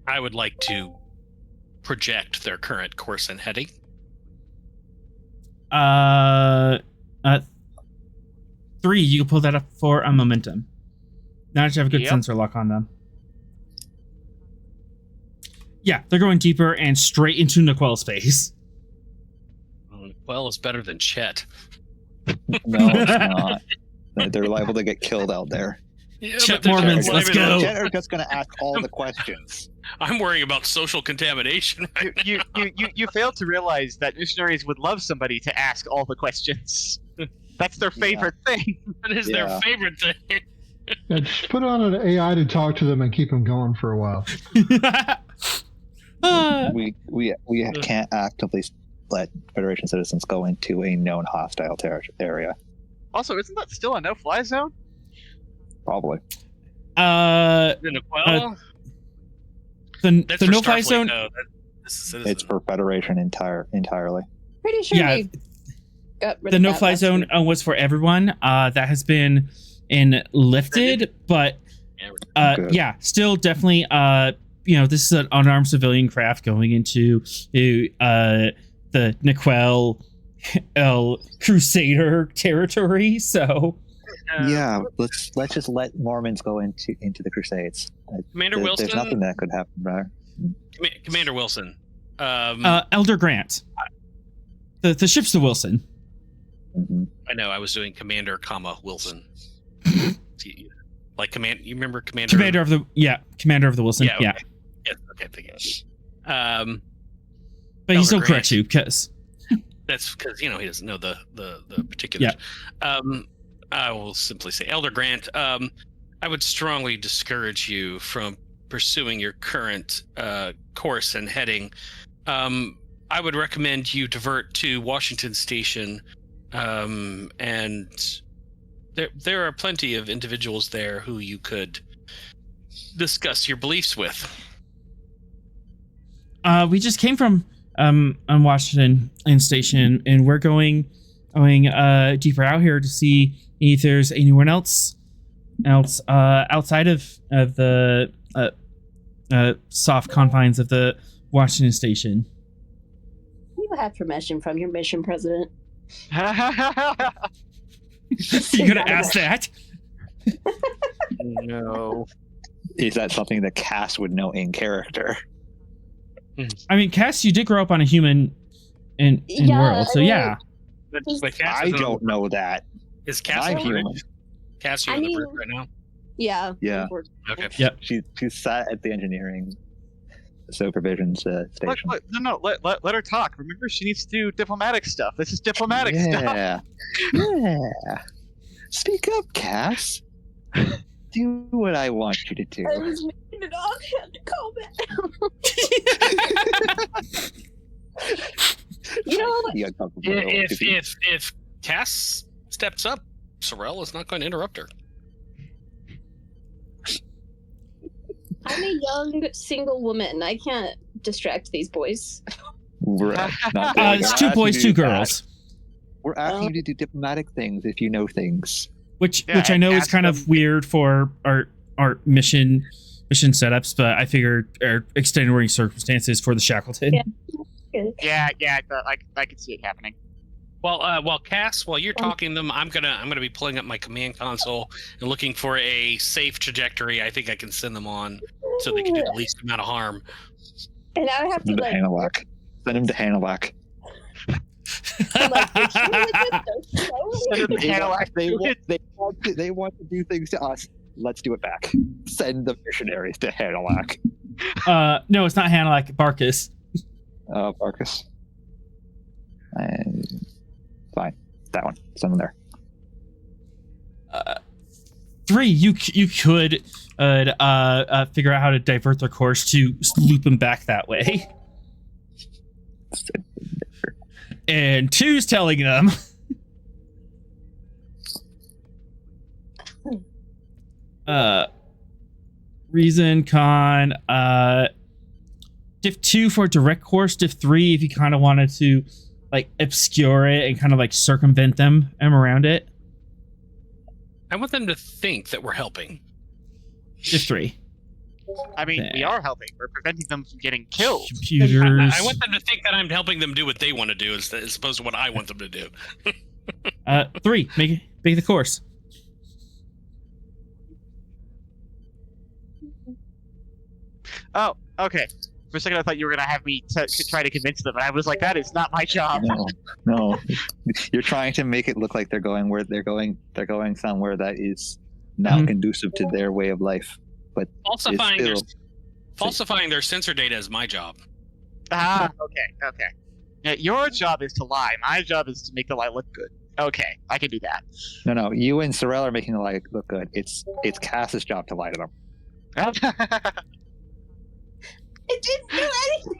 I would like to project their current course and heading. 3, you can pull that up for a momentum. Now that you have a good Yep. sensor lock on them. Yeah, they're going deeper and straight into Niquel space. Well, it's better than Chet. No, it's not. They're liable to get killed out there. Yeah, Chet but they're Mormons, not let's even- go. Jet are just going to ask all the questions. I'm worrying about social contamination. You failed to realize that missionaries would love somebody to ask all the questions. That's their favorite thing. That is their favorite thing. Yeah, just put on an AI to talk to them and keep them going for a while. We can't actively let Federation citizens go into a known hostile area. Also, isn't that still a no-fly zone? Probably. The Niquel? The That's for no-fly Starfleet, zone. though. This is Citizen. It's for Federation entirely. Pretty sure Yeah, we got rid the of that no-fly last zone week. was for everyone. That has been lifted, but Good. yeah, still definitely. This is an unarmed civilian craft going into the Niquel Crusader territory. So Yeah, let's just let Mormons go into the Crusades. Commander Wilson? There's nothing that could happen there. Commander Wilson. Elder Grant. The ship's the Wilson. Mm-hmm. I know, I was doing Commander, Wilson. Like you remember Commander? Commander of the Wilson. Yeah, okay. Yeah. Yes, okay, thank you. But he Elder still Grant. corrects you because That's because he doesn't know the particulars. I will simply say, Elder Grant, I would strongly discourage you from pursuing your current course and heading. I would recommend you divert to Washington Station, and there are plenty of individuals there who you could discuss your beliefs with. We just came from on Washington Station, and we're going deeper out here to see if there's anyone else outside of the soft confines of the Washington Station. You have permission from your mission president. You gonna ask that? No. Is that something that Cass would know in character? I mean, Cass, you did grow up on a human in world, so yeah. But Cass I isn't- don't know that. Is Cass I'm on the bridge? human. Cass, you're I on the mean- bridge right now. Yeah. Yeah. Okay. Yep. She sat at the engineering supervision station. Look, no, let her talk. Remember, she needs to do diplomatic stuff. This is diplomatic stuff. Yeah. Yeah. Speak up, Cass. Do what I want you to do. I was making an offhand comment. You know what? Be uncomfortable. If Cass steps up, Sorrel is not going to interrupt her. I'm a young single woman. I can't distract these boys. We're not doing It's that. 2 We're boys, asking 2 you to do girls, that. We're asking you to do diplomatic things if you know things. which Yeah, I know is ask kind them. of weird for our mission setups, but I figured are extenuating circumstances for the Shackleton. Yeah. Yeah, I can see it happening. While Cass, while you're talking to them, I'm gonna be pulling up my command console and looking for a safe trajectory. I think I can send them on so they can do the least amount of harm. And I would have to Send him to like, Hanalak. Send him to Hanalak. They want to do things to us. Let's do it back. Send the missionaries to Hanalak. No, it's not Hannah, like Barkus. Barkus. Fine. That one. Send them there. 3, you could figure out how to divert their course to loop them back that way. Send them there. And 2's telling them. Reason con diff 2 for direct course, diff 3 if you kind of wanted to like obscure it and kind of like circumvent them around it. I want them to think that we're helping. Diff 3. I mean, we are helping. We're preventing them from getting killed. Computers. I want them to think that I'm helping them do what they want to do as opposed to what I want them to do. 3, make the course. Oh, okay. For a second, I thought you were gonna have me try to convince them, and I was like, "That is not my job." No. You're trying to make it look like they're going where they're going. They're going somewhere that is not Mhm. conducive to their way of life. But Falsifying their sensor data is my job. Okay. Yeah, your job is to lie. My job is to make the lie look good. Okay, I can do that. no. You and Sorrel are making the lie look good. It's Cass's job to lie to them. It didn't do anything.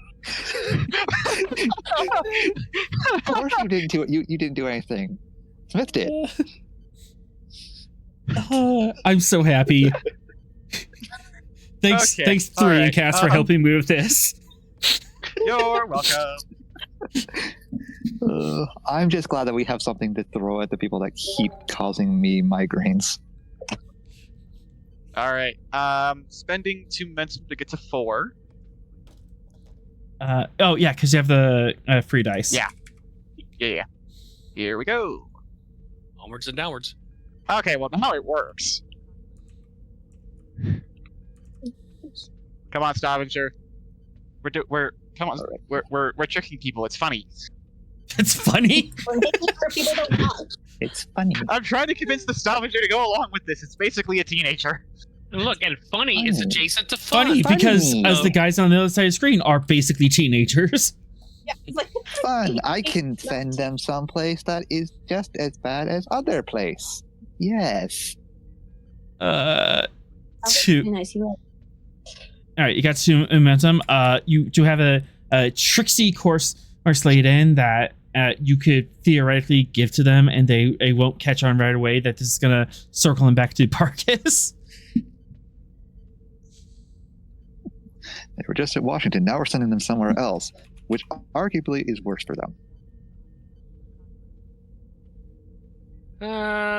Of course you didn't do it. You didn't do anything. Smith did. I'm so happy. Thanks, Okay, 3 all right, and Cass for helping me with this. You're welcome. I'm just glad that we have something to throw at the people that keep causing me migraines. All right. Spending 2 momentum to get to 4. Oh yeah, because you have the free dice. Yeah. Yeah. Here we go. Onwards and downwards. Okay, well now it works. Come on, Stavanger. We're tricking people. It's funny. It's funny. We're making it for people to watch. It's funny. I'm trying to convince the Stavanger to go along with this. It's basically a teenager. And look, and funny is adjacent to fun. Funny because Funny. as the guys on the other side of the screen are basically teenagers. Yeah, it's like, Fun. I can send them someplace that is just as bad as other place. Yes. 2. nice. You All right, you got 2 momentum. You do have a tricksy course laid in that you could theoretically give to them, and they won't catch on right away that this is gonna circle them back to Parkus. They were just at Washington. Now we're sending them somewhere else, which arguably is worse for them.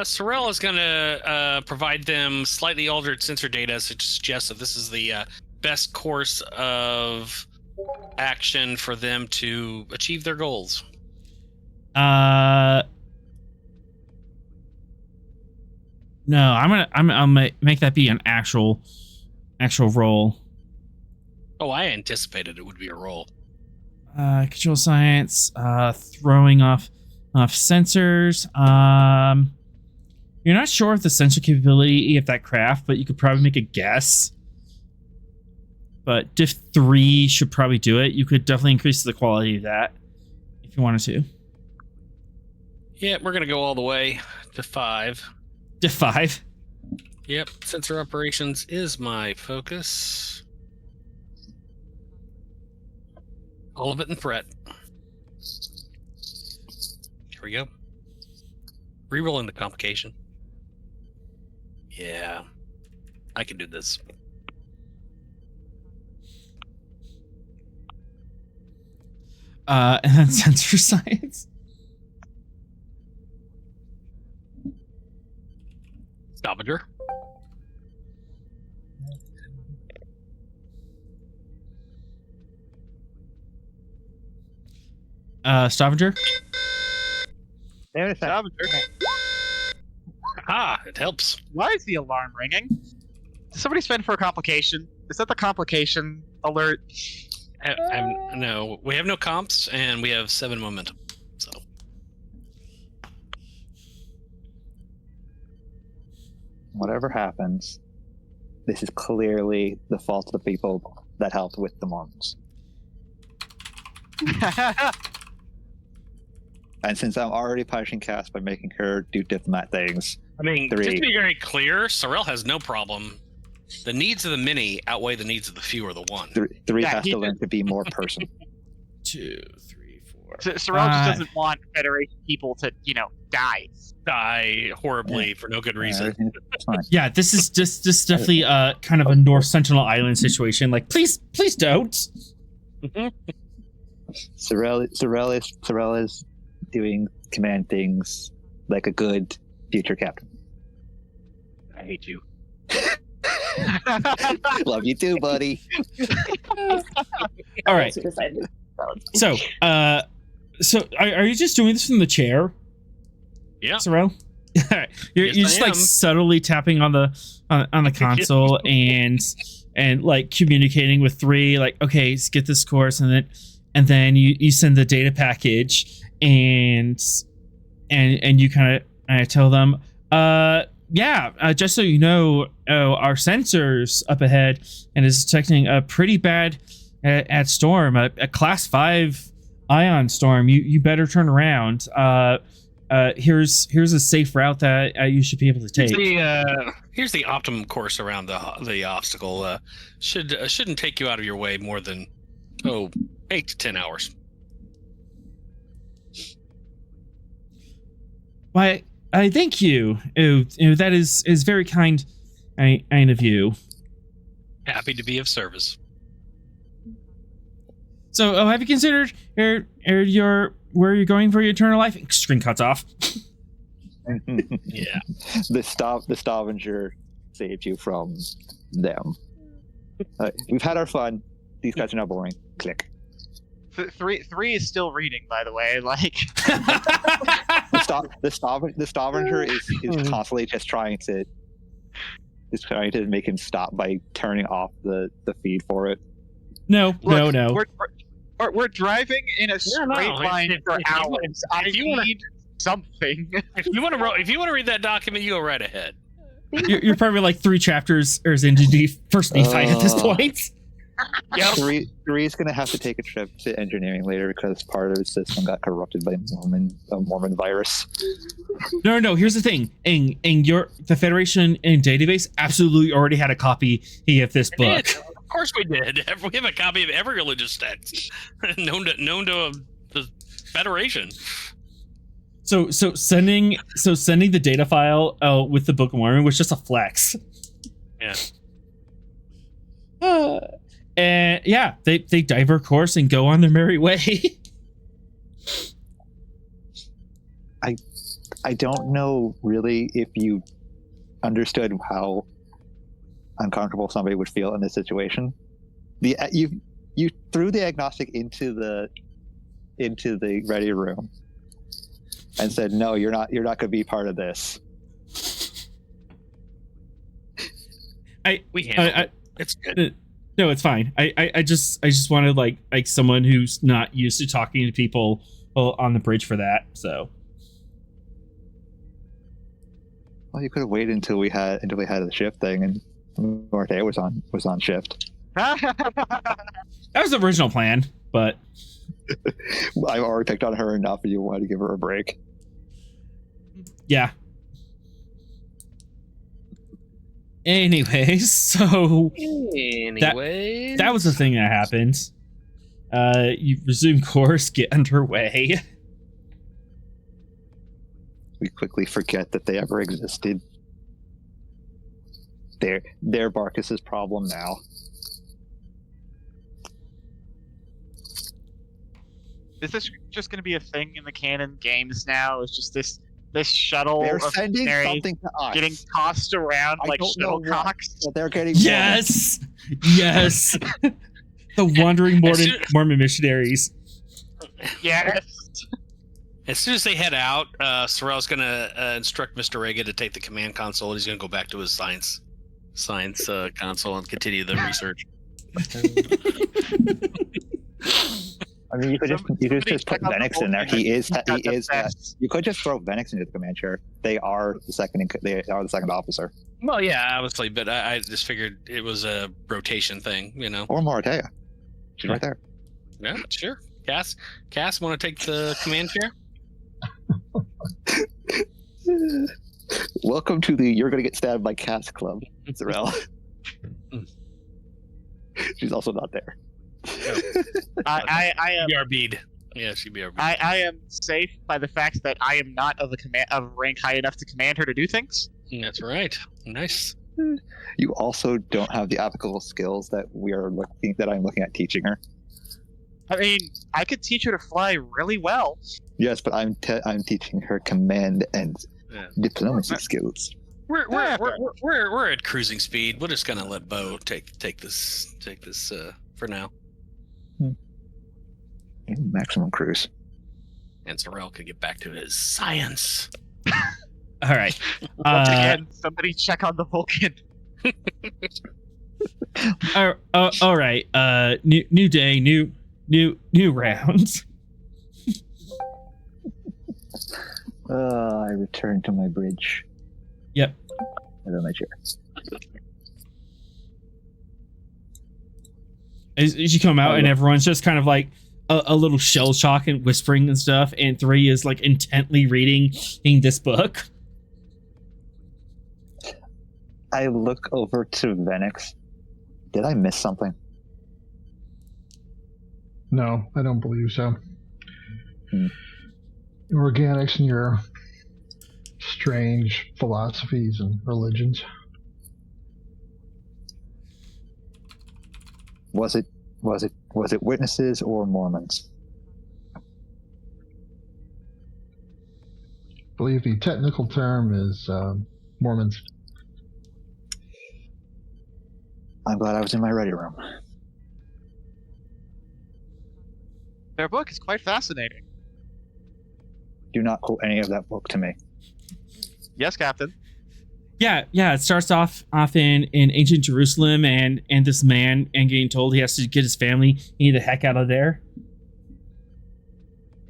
Sorrel is going to provide them slightly altered sensor data to suggest that this is the best course of action for them to achieve their goals. No, I'm gonna make that be an actual roll. Oh, I anticipated it would be a roll. Control science, throwing off sensors. You're not sure if the sensor capability of that craft, but you could probably make a guess. But diff 3 should probably do it. You could definitely increase the quality of that if you wanted to. Yeah, we're gonna go all the way to 5. Diff 5. Yep, sensor operations is my focus. All of it in threat. Here we go. Rerolling the complication. Yeah, I can do this. And then sensor science. Stavanger. Stavanger. Stavanger. Ah, it helps. Why is the alarm ringing? Did somebody spend for a complication? Is that the complication alert? No, we have no comps, and we have 7 momentum. So Whatever happens, this is clearly the fault of the people that helped with the Mormons. And since I'm already punishing Cass by making her do diplomat things, I mean, 3. just to be very clear, Sorrel has no problem. The needs of the many outweigh the needs of the few or the one. 3 Yeah, has to learn to be more person. 2, 3, 4. Sorrel just doesn't want Federation people to, die. Die horribly for no good reason. Everything's fine. Yeah, this is definitely kind of a North Sentinel Island situation. Like, please don't. Sorrel is doing command things like a good future captain. I hate you. Love you too, buddy. All right. So, are you just doing this from the chair? Yeah. Sorrel? you're Yes, just I like am. subtly tapping on the console and like communicating with 3, like, okay, let's get this course, and then you send the data package and you kind of tell them, just so you know, our sensors up ahead and is detecting a pretty bad at storm, a class 5 ion storm. You better turn around. Here's a safe route that you should be able to take. Here's the optimum course around the obstacle. Shouldn't take you out of your way more than 8 to 10 hours. Why, I thank you. That is very kind of you. Happy to be of service. So, have you considered where you're going for your eternal life? Screen cuts off. Yeah. The Stavanger saved you from them. We've had our fun. These guys are now boring. Click. 3 is still reading, by the way. Like, The Stavanger is constantly just trying to make him stop by turning off the feed for it. No. We're driving in a straight line for hours. I need something. If you want to read that document, you go right ahead. You're probably like 3 chapters into the first Nephi at this point. Yep. 3 is going to have to take a trip to engineering later because part of his system got corrupted by a Mormon virus. No. Here's the thing. In the Federation database absolutely already had a copy of this book. Of course we did. We have a copy of every religious text known to the Federation. So sending the data file with the Book of Mormon was just a flex. Yeah. And yeah, they divert course and go on their merry way. I don't know really if you understood how uncomfortable somebody would feel in this situation. You threw the agnostic into the ready room and said, "No, you're not going to be part of this." It's good. No, it's fine. I just wanted like someone who's not used to talking to people on the bridge for that. So. Well, you could have waited until we had the shift thing, and Morte was on shift. That was the original plan, but I've already picked on her enough, and you wanted to give her a break. Yeah. Anyways, so that was the thing that happened. You resume course, get underway. We quickly forget that they ever existed. They're Barkus's problem now. Is this just going to be a thing in the canon games now? It's just this shuttle They're of sending mercenaries something to us. getting tossed around I like don't know what, shuttlecocks? but they're getting Yes, yes. The wandering Mormon missionaries. Yes. As soon as they head out, Sorrel's going to instruct Mr. Rega to take the command console, and he's going to go back to his science console and continue the research. I mean, you could just put Venix in there. You could just throw Venix into the command chair. They are the second officer. Well, yeah, obviously, but I just figured it was a rotation thing, you know. Or Maratea. She's right there. Yeah, sure. Cass, want to take the command chair? Welcome to the "You're Gonna Get Stabbed by Cass" club, Sorrel. She's also not there. I am BRB'd. Yeah, she'd be BRB'd. I am safe by the fact that I am not of rank high enough to command her to do things. That's right. Nice. You also don't have the applicable skills that I'm looking at teaching her. I mean, I could teach her to fly really well. Yes, but I'm teaching her command and diplomacy skills. We're at cruising speed. We're just gonna let Bo take this for now. Maximum cruise. And Sorrel could get back to his science. All right. Once again, somebody check on the Vulcan. All right. New day, new rounds. I return to my bridge. Yep. And then my chair. As you come out, and everyone's just kind of like a little shell shock and whispering and stuff, and 3 is like intently reading this book. I look over to Venix. Did I miss something? No, I don't believe so. Organics and your strange philosophies and religions. Was it witnesses or Mormons? I believe the technical term is Mormons. I'm glad I was in my ready room. Their book is quite fascinating. Do not quote any of that book to me. Yes, Captain. Yeah. It starts off in ancient Jerusalem, and this man and getting told he has to get his family the heck out of there,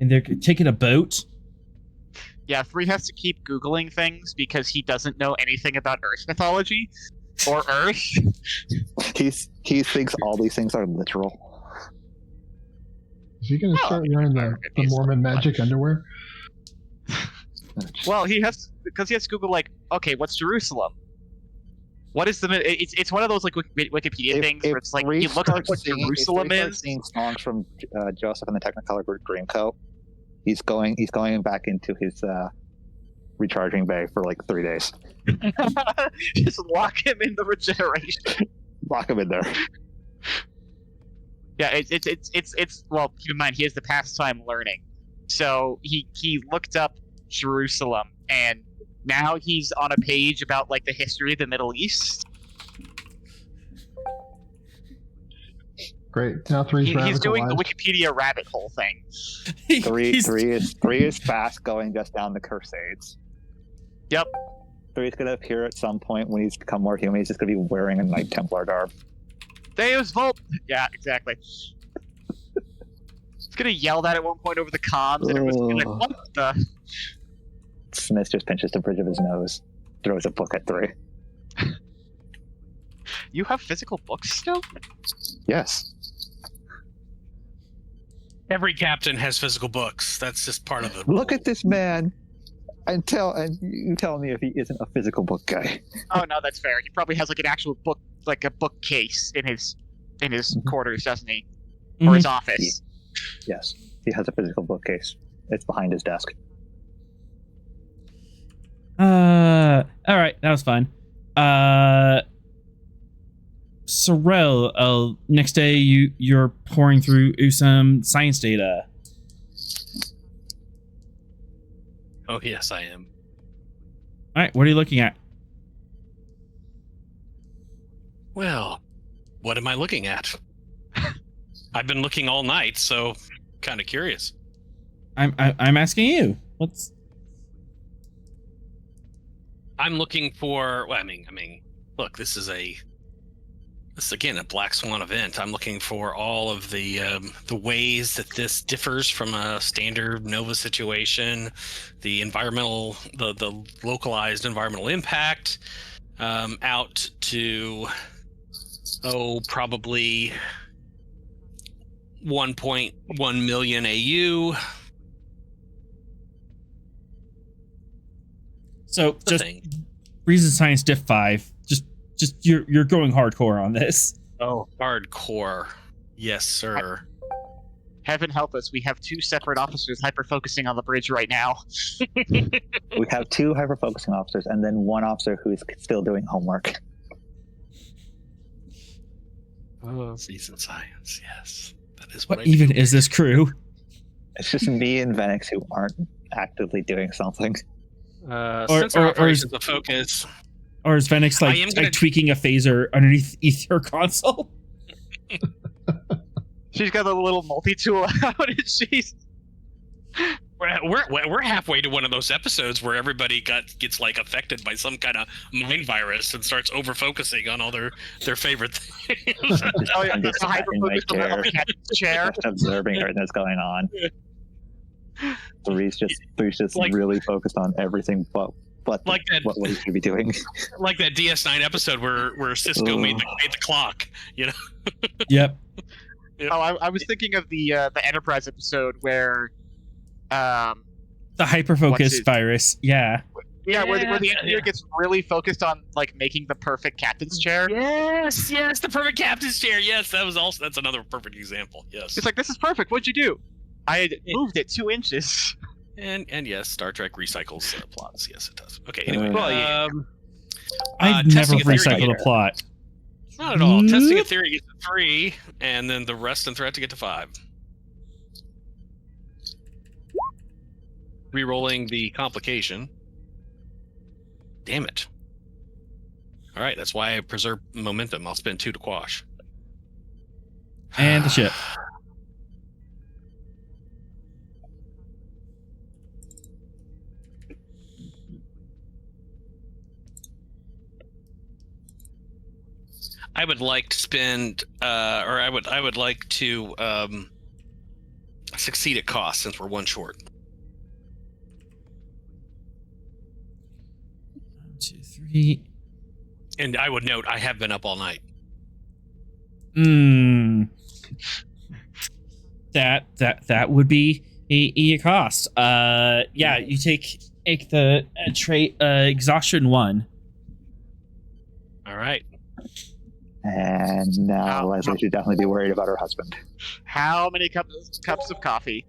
and they're taking a boat. Yeah, 3 has to keep Googling things because he doesn't know anything about Earth mythology or Earth. He thinks all these things are literal. Is he going to start wearing the Mormon magic underwear? Well, he has to Google, like, okay, what's Jerusalem? What is the? It's one of those like Wikipedia things where it's like you look like what Jerusalem is. Seeing songs from Joseph and the Technicolor Dreamcoat, he's going back into his recharging bay for like 3 days. Just lock him in the regeneration. Lock him in there. Yeah, it's well, keep in mind he has the pastime learning. So he looked up Jerusalem, and now he's on a page about like the history of the Middle East. Great. Now three's He's doing the radicalized. Wikipedia rabbit hole thing. Three He's- is fast going just down the Crusades. Yep. 3's gonna appear at some point when he's become more human. He's just gonna be wearing a Knight Templar garb. Deus Vult. Yeah, exactly. He's gonna yell that at one point over the comms, and everyone's gonna be like, "What the?" Smith just pinches the bridge of his nose, throws a book at 3. You have physical books still? Yes. Every captain has physical books. That's just part of it. Look at this man, and you tell me if he isn't a physical book guy. Oh no, that's fair. He probably has like an actual book, like a bookcase in his quarters, doesn't he? Or his office. Yes, he has a physical bookcase. It's behind his desk. All right, that was fun. Sorrel, next day you're pouring through some science data. Oh yes, I am. All right, what are you looking at? Well, what am I looking at? I've been looking all night, so kind of curious. I'm asking you. What's I'm looking for. Well, I mean, look, this is again a black swan event. I'm looking for all of the ways that this differs from a standard Nova situation, the environmental, the localized environmental impact, out to probably 1.1 million AU. so The just thing. Reason Science Diff 5. Just you're going hardcore on this. Oh, hardcore. Yes, sir. Heaven help us, we have 2 separate officers hyper-focusing on the bridge right now. We have 2 hyper-focusing officers, and then 1 officer who's still doing homework. Season science, yes. That is What I even do. is this crew? It's just me and Venix who aren't actively doing something. Sensor operations of focus. Or is Venix I am gonna- like tweaking a phaser underneath your console? She's got a little multi-tool out, and she's... We're halfway to one of those episodes where everybody gets like affected by some kind of mind virus and starts over focusing on all their favorite things. Oh yeah, I'm the just sat in my hyper-focus on chair. the captain's chair. Just observing everything that's going on. 3's just Like- really focused on everything but Like that- what he should be doing. Like that DS9 episode where Cisco made the clock. You know. Yep. Oh, I was thinking of the Enterprise episode where, The What's hyperfocus it? virus. Yeah. where the Yeah, engineer gets really focused on like making the perfect captain's chair. Yes, the perfect captain's chair. Yes, that's another perfect example. Yes. It's like, this is perfect. What'd you do? I had moved it 2 inches. And yes, Star Trek recycles plots. Yes, it does. Okay. Anyway, Well, yeah. I've never testing a theory recycled here. a plot. Not at all. Testing a Nope. theory gets to 3, and then the rest and threat to get to 5. Rerolling the complication. Damn it. All right, that's why I preserve momentum. I'll spend 2 to quash. And the ship. I would like to spend, or I would like to succeed at cost since we're 1 short. 1, 2, 3. And I would note I have been up all night. That would be a cost. Yeah, you take the trait exhaustion 1. All right. And now Leslie should definitely be worried about her husband. How many cups of coffee?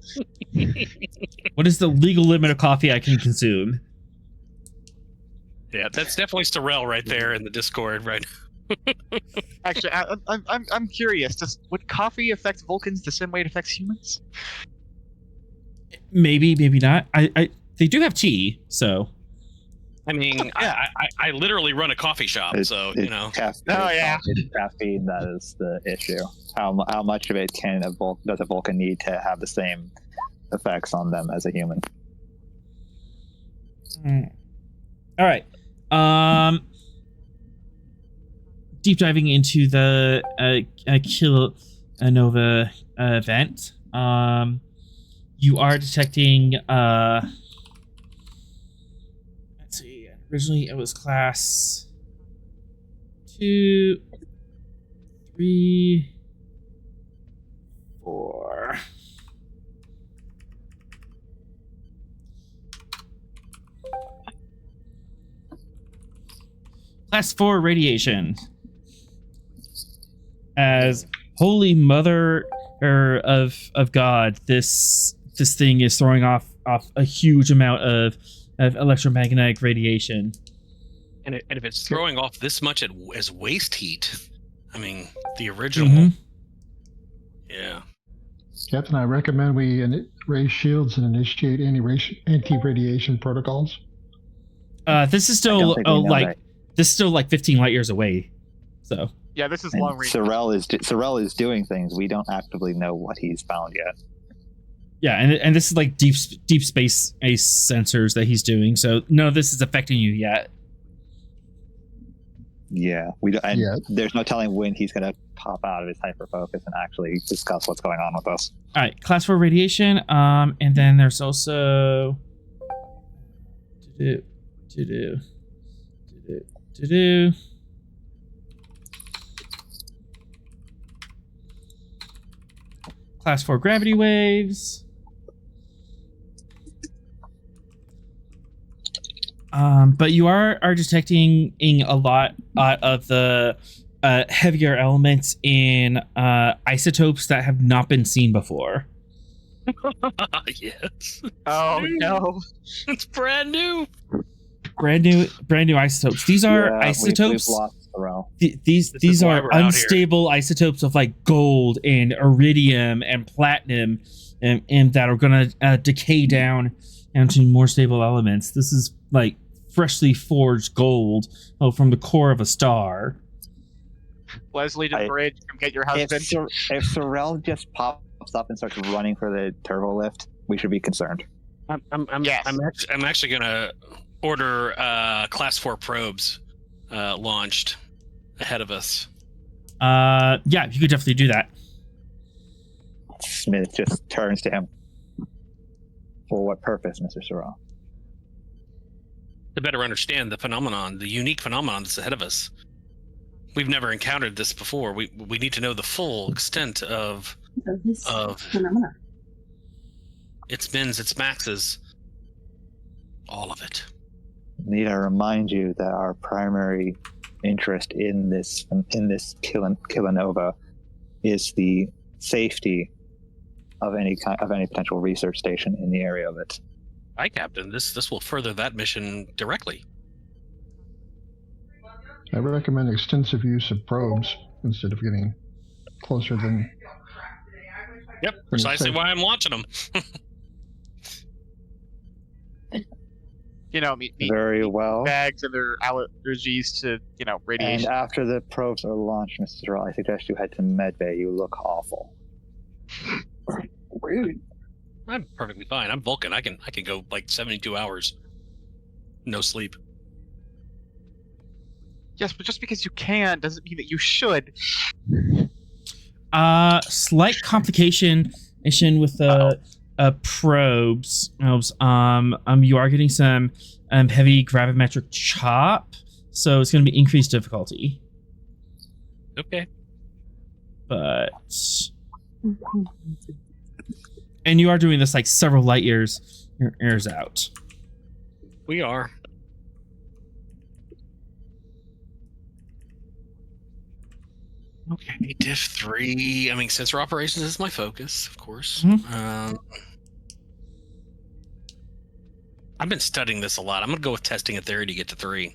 What is the legal limit of coffee I can consume? Yeah, that's definitely Sorrel right there in the Discord, right? Actually, I'm curious. Would coffee affect Vulcans the same way it affects humans? Maybe not. I they do have tea, so I mean, Yeah. I literally run a coffee shop, so you know. Oh, yeah. It's caffeine that is the issue. How much of it does a Vulcan need to have the same effects on them as a human? all right. Deep diving into the Kilonova event. You are detecting let's see, originally it was class 2, 3, 4. Class 4 radiation. As holy mother of God, this thing is throwing off a huge amount of electromagnetic radiation. And if it's throwing off this much as waste heat, I mean, the original. Mhm. Yeah. Captain, I recommend we raise shields and initiate anti-radiation protocols. This is I don't still think we know that. this is still like 15 light years away. So Yeah, this is And long range. Sorrel is doing things. We don't actively know what he's found yet. yeah, and this is like deep space sensors that he's doing. So none of this is affecting you yet. Yeah, we don't, and Yeah. there's no telling when he's going to pop out of his hyper focus and actually discuss what's going on with us. All right, class 4 radiation. And then there's also to do. Class 4 gravity waves. But you are detecting a lot of the heavier elements in isotopes that have not been seen before. Yes. Oh no! It's brand new. Brand new isotopes. These are Yeah, isotopes. We've lost Sorrel. These is why are we're out here. unstable isotopes of like gold and iridium and platinum, and that are gonna decay down into more stable elements. This is like freshly forged gold from the core of a star. Leslie to the bridge. Come get your If, husband. if Sorrel just pops up and starts running for the turbo lift, we should be concerned. Yes. I'm actually gonna order class 4 probes launched ahead of us. Yeah, you could definitely do that. Smith just turns to him. For what purpose, Mr. Sorrel? To better understand the phenomenon, the unique phenomenon that's ahead of us. We've never encountered this before. We need to know the full extent of phenomena. its mins, its maxes, all of it. Need I remind you that our primary interest in this Kilonova is the safety of any potential research station in the area of it. Aye, Captain. This will further that mission directly. I recommend extensive use of probes instead of getting closer than. Yep, precisely why I'm launching them. You know, meet Very well. bags and their allergies to radiation. And after the probes are launched, Mr. Sorrel, I suggest you head to medbay. You look awful. Rude. I'm perfectly fine. I'm Vulcan. I can go like 72 hours, no sleep. Yes, but just because you can doesn't mean that you should. Slight complication with the probes. You are getting some heavy gravimetric chop, so it's going to be increased difficulty. Okay. But and you are doing this like several light years out. We are. Okay, Diff 3. I mean, sensor operations is my focus, of course. I've been studying this a lot. I'm going to go with testing a theory to get to 3.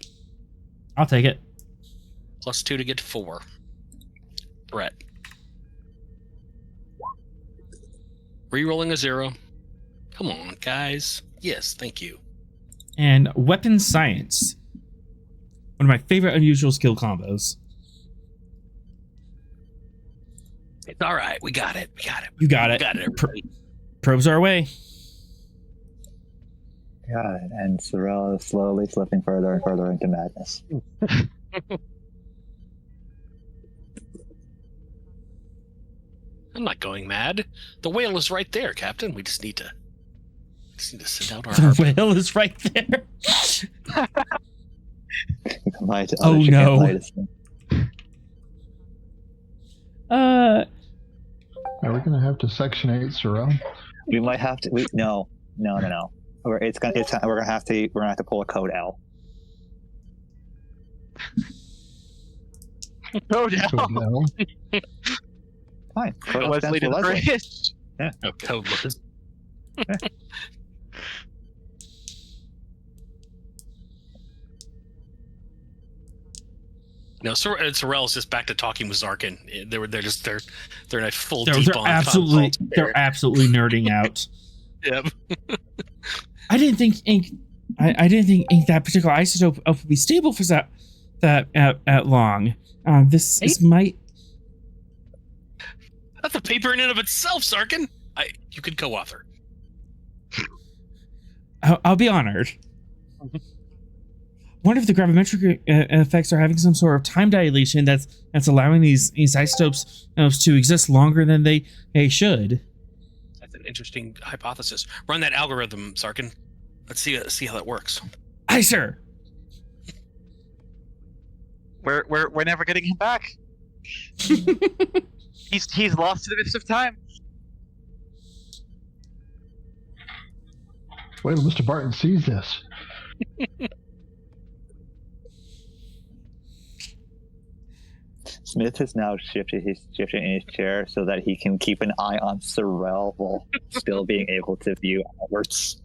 I'll take it. +2 to get to 4. Brett. Rerolling a 0. Come on, guys. Yes, thank you. And weapon science. One of my favorite unusual skill combos. It's all right. We got it. We got it. You got it. We got it, everybody. Probes our way. God, and Sorrel is slowly slipping further and further into madness. I'm not going mad. The whale is right there, Captain. We just need to send out our The harpoon. whale is right there. Oh no. Are we going to have to Section 8 Sorrel? We might have to. No. We're gonna have to pull a code L. Oh no. Code L. Fine. Code L Leslie stands to for the Leslie. bridge. Oh, codeless. No, Sorrel's just back to talking with Zarkin. They're in a full They're deep on absolutely consult. they're absolutely nerding out. Yep. I didn't think ink that particular isotope would be stable for that at long. This might. That's a paper in and of itself, Zarkin. You could co-author. I'll be honored. Wonder if the gravimetric effects are having some sort of time dilation that's allowing these isotopes to exist longer than they should. That's an interesting hypothesis. Run that algorithm, Zarkin. Let's see how that works. Aye, sir. We're never getting him back. He's lost to the mists of time. Wait till Mr. Barton sees this. Smith has now shifted in his chair so that he can keep an eye on Sorrel while still being able to view outwards.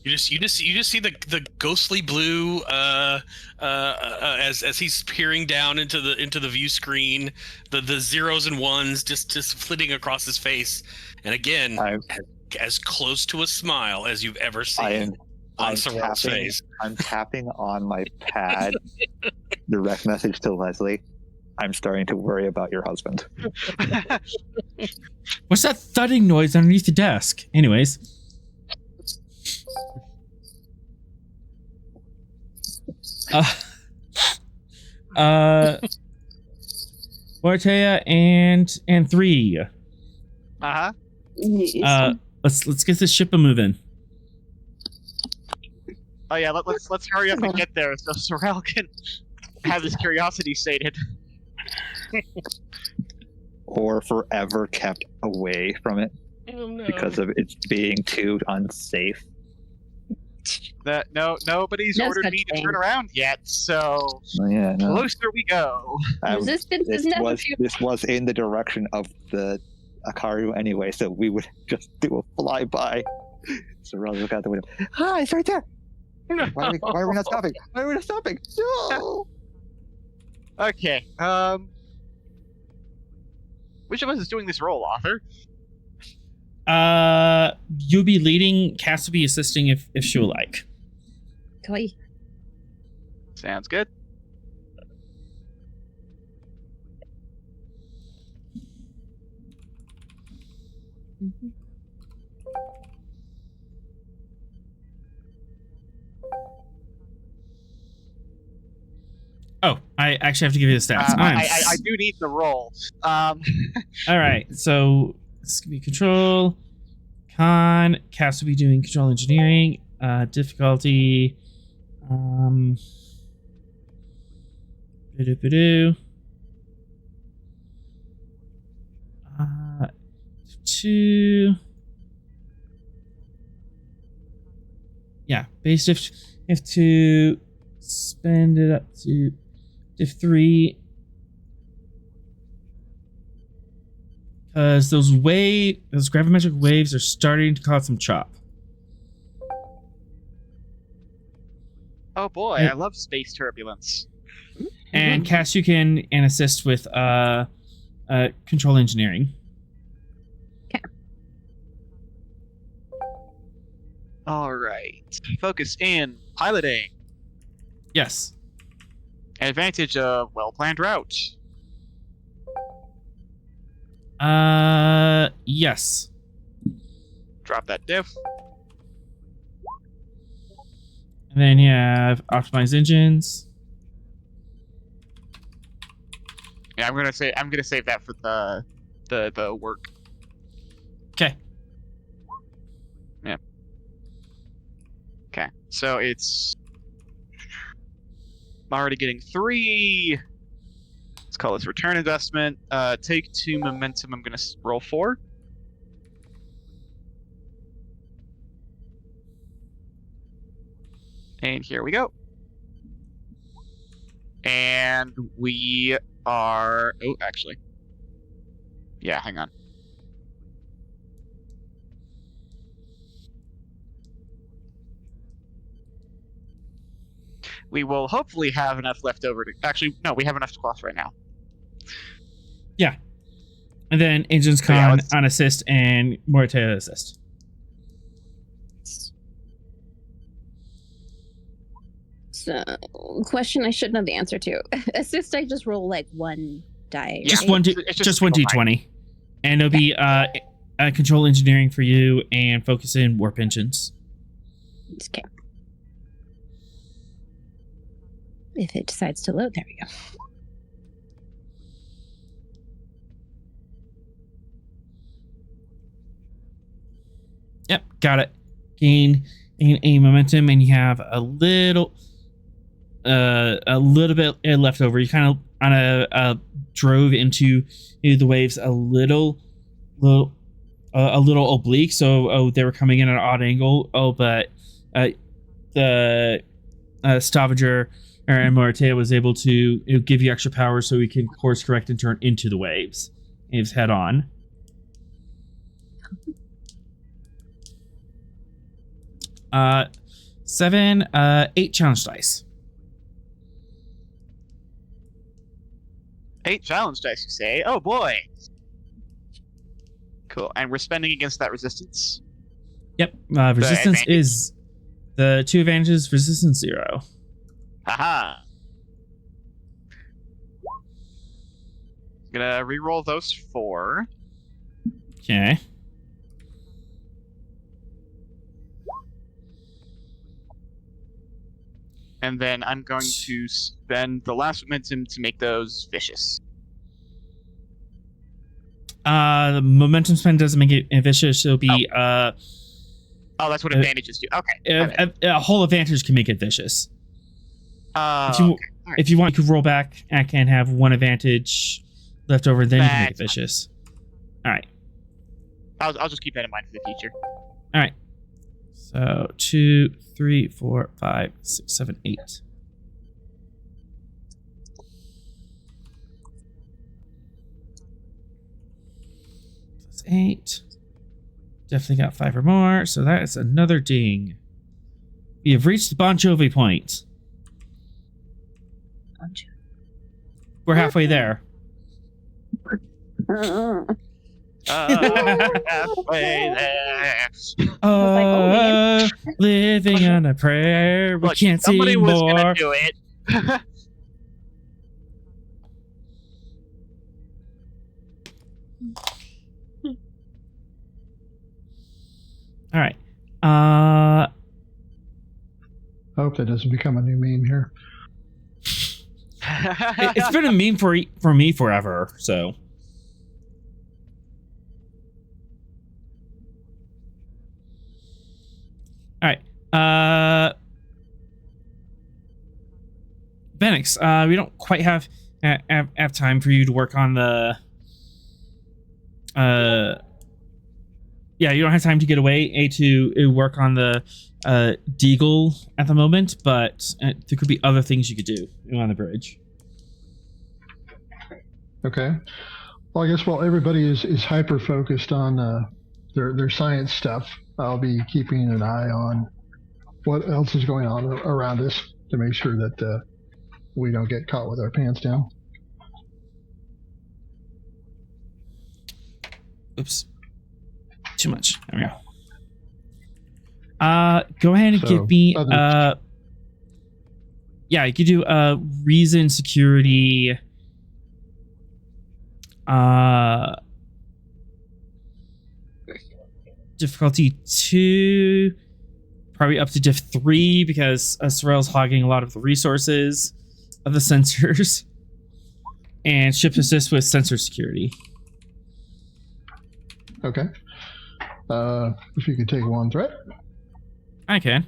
You just see the ghostly blue as he's peering down into the view screen, the zeros and ones just flitting across his face, and again, as close to a smile as you've ever seen on Sorrel's face. I'm tapping on my pad. Direct message to Leslie. I'm starting to worry about your husband. What's that thudding noise underneath the desk? Anyways. Ortea and 3. Uh-huh. Let's get this ship a moving. Oh yeah, let's hurry up and get there so Sorrel can have his curiosity sated. Or forever kept away from it because of its being too unsafe. Nobody's No ordered such me to thing. turn around yet, so Yeah, no. closer we go. Resistance is never This was in the direction of the Akaru anyway, so we would just do a flyby. So rather look out the window. Hi, it's right there. Why are we not stopping? Why are we not stopping? No. Okay. Which of us is doing this role, author? You'll be leading. Cass will be assisting if she'll like. toy. Sounds good. Oh, I actually have to give you the stats. I do need the roll. All right, so this can be control. Con. Cass will be doing control engineering. Difficulty. Ba-do-ba-do. 2. Yeah, base if to spend it up to diff 3. Because those gravimetric waves are starting to cause some chop. Oh boy, Yeah. I love space turbulence. And Cass, you can assist with control engineering. All right. Focus in piloting. Yes. Advantage of well-planned route. Yes. Drop that diff. And then you have optimized engines. Yeah, I'm gonna save that for the work. Okay. Yeah. Okay. So it's I'm already getting 3. Let's call this return investment. Take 2 momentum. I'm gonna roll 4. And here we go. And we are... Oh, actually. Yeah, hang on. We will hopefully have enough left over to... Actually, no, we have enough to cross right now. Yeah. And then engines So yeah, on assist and Mortea assist. So, question I should know the answer to. Assist, I just roll like 1 die. Yeah. Just right? one, It's just a one single d20, and it'll be control engineering for you and focus in warp engines. Okay. If it decides to load, there we go. Yep, got it. Gain a momentum, and you have a little bit left over. You kind of drove into the waves a little oblique, so they were coming in at an odd angle. But the Stavanger and Mortea was able to give you extra power, so we can course correct and turn into the waves. Waves head on. Seven, 8 challenge dice. 8 challenge dice, you say? Oh boy. Cool. And we're spending against that resistance. Yep. Resistance advantage. is the 2 advantages. Resistance 0. Haha. Gonna re-roll those 4. Okay. And then I'm going to spend the last momentum to make those vicious. The momentum spend doesn't make it vicious. It'll be Oh, that's what advantages do. Okay. a whole advantage can make it vicious. Okay. If you, All right. if you want, you could roll back and can have 1 advantage left over. Then you can make it That's fine. vicious. All right. I'll just keep that in mind for the future. All right. So 2, 3, 4, 5, 6, 7, 8. That's 8. Definitely got 5 or more. So that is another ding. We have reached the Bon Jovi point. We're halfway there. Halfway there. Living on a prayer. We Look, can't see somebody was more. gonna do it. All right. I hope that doesn't become a new meme here. It's been a meme for me forever. So. All right. Benix, we don't quite have time for you to work on the. Yeah, you don't have time to get away to work on the Deagle at the moment, but there could be other things you could do on the bridge. Okay. Well, I guess while everybody is hyper focused on their science stuff, I'll be keeping an eye on what else is going on around us to make sure that we don't get caught with our pants down. Oops. Too much. There we go. Go ahead and give me yeah, you could do reason security difficulty 2, probably up to diff 3 because Sorrel's hogging a lot of the resources of the sensors. And ship assist with sensor security. Okay. If you could take one threat. I can.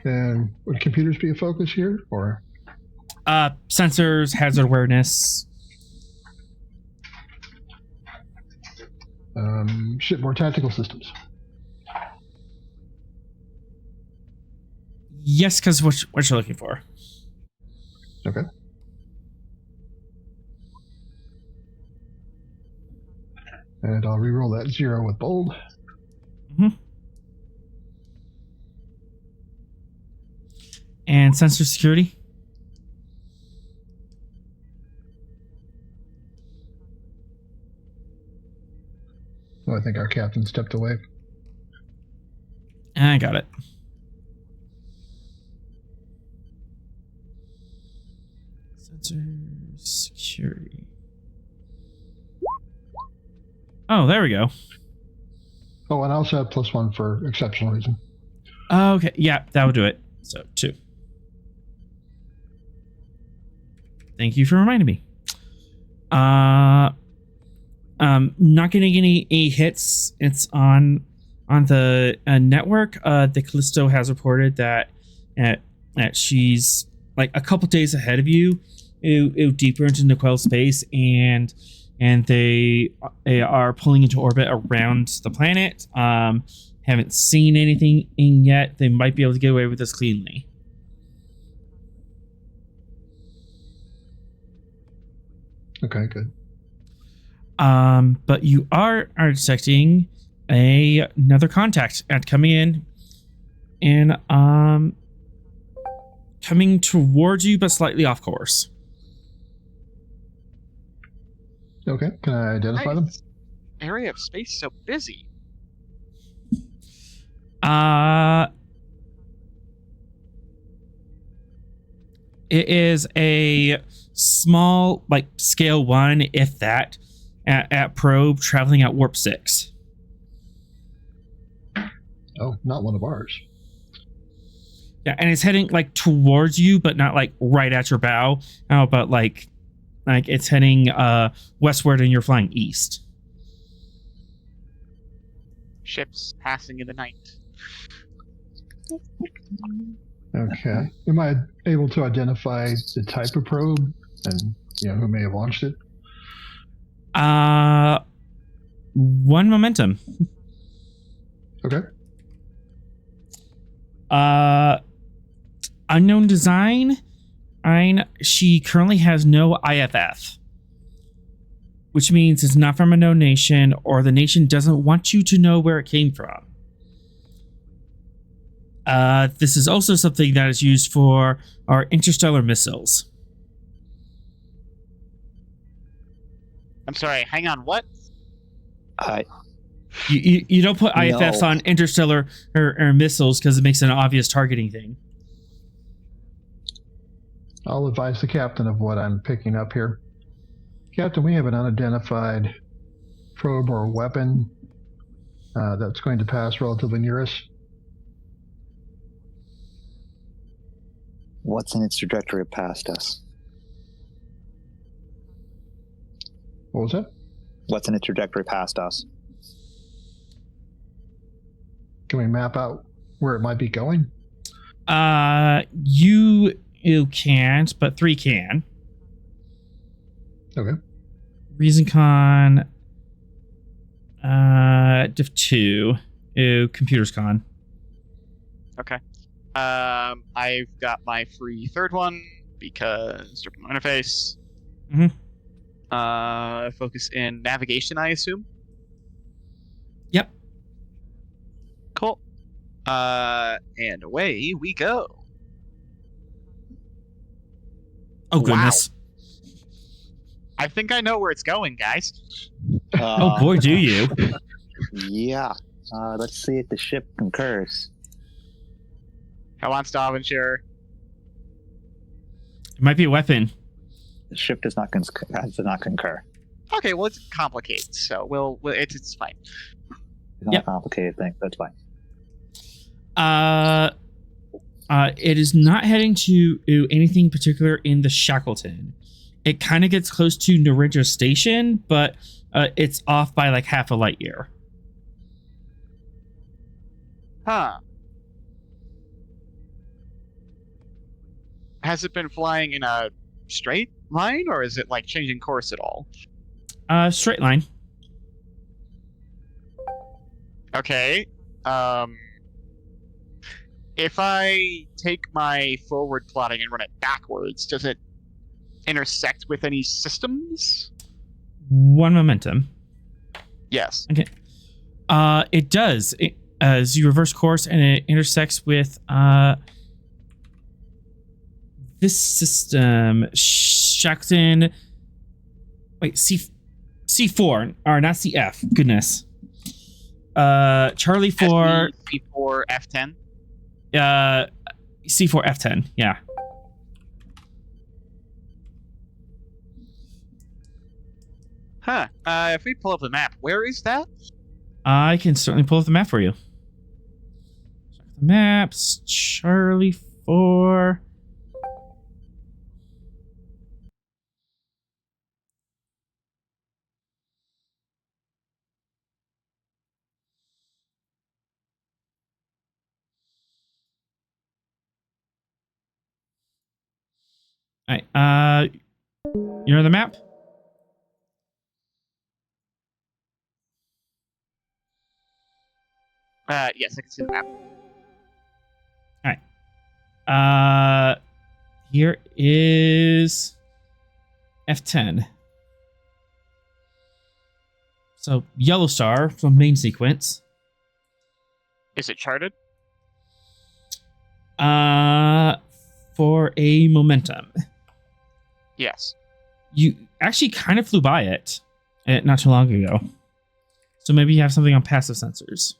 And would computers be a focus here, or? Sensors, hazard awareness. Shipboard tactical systems. Yes, because what you're looking for. Okay. And I'll reroll that 0 with bold. Mm-hmm. And sensor security. Oh, I think our captain stepped away. I got it. Sensor security. Oh, there we go. Oh, and I also have +1 for exceptional reason. Okay, yeah, that would do it. So 2. Thank you for reminding me. Not getting any hits. It's on the network. The Callisto has reported that she's like a couple days ahead of you, deeper into Niquel space, and they are pulling into orbit around the planet. Haven't seen anything in yet. They might be able to get away with this cleanly. Okay, good. But you are detecting another contact coming in and coming towards you, but slightly off course. Okay, can I identify them? Area of space so busy. It is a small, like scale 1, if that, at probe traveling at warp 6. Oh, not one of ours. Yeah, and it's heading like towards you, but not like right at your bow. Oh, but like it's heading westward, and you're flying east. Ships passing in the night. Okay. Am I able to identify the type of probe and who may have launched it? 1 momentum. Okay. Unknown design. She currently has no IFF, which means it's not from a known nation, or the nation doesn't want you to know where it came from. This is also something that is used for our interstellar missiles. I'm sorry, hang on, what? You don't put IFFs on interstellar or missiles because it makes an obvious targeting thing. I'll advise the captain of what I'm picking up here. Captain, we have an unidentified probe or weapon that's going to pass relatively near us. What's in its trajectory past us? What was that? What's in its trajectory past us? Can we map out where it might be going? You can't, but 3 can. Okay. Reason con. Diff 2. Computers con. Okay. I've got my free 3rd one because terminal interface. Mm-hmm. Focus in navigation, I assume. Yep. Cool. And away we go. Oh, goodness. I think I know where it's going, guys. Oh, boy, do you. Yeah. Let's see if the ship concurs. Come on, Stavanger. It might be a weapon. The ship does not concur. Okay, well, it's complicated, so it's fine. It's not a complicated thing. That's fine. It is not heading to anything particular in the Shackleton. It kind of gets close to Narendra Station, but it's off by like half a light year. Huh. Has it been flying in a straight line, or is it like changing course at all? Straight line. Okay. If I take my forward plotting and run it backwards, does it intersect with any systems? One momentum. Yes. Okay. It does. As you reverse course, and it intersects with this system. Shackleton. Wait, C4 or not CF? Goodness. Charlie 4. C4 F10. C4 F10. Yeah. Huh. If we pull up the map, where is that? I can certainly pull up the map for you. Check the maps. Charlie 4. All right. You know the map? Yes, I can see the map. All right. Here is F10. So yellow star, so main sequence. Is it charted? For a momentum. Yes. You actually kind of flew by it not too long ago. So maybe you have something on passive sensors.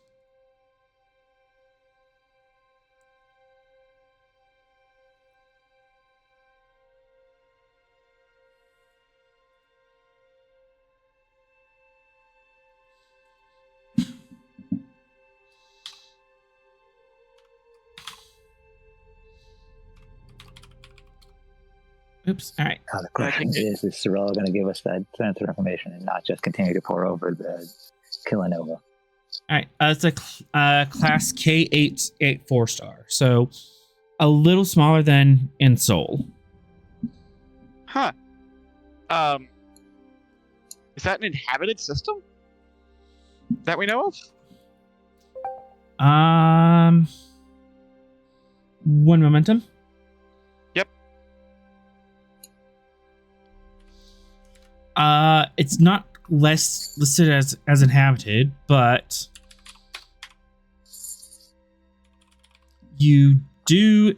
Oops. All right. Now the question is Sorella going to give us that sensor information and not just continue to pour over the Kilonova? All right. It's a class K8 4-star. So a little smaller than in Seoul. Huh. Is that an inhabited system that we know of? One momentum. It's not listed as inhabited, but you do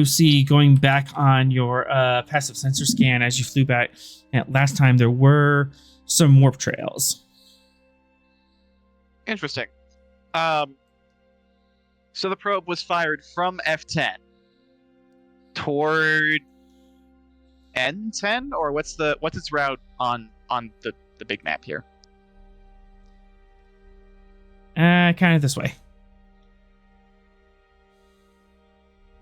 see going back on your passive sensor scan as you flew back last time, there were some warp trails. Interesting. So the probe was fired from F10 toward N10, or what's its route on the big map here? Kind of this way.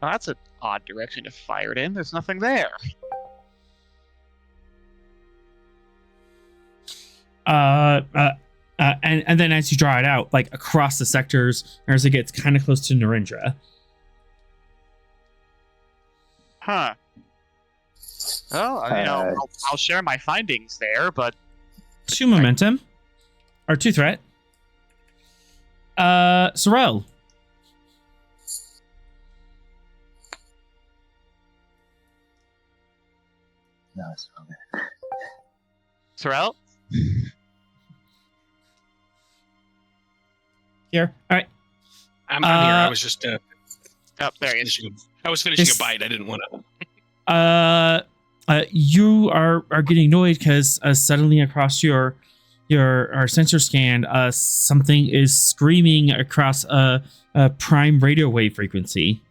Well, that's an odd direction to fire it in. There's nothing there. And then as you draw it out, like across the sectors, as it gets kind of close to Narendra. Huh. Well, I'll share my findings there, but 2 momentum or 2 threat. Sorrel. No, it's okay. Sorrel? Here. All right. I'm here. I was just Oh, there he is. I was finishing a bite. I didn't want to. You are getting annoyed because suddenly across your sensor scan, something is screaming across a prime radio wave frequency.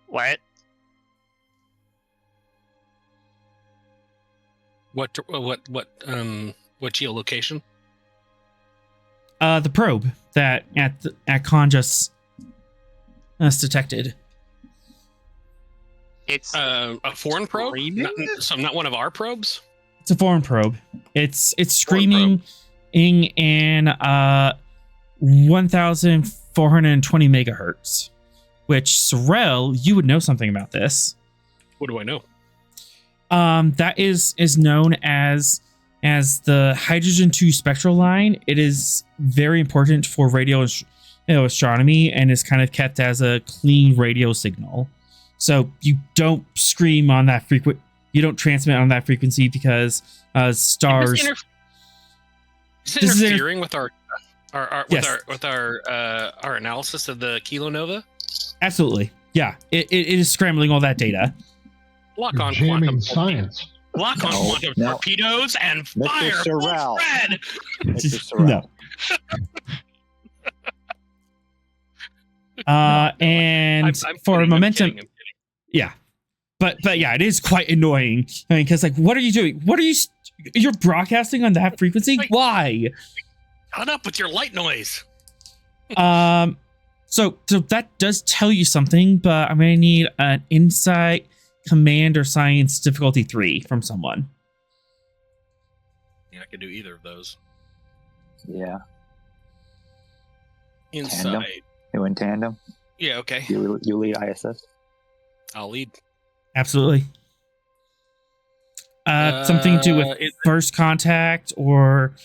What? What geolocation? The probe that at Con just detected. It's A foreign probe? Screaming? Not one of our probes? It's a foreign probe. It's Foreign screaming in 1,420 megahertz. Which, Sorrel, you would know something about this. What do I know? That is known as the hydrogen 2 spectral line. It is very important for radio astronomy and is kind of kept as a clean radio signal. So you don't scream on that you don't transmit on that frequency because stars. Is it interfering with our Yes. our analysis of the Kilonova? Absolutely, yeah. It is scrambling all that data. Lock You're on jamming quantum science. Lock on No, quantum no. torpedoes and Mr. fire Sorrel. red. Mr. Sorrel. No. And I'm for kidding, momentum, I'm kidding. yeah. But yeah, it is quite annoying. I mean, because like, what are you doing? You're broadcasting on that frequency? Wait. Why? Shut up with your light noise. So that does tell you something, but I'm gonna need an insight, command, or science difficulty 3 from someone. Yeah, I could do either of those. Yeah. Insight. You in tandem? Yeah, okay. You lead ISS? I'll lead. Absolutely. Something to do with first contact or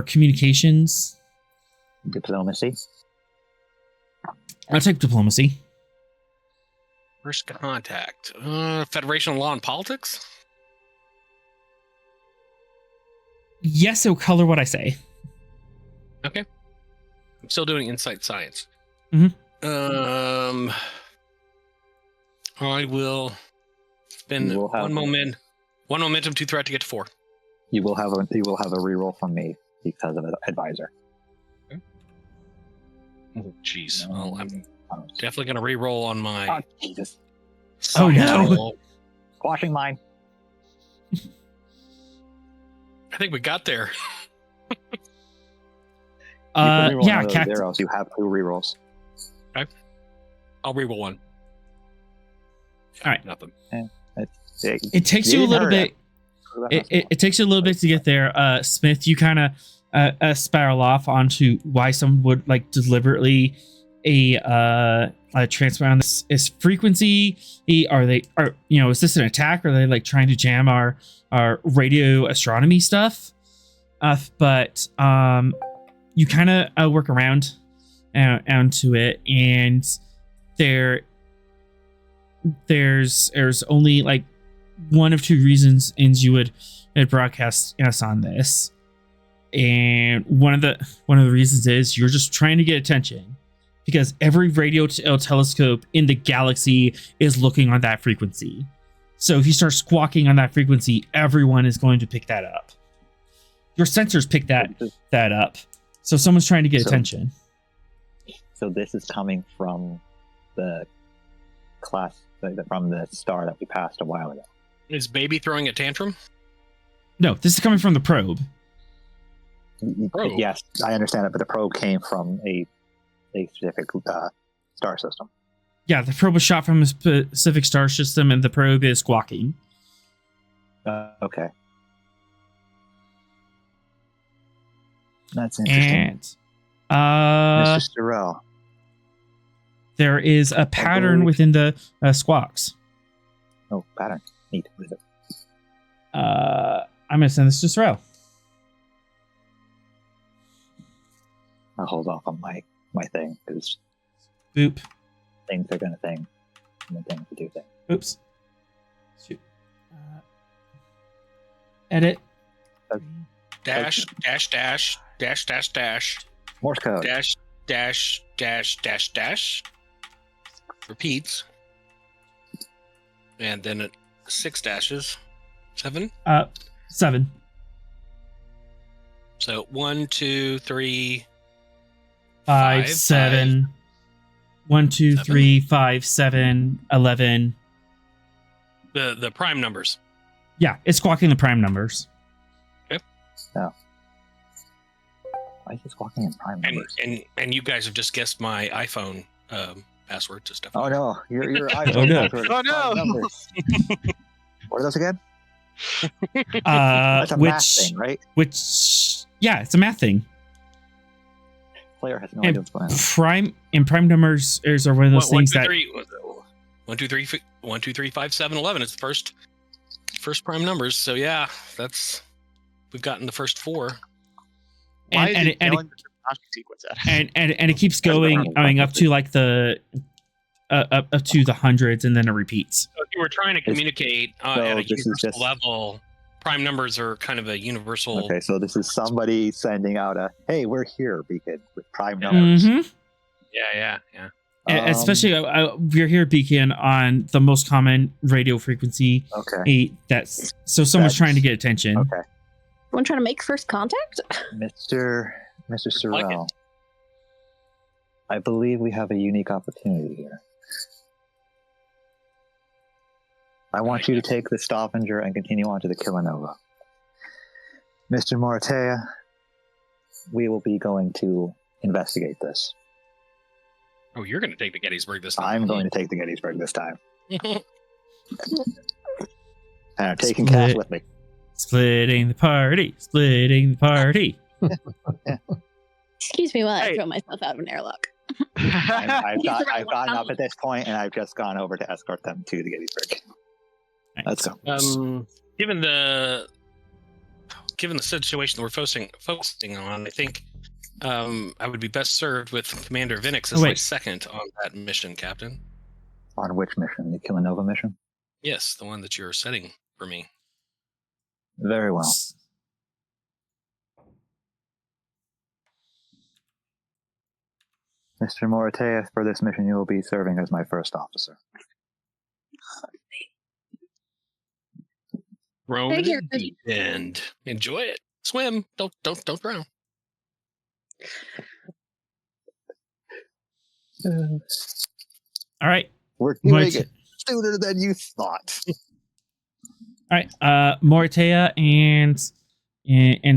communications. Diplomacy? I'll take diplomacy. First contact. Federation of Law and Politics? Yes, it'll color what I say. Okay. I'm still doing insight science. Mhm. I will spend You will have- one momentum to threat to get to 4. You will have a reroll from me because of an advisor. Oh, jeez. No. Well, I'm definitely going to re-roll on my Oh, Jesus. Oh, no. science roll. Squashing mine. I think we got there. You can reroll Yeah, another Captain. zeros. You have 2 rerolls. I'll re-roll 1. All right. Nothing. It takes you a little bit. It takes you a little bit to get there. Smith, you kind of spiral off onto why someone would like deliberately transfer on this frequency. Is this an attack? Are they like trying to jam our radio astronomy stuff? But you kind of work around onto it, and there's only like one of 2 reasons you would broadcast us on this, and one of the reasons is you're just trying to get attention because every radio telescope in the galaxy is looking on that frequency. So if you start squawking on that frequency, everyone is going to pick that up. Your sensors pick that up. So someone's trying to get attention. So this is coming from the class, from the star that we passed a while ago. Is baby throwing a tantrum? No, this is coming from the probe. Probe? Yes, I understand it, but the probe came from a specific star system. Yeah, the probe was shot from a specific star system, and the probe is squawking. Okay. That's interesting. And Mr. Sorrel. there is a pattern believe- within the squawks. Oh, pattern. Neat. What is it? I'm gonna send this to Sorrel. I'll hold off on my thing because Boop. things are gonna thing, and then things to do things. Oops. Shoot. Edit. Dash, dash, dash, dash, dash, dash, Morse code. dash, dash, dash, dash, dash. Repeats. And then 6 dashes. 7. 7. So 1, 2, 3, 5, 7. 1, 2, 3, 5, 7, 11. The prime numbers. Yeah, it's squawking the prime numbers. Why is this walking in prime numbers? And you guys have just guessed my iPhone password to stuff. Oh no, your Oh, no. password is Oh, no. prime numbers. What are those again? That's That's a math thing, right? Yeah, it's a math thing. Player has no And idea what's going on. prime numbers are one of those things that 1, 2, 3, 1, 2, 3, 5, 7, 11. It's the first prime numbers. So yeah, we've gotten the first 4. Why and is it it yelling the Josh sequence at us? and it keeps going up to like the up to the hundreds, and then it repeats. So if you were trying to communicate at a this is universal just- level, prime numbers are kind of a universal. Okay, so this is somebody sending out a "Hey, we're here" beacon with prime numbers. Mm-hmm. Yeah. Especially we're here beacon on the most common radio frequency. Okay, So someone's trying to get attention. okay, Someone trying to make first contact? Mr. like Sorrell, I believe we have a unique opportunity here. I want you to take the Stavanger and continue on to the Kilonova. Mr. Moratea, we will be going to investigate this. Oh, you're going to take the Gettysburg this time. I'm going to take the Gettysburg this time. And I'm taking Split. Cass with me. Splitting the party. Excuse me while I Hey. throw myself out of an airlock. I've He's the right I've gotten one. up at this point, and I've just gone over to escort them to the Gettysburg. Let's go. Given the situation that we're focusing on, I think I would be best served with Commander Vinix as my second on that mission, Captain. On which mission? The Kilonova mission? Yes, the one that you're setting for me. Very well. Mr. Moratea, for this mission, you will be serving as my first officer. Roam Thank you. in the deep end. Enjoy it. Swim. Don't drown. All right. We're doing Right. it sooner than you thought. All right. Moratea and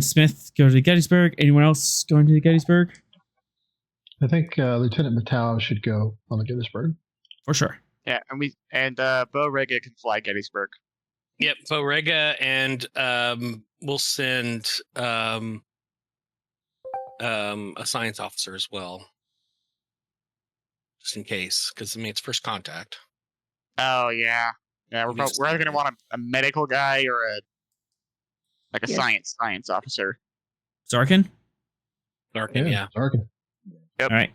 Smith go to the Gettysburg. Anyone else going to the Gettysburg? I think Lieutenant Matau should go on the Gettysburg. For sure. Yeah, and Bo Rega can fly Gettysburg. Yep, Borrega, and we'll send a science officer as well, just in case, because I mean it's first contact. Oh yeah, we're either gonna want a medical guy or a Yes. science officer. Zarkin? Larkin, yeah. Zarkin. Yep. All right.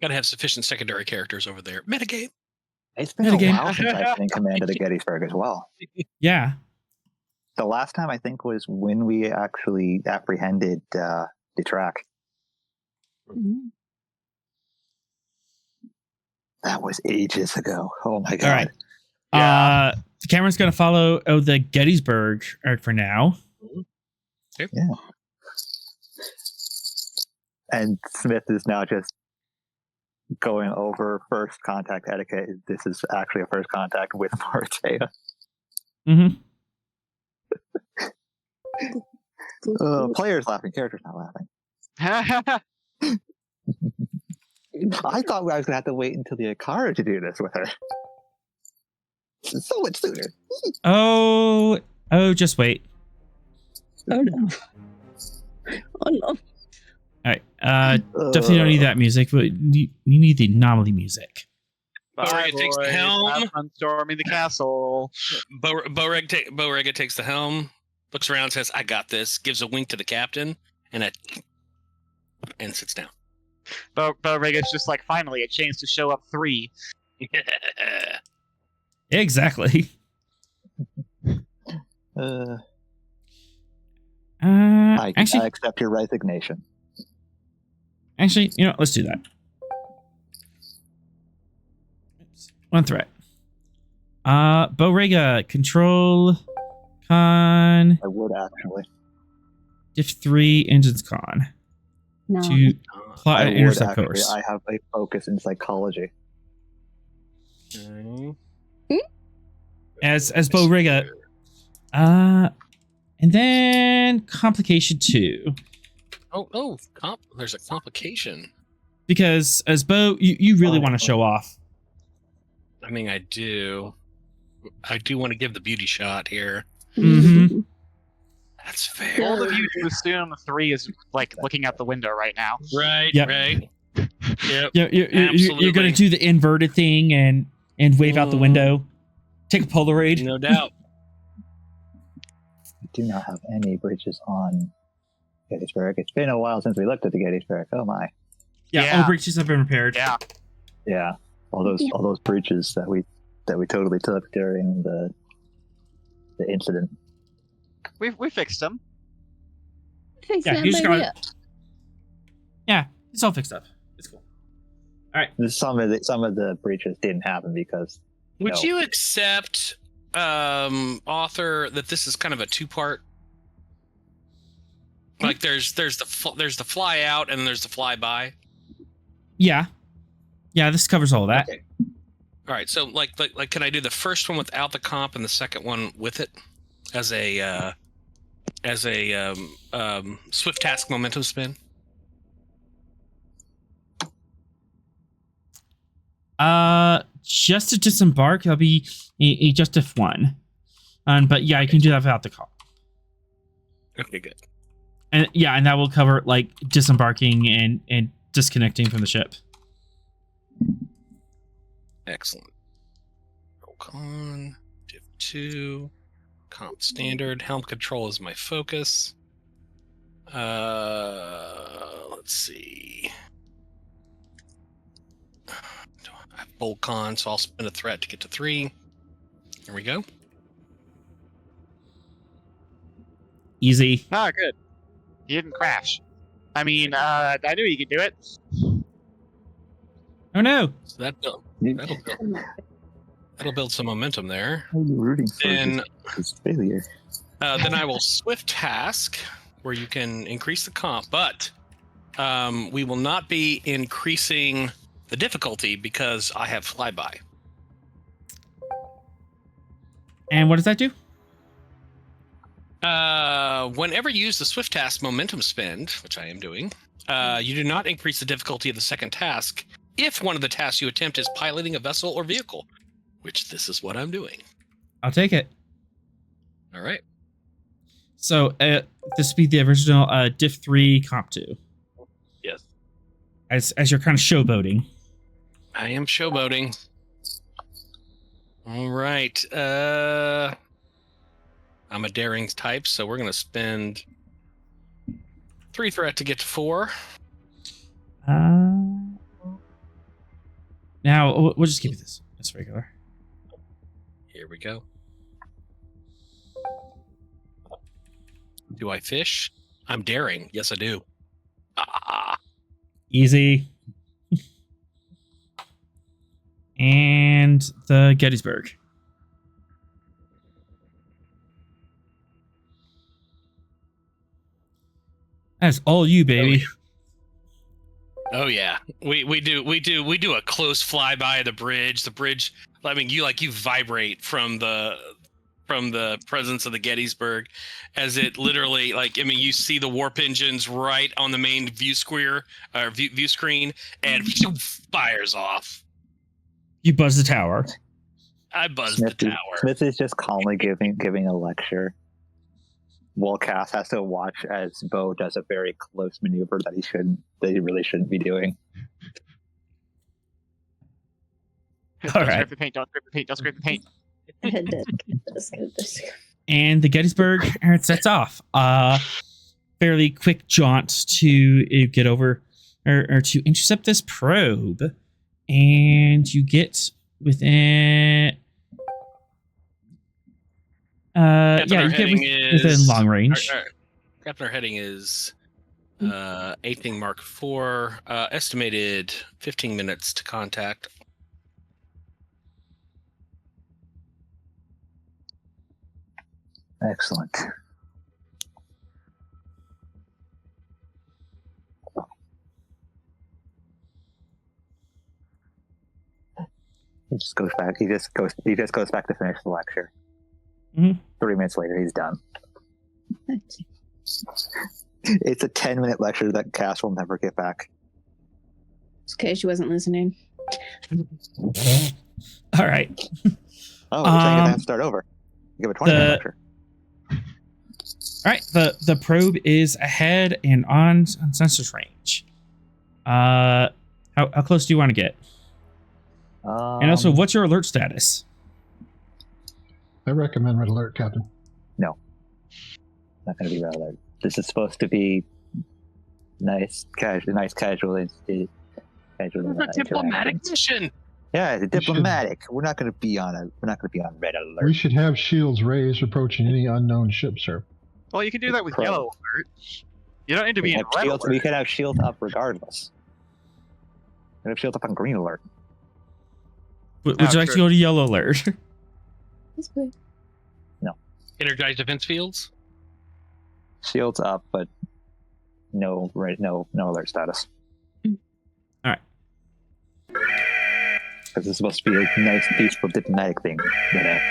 Got to have sufficient secondary characters over there. Metagame. It's been And a again- while since I've been in command of the Gettysburg as well. Yeah. The last time I think was when we actually apprehended the track. Mhm. That was ages ago. Oh my god. All right. Yeah. The camera's going to follow the Gettysburg for now. And Smith is now just going over first contact etiquette. This is actually a first contact with Moratea. Mm-hmm. Players laughing, characters not laughing. I thought I was going to have to wait until the Akara to do this with her. So much sooner. Oh, just wait. Oh no. Oh no. All right. Definitely don't need that music, but we need the anomaly music. Bye, Borrega takes the boys. helm. Have fun storming the castle. Borrega takes the helm, looks around, says, "I got this." Gives a wink to the captain, and sits down. Bo Rega's just like, finally, a chance to show up 3. Exactly. I Actually, accept your resignation. let's do that. Oops. One threat. Borega, control con I would actually. diff 3 engines con No. to plot I an would intercept actually. course. I have a focus in psychology. Okay. As Borega. And then complication 2. There's a complication. Because as Bo, you really Oh. want to show off. I mean, I do want to give the beauty shot here. Mhm. That's fair. Bold of you to assume 3 is like looking out the window right now. Right, Yep. right. Yep. You're going Absolutely. to do the inverted thing and wave out the window. Take a Polaroid. No doubt. We do not have any breaches on Gettysburg. It's been a while since we looked at the Gettysburg. Oh my. Yeah, all breaches have been repaired. Yeah. Yeah. All those breaches that we totally took during the incident. We fixed them. Fix Yeah, that you just baby gotta- up. Yeah, it's all fixed up. It's cool. Some of the breaches didn't happen because Would No. you accept, author, that this is kind of a 2-part? Like there's the fly out and there's the fly by. Yeah, this covers all of that. Okay. All right, so like can I do the first one without the comp and the second one with it as a swift task momentum spin? Just to disembark, that'll be a just if 1. But yeah, you can do that without the call. Okay, good. And yeah, and that will cover like disembarking and disconnecting from the ship. Excellent. Roll con, div 2, comp standard, helm control is my focus. Let's see. I have bold con, so I'll spend a threat to get to 3. There we go. Easy. Ah, good. You didn't crash. I mean, I knew you could do it. Oh no. So that'll How build some momentum there. are you rooting for Then, his failure? then I will swift task where you can increase the comp, but we will not be increasing the difficulty because I have flyby. And what does that do? Whenever you use the swift task momentum spend, which I am doing, you do not increase the difficulty of the second task if one of the tasks you attempt is piloting a vessel or vehicle, which this is what I'm doing. I'll take it. All right. So this would be the original diff 3 comp 2. Yes. As you're kind of showboating. I am showboating. All right. I'm a daring type, so we're going to spend 3 threat to get to 4. Now we'll just keep it this. It's regular. Here we go. Do I fish? I'm daring. Yes, I do. Ah. Easy. And the Gettysburg. That's all you, baby. Oh yeah, we do a close flyby of the bridge. The bridge, I mean, you vibrate from the presence of the Gettysburg, as it literally you see the warp engines right on the main view screen, and fires off. You buzz the tower. I buzzed the tower. Smith is just calmly giving a lecture. While Cass has to watch as Bo does a very close maneuver that he really shouldn't be doing. Don't right. scrape the paint. Don't scrape the paint. Don't scrape the paint. And the Gettysburg sets off. Fairly quick jaunt to get over or to intercept this probe. And you get within Captain, our you get heading within is long range. Captain, our heading is 18 Mark 4. Estimated 15 minutes to contact. Excellent. He just goes back. He just goes back to finish the lecture. Mhm. 3 minutes later, he's done. It's a 10-minute lecture that Cass will never get back. It's okay, she wasn't listening. All right. Oh, you're saying I have to start over. Give a 20-minute lecture. All right. The probe is ahead and on sensors range. How close do you want to get? And also, what's your alert status? I recommend red alert, Captain. No. Not going to be red alert. This is supposed to be nice casual. It's a diplomatic mission. Yeah, it's diplomatic. We're not going to be on red alert. We should have shields raised approaching any unknown ship, sir. Well, you can do that with yellow alert. You don't need to be in red shields, alert. we could have shields up regardless. We have shields up on green alert. Would you like to go to yellow alert? That's good. Energized defense fields. Shields up, but no alert status. All right. Because it's supposed to be a nice, peaceful, diplomatic thing, but not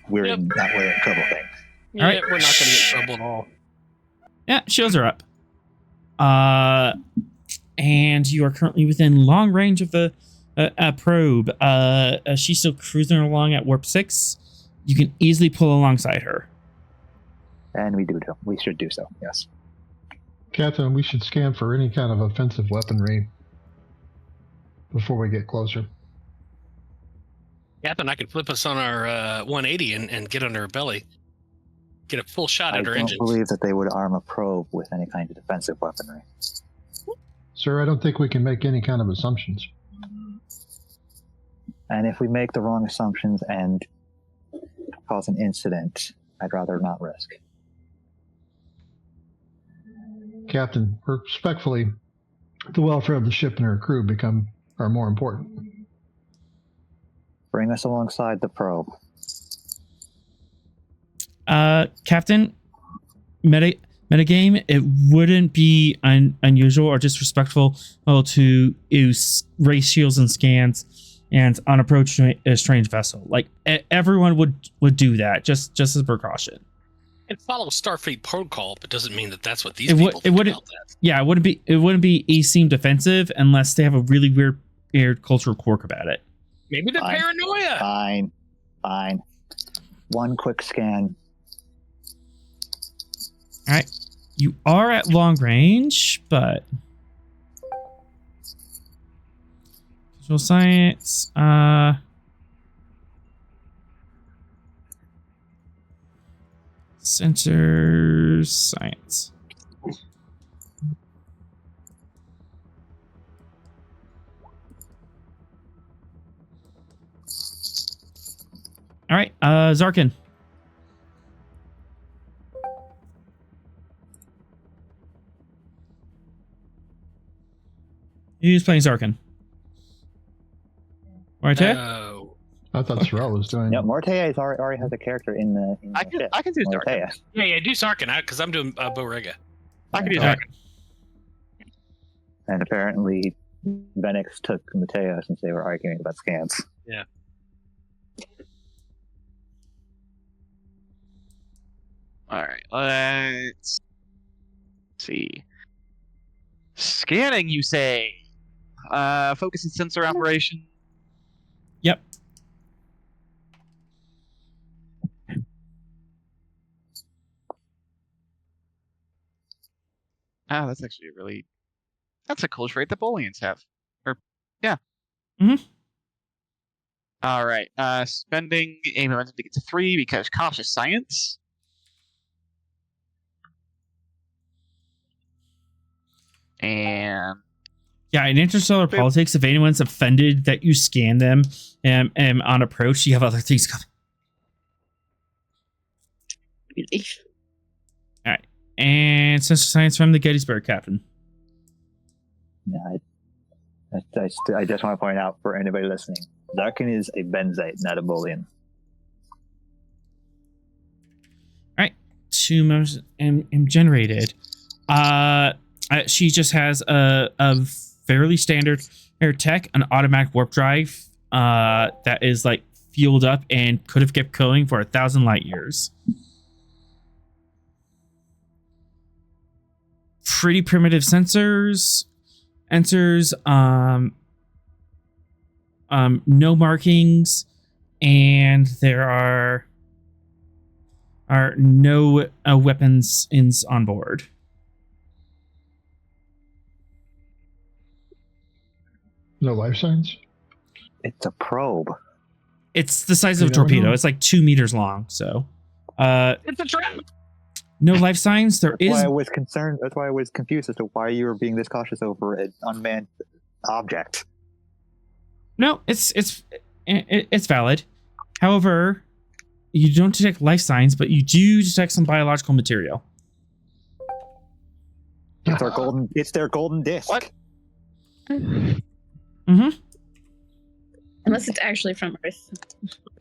we're in trouble thing. Yeah, All right. we're not going to get in trouble at all. Yeah, shields are up. And you are currently within long range of the probe. She's still cruising along at warp 6. You can easily pull alongside her. And we should do so, yes. Captain, we should scan for any kind of offensive weaponry before we get closer. Captain, I could flip us on our 180 and get under her belly. Get a full shot at her engines. I don't believe that they would arm a probe with any kind of defensive weaponry. Sir, I don't think we can make any kind of assumptions. And if we make the wrong assumptions and cause an incident, I'd rather not risk. Captain, respectfully, the welfare of the ship and her crew are more important. Bring us alongside the probe. Captain, metagame, it wouldn't be unusual or disrespectful to use race shields and scans and on approach to a strange vessel. Like everyone would do that just as a precaution. It follows Starfleet protocol, but doesn't mean that that's what these people think about that. Yeah, it wouldn't be seem defensive unless they have a really weird cultural quirk about it. Maybe they're paranoia. Fine. One quick scan. All right, you are at long range, but visual science. Sensors science. All right, Zarkin. Who's playing Zarkin? Mortea? I thought Sorrel was doing. No, Mortea already has a character in the. I can do Zarkin. Yeah, do Zarkin because I'm doing Borrega. I can do Zarkin. And apparently, Venix took Matea since they were arguing about scans. Yeah. All right, let's see. Scanning, you say? Focus and sensor operation. Yep. That's actually that's a close rate that Booleans have. Yeah. Mm-hmm. All right. Spending aim momentum to get to 3 because cautious science. And yeah, in interstellar politics, if anyone's offended that you scan them and on approach, you have other things coming. All right, and sensor science from the Gettysburg, Captain. Yeah, I just want to point out for anybody listening, Zarkin is a benzite, not a Boolean. All right, two members am generated. She just has a fairly standard air tech, an automatic warp drive that is like fueled up and could have kept going for 1,000 light years. Pretty primitive sensors. No markings, and there are no weapons on board. No life signs? It's a probe. It's the size of a You never torpedo. know. It's like 2 meters long. So, It's a trap. no life signs. There That's is. why I was concerned. That's why I was confused as to why you were being this cautious over an unmanned object. No, it's valid. However, you don't detect life signs, but you do detect some biological material. It's our golden. It's their golden disc. What? Mm-hmm. Unless it's actually from Earth.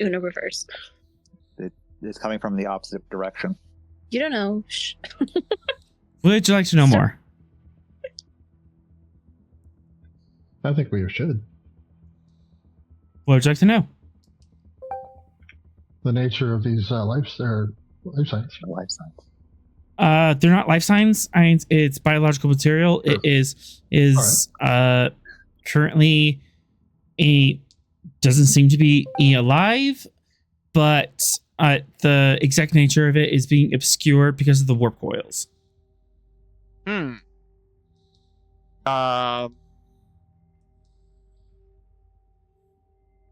Uno reverse. It's coming from the opposite direction. You don't know. Shh. Would you like to know more? I think we should. What would you like to know? The nature of these life signs. No life signs. They're not life signs. It's biological material. It is currently doesn't seem to be alive, but the exact nature of it is being obscured because of the warp coils.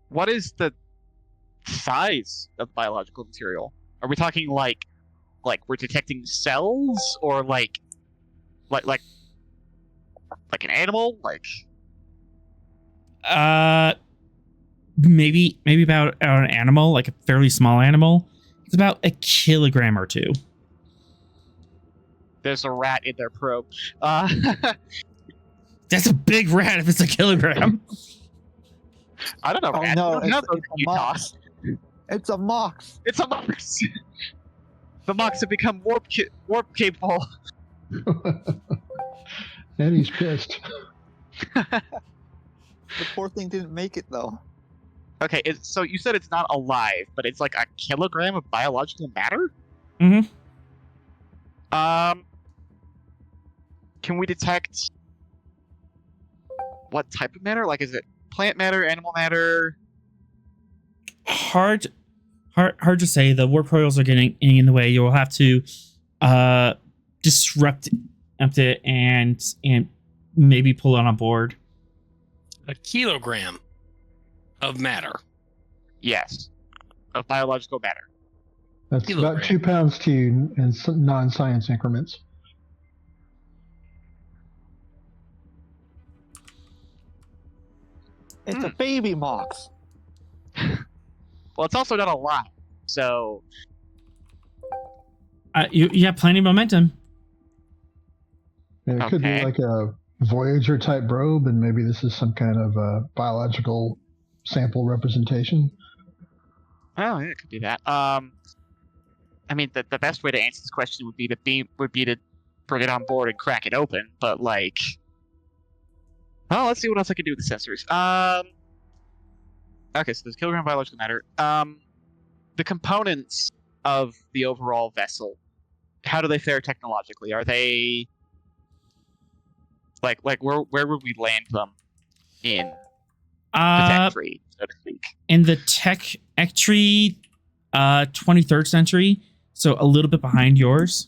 What is the size of biological material? Are we talking like we're detecting cells, or like an animal? Like Maybe about an animal, like a fairly small animal. It's about 1 kilogram or 2. there's a rat in their probe. That's a big rat if it's 1 kilogram. I don't know. Oh, Rats. no, I don't know it's those a Utah. mox. It's a mox. It's a mox. The mox have become warp capable. And he's pissed. The poor thing didn't make it though. Okay, so you said it's not alive, but it's like 1 kilogram of biological matter? Mm-hmm. Can we detect what type of matter? Like, is it plant matter, animal matter? Hard to say. The warp coils are getting in the way. You will have to disrupt it and maybe pull it on board. 1 kilogram of matter. Yes, of biological matter. That's Kilogram. about 2 pounds to you in non-science increments. It's a baby mox. Well, it's also not alive, so You have plenty of momentum. And it could be Okay. like a Voyager type probe, and maybe this is some kind of biological sample representation. oh, yeah, it could be that. I mean, the best way to answer this question would be to bring it on board and crack it open. But like, well, let's see what else I can do with the sensors. Okay, so there's kilogram biological matter. The components of the overall vessel, how do they fare technologically? Are they like where would we land them in the tech tree, so to speak? In the tech tree, 23rd century, so a little bit behind yours.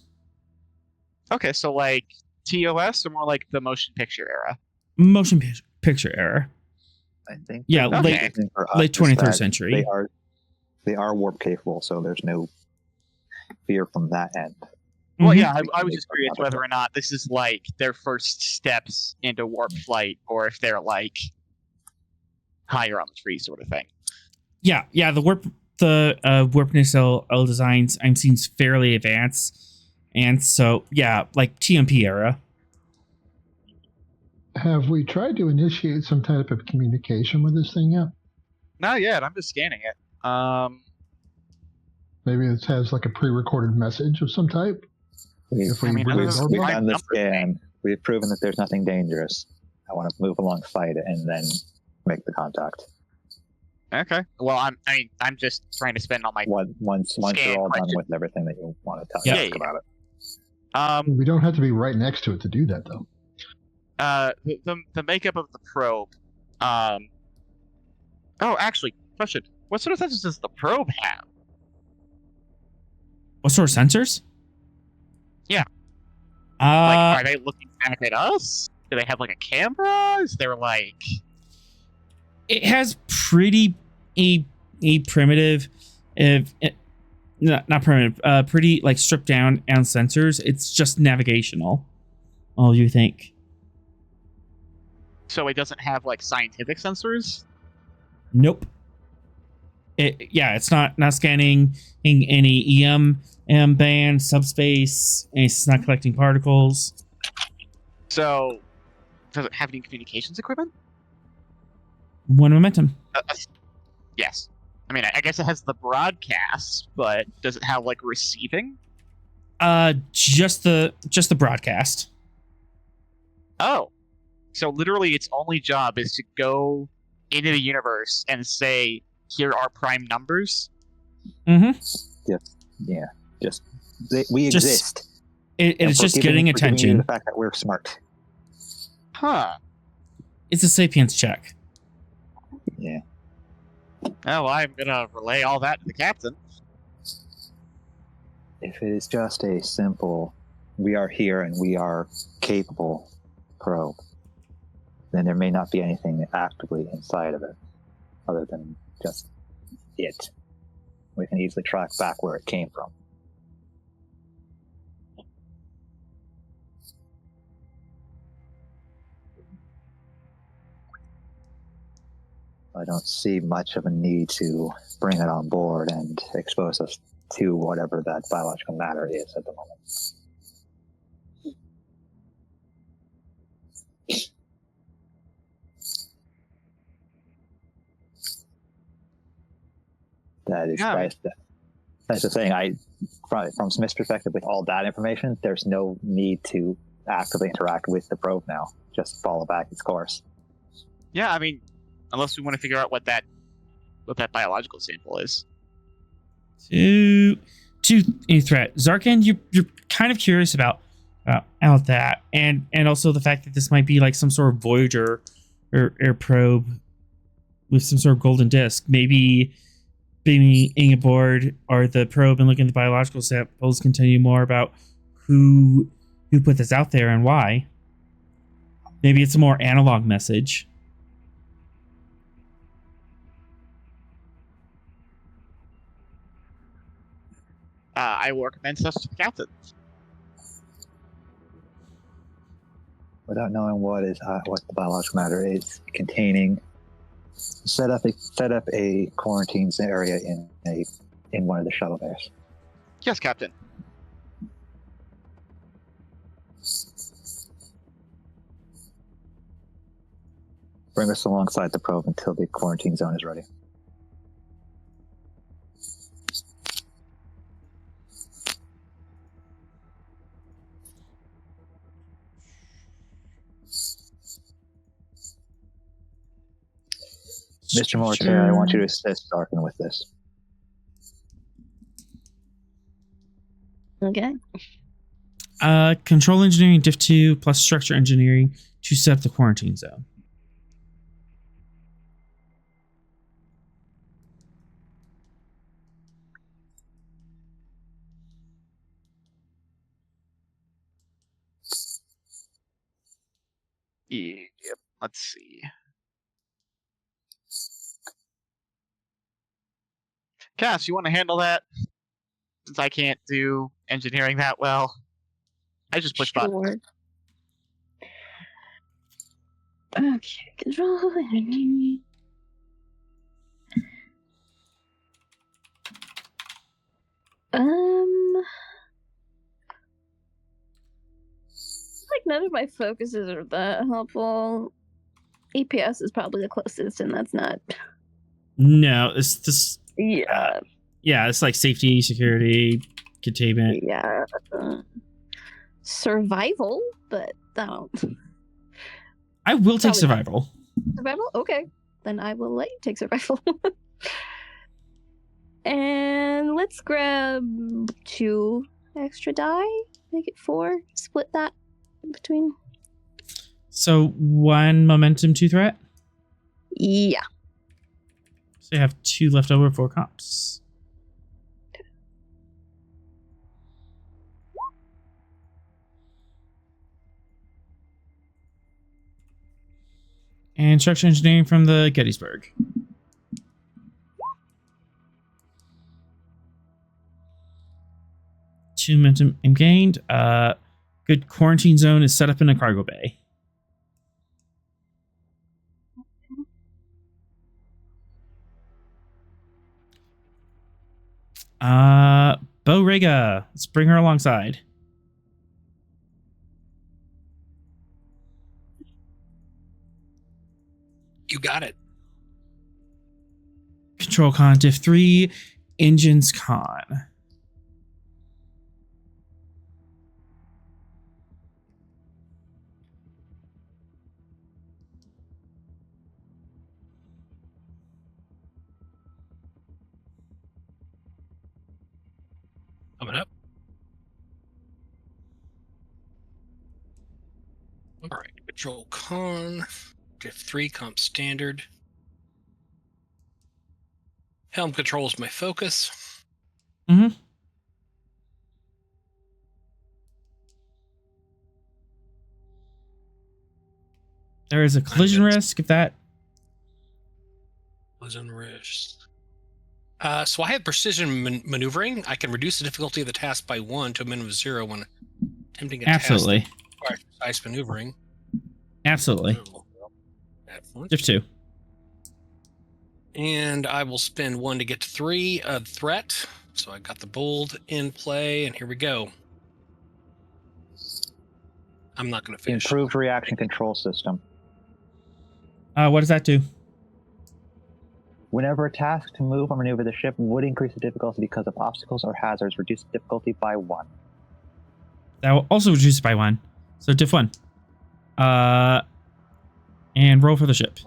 Okay, so like TOS or more like the motion picture era? Motion picture era. I think. Yeah, the late- thing for us late is 23rd that century. They are warp capable, so there's no fear from that end. Well, Mhm. yeah, I was just curious whether or not this is like their first steps into warp flight, or if they're like higher on the tree sort of thing. Yeah. The warp nacelle designs I'm seeing fairly advanced, and so yeah, like TMP era. Have we tried to initiate some type of communication with this thing yet? Not yet. I'm just scanning it. Maybe it has like a pre-recorded message of some type. If we other raise than our We've prime done the number scan. thing. We've proven that there's nothing dangerous. I want to move alongside it and then make the contact. Okay. Well, I'm just trying to spend all my. Once Scan you're all question. done with everything that you want to tell Yeah. ask about it. We don't have to be right next to it to do that, though. The makeup of the probe. Oh, actually, question: what sort of sensors does the probe have? What sort of sensors? Yeah. Like, are they looking back at us? Do they have like a camera? Is there like? It has pretty a primitive, not primitive, pretty like stripped down sensors. It's just navigational. All you think? So it doesn't have like scientific sensors? Nope. It's not scanning any EM band, subspace. It's not collecting particles. So, does it have any communications equipment? One momentum. Yes. I mean, I guess it has the broadcast, but does it have like receiving? Just the broadcast. Oh. So literally its only job is to go into the universe and say, here are prime numbers? Mm-hmm. Yeah. We Just- exist. It's just getting You attention. the fact that we're smart. Huh. It's a sapience check. Yeah. Oh, I'm gonna relay all that to the captain. If it is just a simple, we are here and we are capable probe, then there may not be anything actively inside of it, other than just it. We can easily track back where it came from. I don't see much of a need to bring it on board and expose us to whatever that biological matter is at the moment. That is Yeah. That's the thing. From Smith's perspective, with all that information, there's no need to actively interact with the probe now. Just follow back its course. Yeah, I mean, unless we want to figure out what that biological sample is. To a threat, Zarkan, you're kind of curious about that, and also the fact that this might be like some sort of Voyager or probe with some sort of golden disc. Maybe being aboard or the probe and looking at the biological samples can tell you more about who put this out there and why. Maybe it's a more analog message. I will recommend such to the captain. Without knowing what the biological matter is containing, set up a quarantine area in one of the shuttle bays. Yes, captain. Bring us alongside the probe until the quarantine zone is ready. Mr. Morte, I want you to assist Darkin with this. Okay. Control engineering diff 2 plus structure engineering to set up the quarantine zone. Yep. Let's see. Cass, you want to handle that? Since I can't do engineering that well. I just push buttons. Sure. Okay, control. Like none of my focuses are that helpful. EPS is probably the closest, and that's not. No, it's this. Yeah. Yeah, it's like safety, security, containment. Yeah. Survival, but I don't. I will take Probably not. survival. Survival? Okay. Then I will let you take survival. And let's grab 2 extra die. Make it 4. Split that between. So 1 momentum, 2 threat. Yeah. So you have 2 left over for comps. And structural engineering from the Gettysburg. Two momentum gained. Good quarantine zone is set up in a cargo bay. Bo Riga. Let's bring her alongside. You got it. Control con diff 3. Engines con. Coming up. All right. Control con. Diff 3 comp standard. Helm control is my focus. Mm-hmm. There is a collision risk if that. Collision risk. So I have precision maneuvering. I can reduce the difficulty of the task by 1 to a minimum of 0 when attempting a Absolutely. task that requires precise maneuvering. Absolutely. Excellent. Diff 2. And I will spend 1 to get to 3 threat. So I got the bold in play, and here we go. I'm not going to finish. Improved reaction control system. What does that do? Whenever a task to move or maneuver the ship would increase the difficulty because of obstacles or hazards, reduce the difficulty by 1. That will also reduce it by 1. So diff 1. And roll for the ship.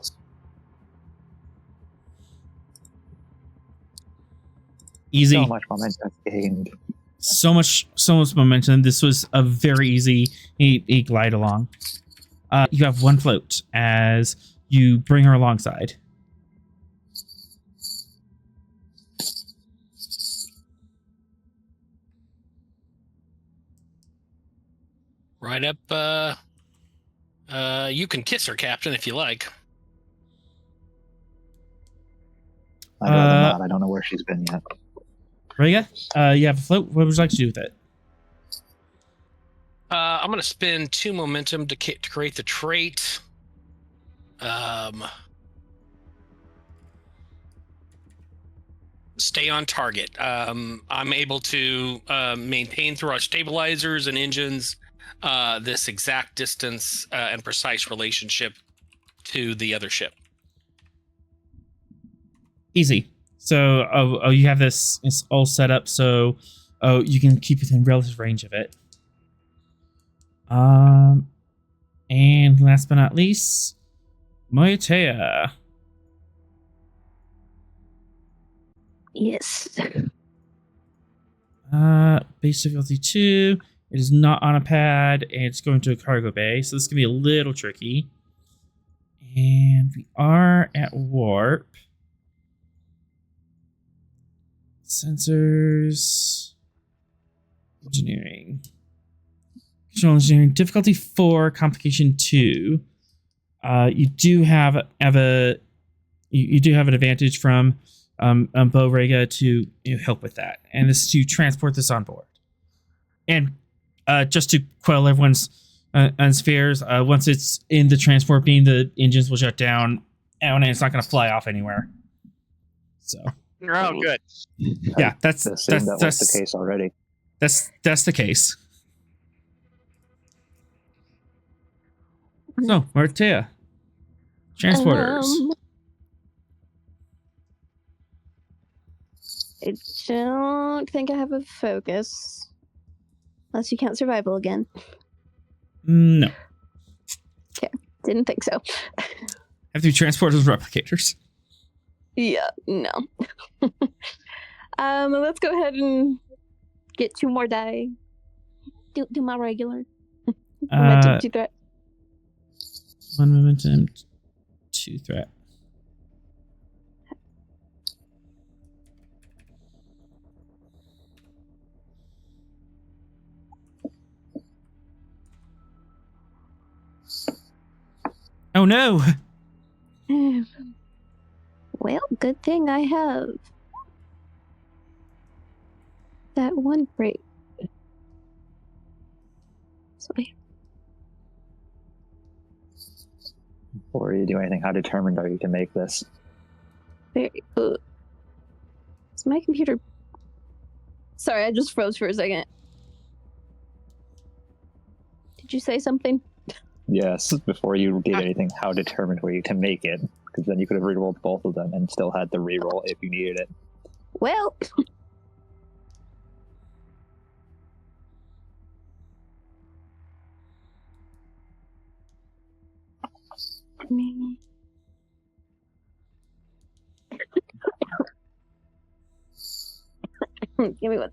Easy. So much momentum gained. So much momentum. This was a very easy a glide along. You have 1 float as you bring her alongside. Right up. You can kiss her, Captain, if you like. I'd rather not. I don't know where she's been yet. Riga, you have a float. What would you like to do with it? I'm going to spend 2 momentum to create the trait. Stay on target. I'm able to maintain through our stabilizers and engines this exact distance and precise relationship to the other ship. Easy. So, you have this it's all set up so you can keep within relative range of it. And last but not least, Moitea. Yes. Base difficulty 2. It is not on a pad, and it's going to a cargo bay, so this is going to be a little tricky. And we are at warp. Sensors. Engineering. Control engineering. Difficulty 4, complication 2. You do have an advantage from Bo Riga to help with that, and this is to transport this on board. And just to quell everyone's fears, once it's in the transport beam, the engines will shut down, and it's not going to fly off anywhere. So, Oh, good. yeah, that's the case already. That's the case. So, Martea, transporters. don't think I have a focus. Unless you count survival again. No. Didn't think so. Have to transport those replicators. Yeah, no. Let's go ahead and get 2 more die. Do my regular. Momentum 2 threat. 1 momentum, 2 threat. Oh no! Well, good thing I have that one break. Sorry. Before you do anything, how determined are you to make this? Very good. Is my computer... Sorry, I just froze for a second. Did you say something? Yes, before you did anything, how determined were you to make it? Because then you could have rerolled both of them and still had the reroll if you needed it. Well... Me. Give me one.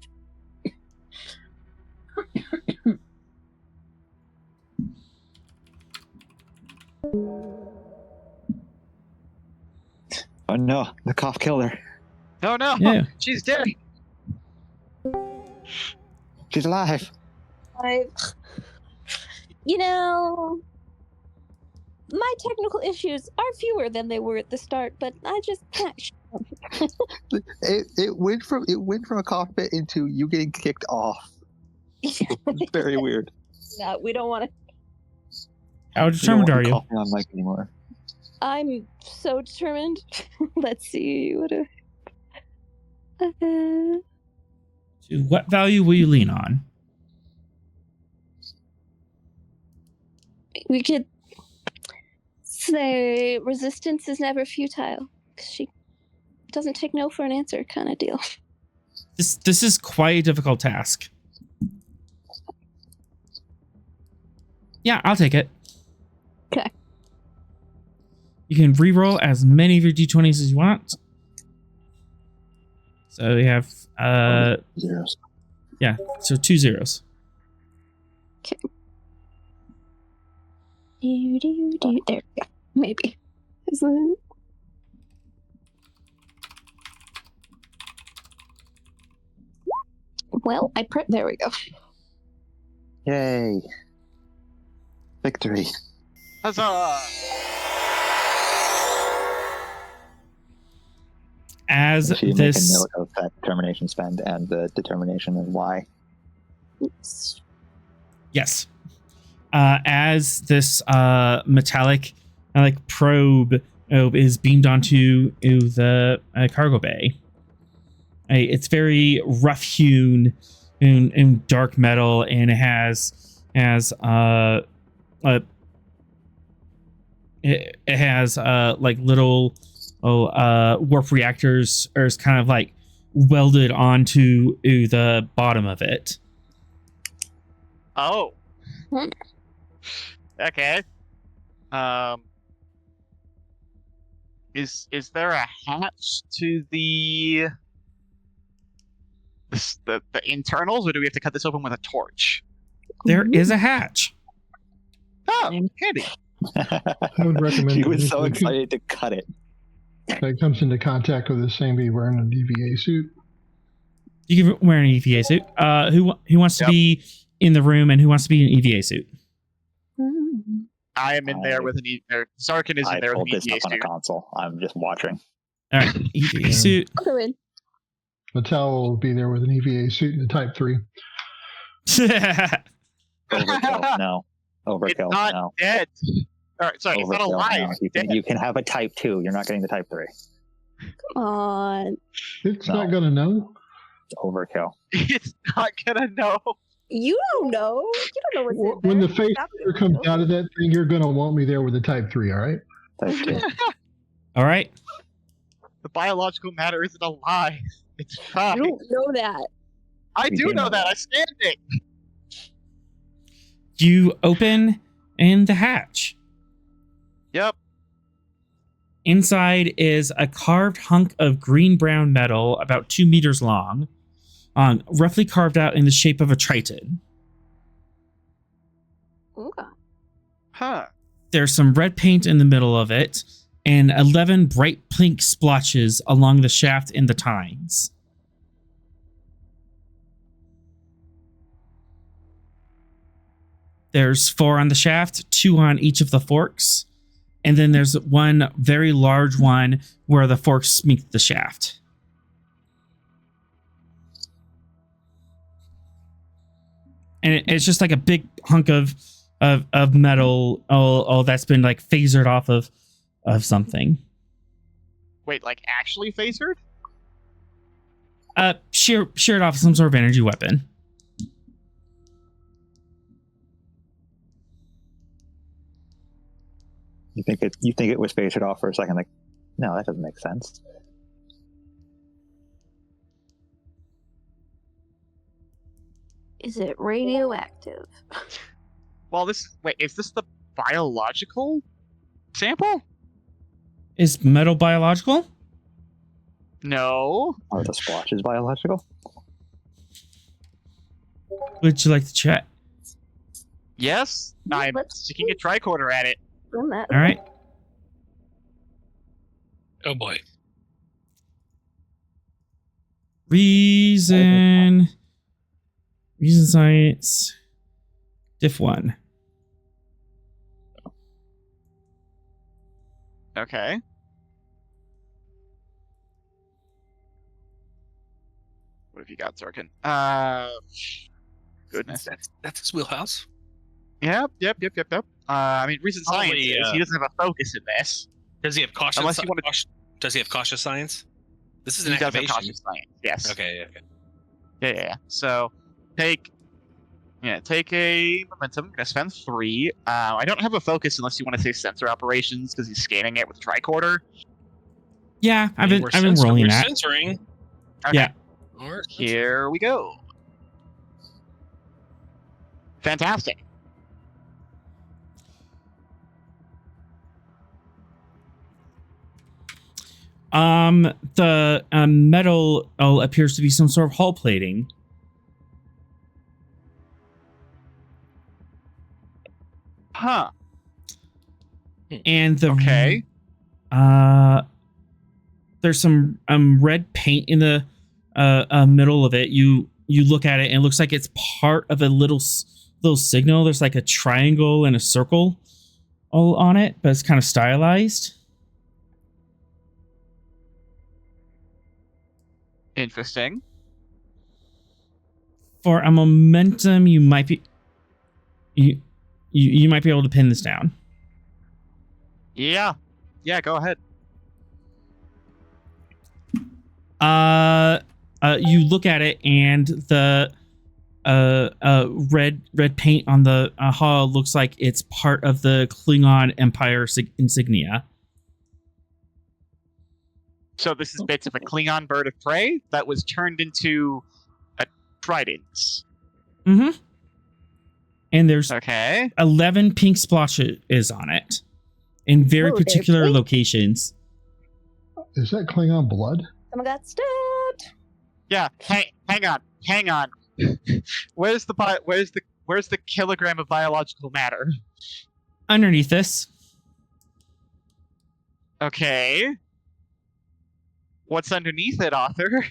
Oh no, the cough killed her. Oh no, Yeah. she's dead. She's alive. You know, my technical issues are fewer than they were at the start, but I just can't. It went from a cough fit into you getting kicked off. It's very weird. No, we don't want to. How determined are you? Coughing on mic anymore. I'm so determined. Let's see. To what value will you lean on? We could say resistance is never futile. 'Cause she doesn't take no for an answer kind of deal. This is quite a difficult task. Yeah, I'll take it. Okay. You can re-roll as many of your d20s as you want. So you have Zeros. yeah, so 2 zeros. Okay. There we go. Maybe. Isn't it? Well, there we go. Yay. Victory. Huzzah! As So you this make a note of that determination spend and the determination and why. yes. As this metallic probe is beamed onto the cargo bay. It's very rough hewn in dark metal, and it has like little warp reactors are kind of like welded onto the bottom of it. Oh. Okay. Is there a hatch to the internals, or do we have to cut this open with a torch? There is a hatch. Oh, handy. I would recommend She that was so if excited to cut it. that comes into contact with this thing, be wearing a DVA suit. You can wear an EVA suit. Who wants to be in the room, and who wants to be in an EVA suit? I am in there with an Sarkin is in I there with pulled an this EVA up on a suit. console. I'm just watching. All right, EVA suit. I'll go in. Mattel will be there with an EVA suit and a Type 3. Overkill. No. Overkill. It's not no. dead. All right, sorry, it's not Overkill, alive. no. Dead. You can have a Type 2. You're not getting the Type 3. Come on. It's No. not going to know. It's overkill. It's not gonna know. You don't know. You don't know what's in When there. the face comes out of that thing, you're going to want me there with a Type 3, all right? Type 2. All right. The biological matter isn't alive. It's You fine. don't know that. I We do do know know that. that. I scanned it. You open in the hatch. Yep. Inside is a carved hunk of green-brown metal about 2 meters long, roughly carved out in the shape of a triton. Okay. Huh. There's some red paint in the middle of it, and 11 bright pink splotches along the shaft and the tines. There's 4 on the shaft, 2 on each of the forks, and then there's one very large one where the forks meet the shaft. And it's just like a big hunk of metal, all that's been like phasered off of something. Wait, like actually phasered? Sheared off some sort of energy weapon. You think it was phasered off for a second? Like, no, that doesn't make sense. Is it radioactive? Well, wait, is this the biological sample? Is metal biological? No. Are the splotches biological? Would you like to check? Yes. Yeah, I'm let's sticking a tricorder at it. Run that. All right. Oh boy. Reason science. Diff 1. Okay. What have you got, Zorkin? Goodness. That's his wheelhouse. Yep. I mean, reason science Probably, is he doesn't have a focus in this. Does he have cautious? Unless you wanna- Does he have cautious science? This is an He does have activation. cautious science. Yes. Okay. Yeah. So take a momentum. Gonna spend 3. I don't have a focus unless you want to say sensor operations because he's scanning it with a tricorder. Yeah, I've been We're rolling we're that. censoring. Okay. Yeah. All right. Here we go. Fantastic. The metal appears to be some sort of hull plating. Huh. And the Okay. there's some red paint in the middle of it. You look at it and it looks like it's part of a little signal. There's like a triangle and a circle all on it, but it's kind of stylized. Interesting. For a momentum, you might be you might be able to pin this down. Yeah. Yeah, go ahead. You look at it and the red paint on the hull looks like it's part of the Klingon Empire insignia. So this is bits of a Klingon bird of prey that was turned into a trident. Mm-hmm. And there's Okay. 11 pink splotches on it in very Whoa, they're particular pink? locations. Is that Klingon blood? Someone got stabbed. Yeah. Hang on. Where's the kilogram of biological matter? Underneath this, Okay. What's underneath it, author?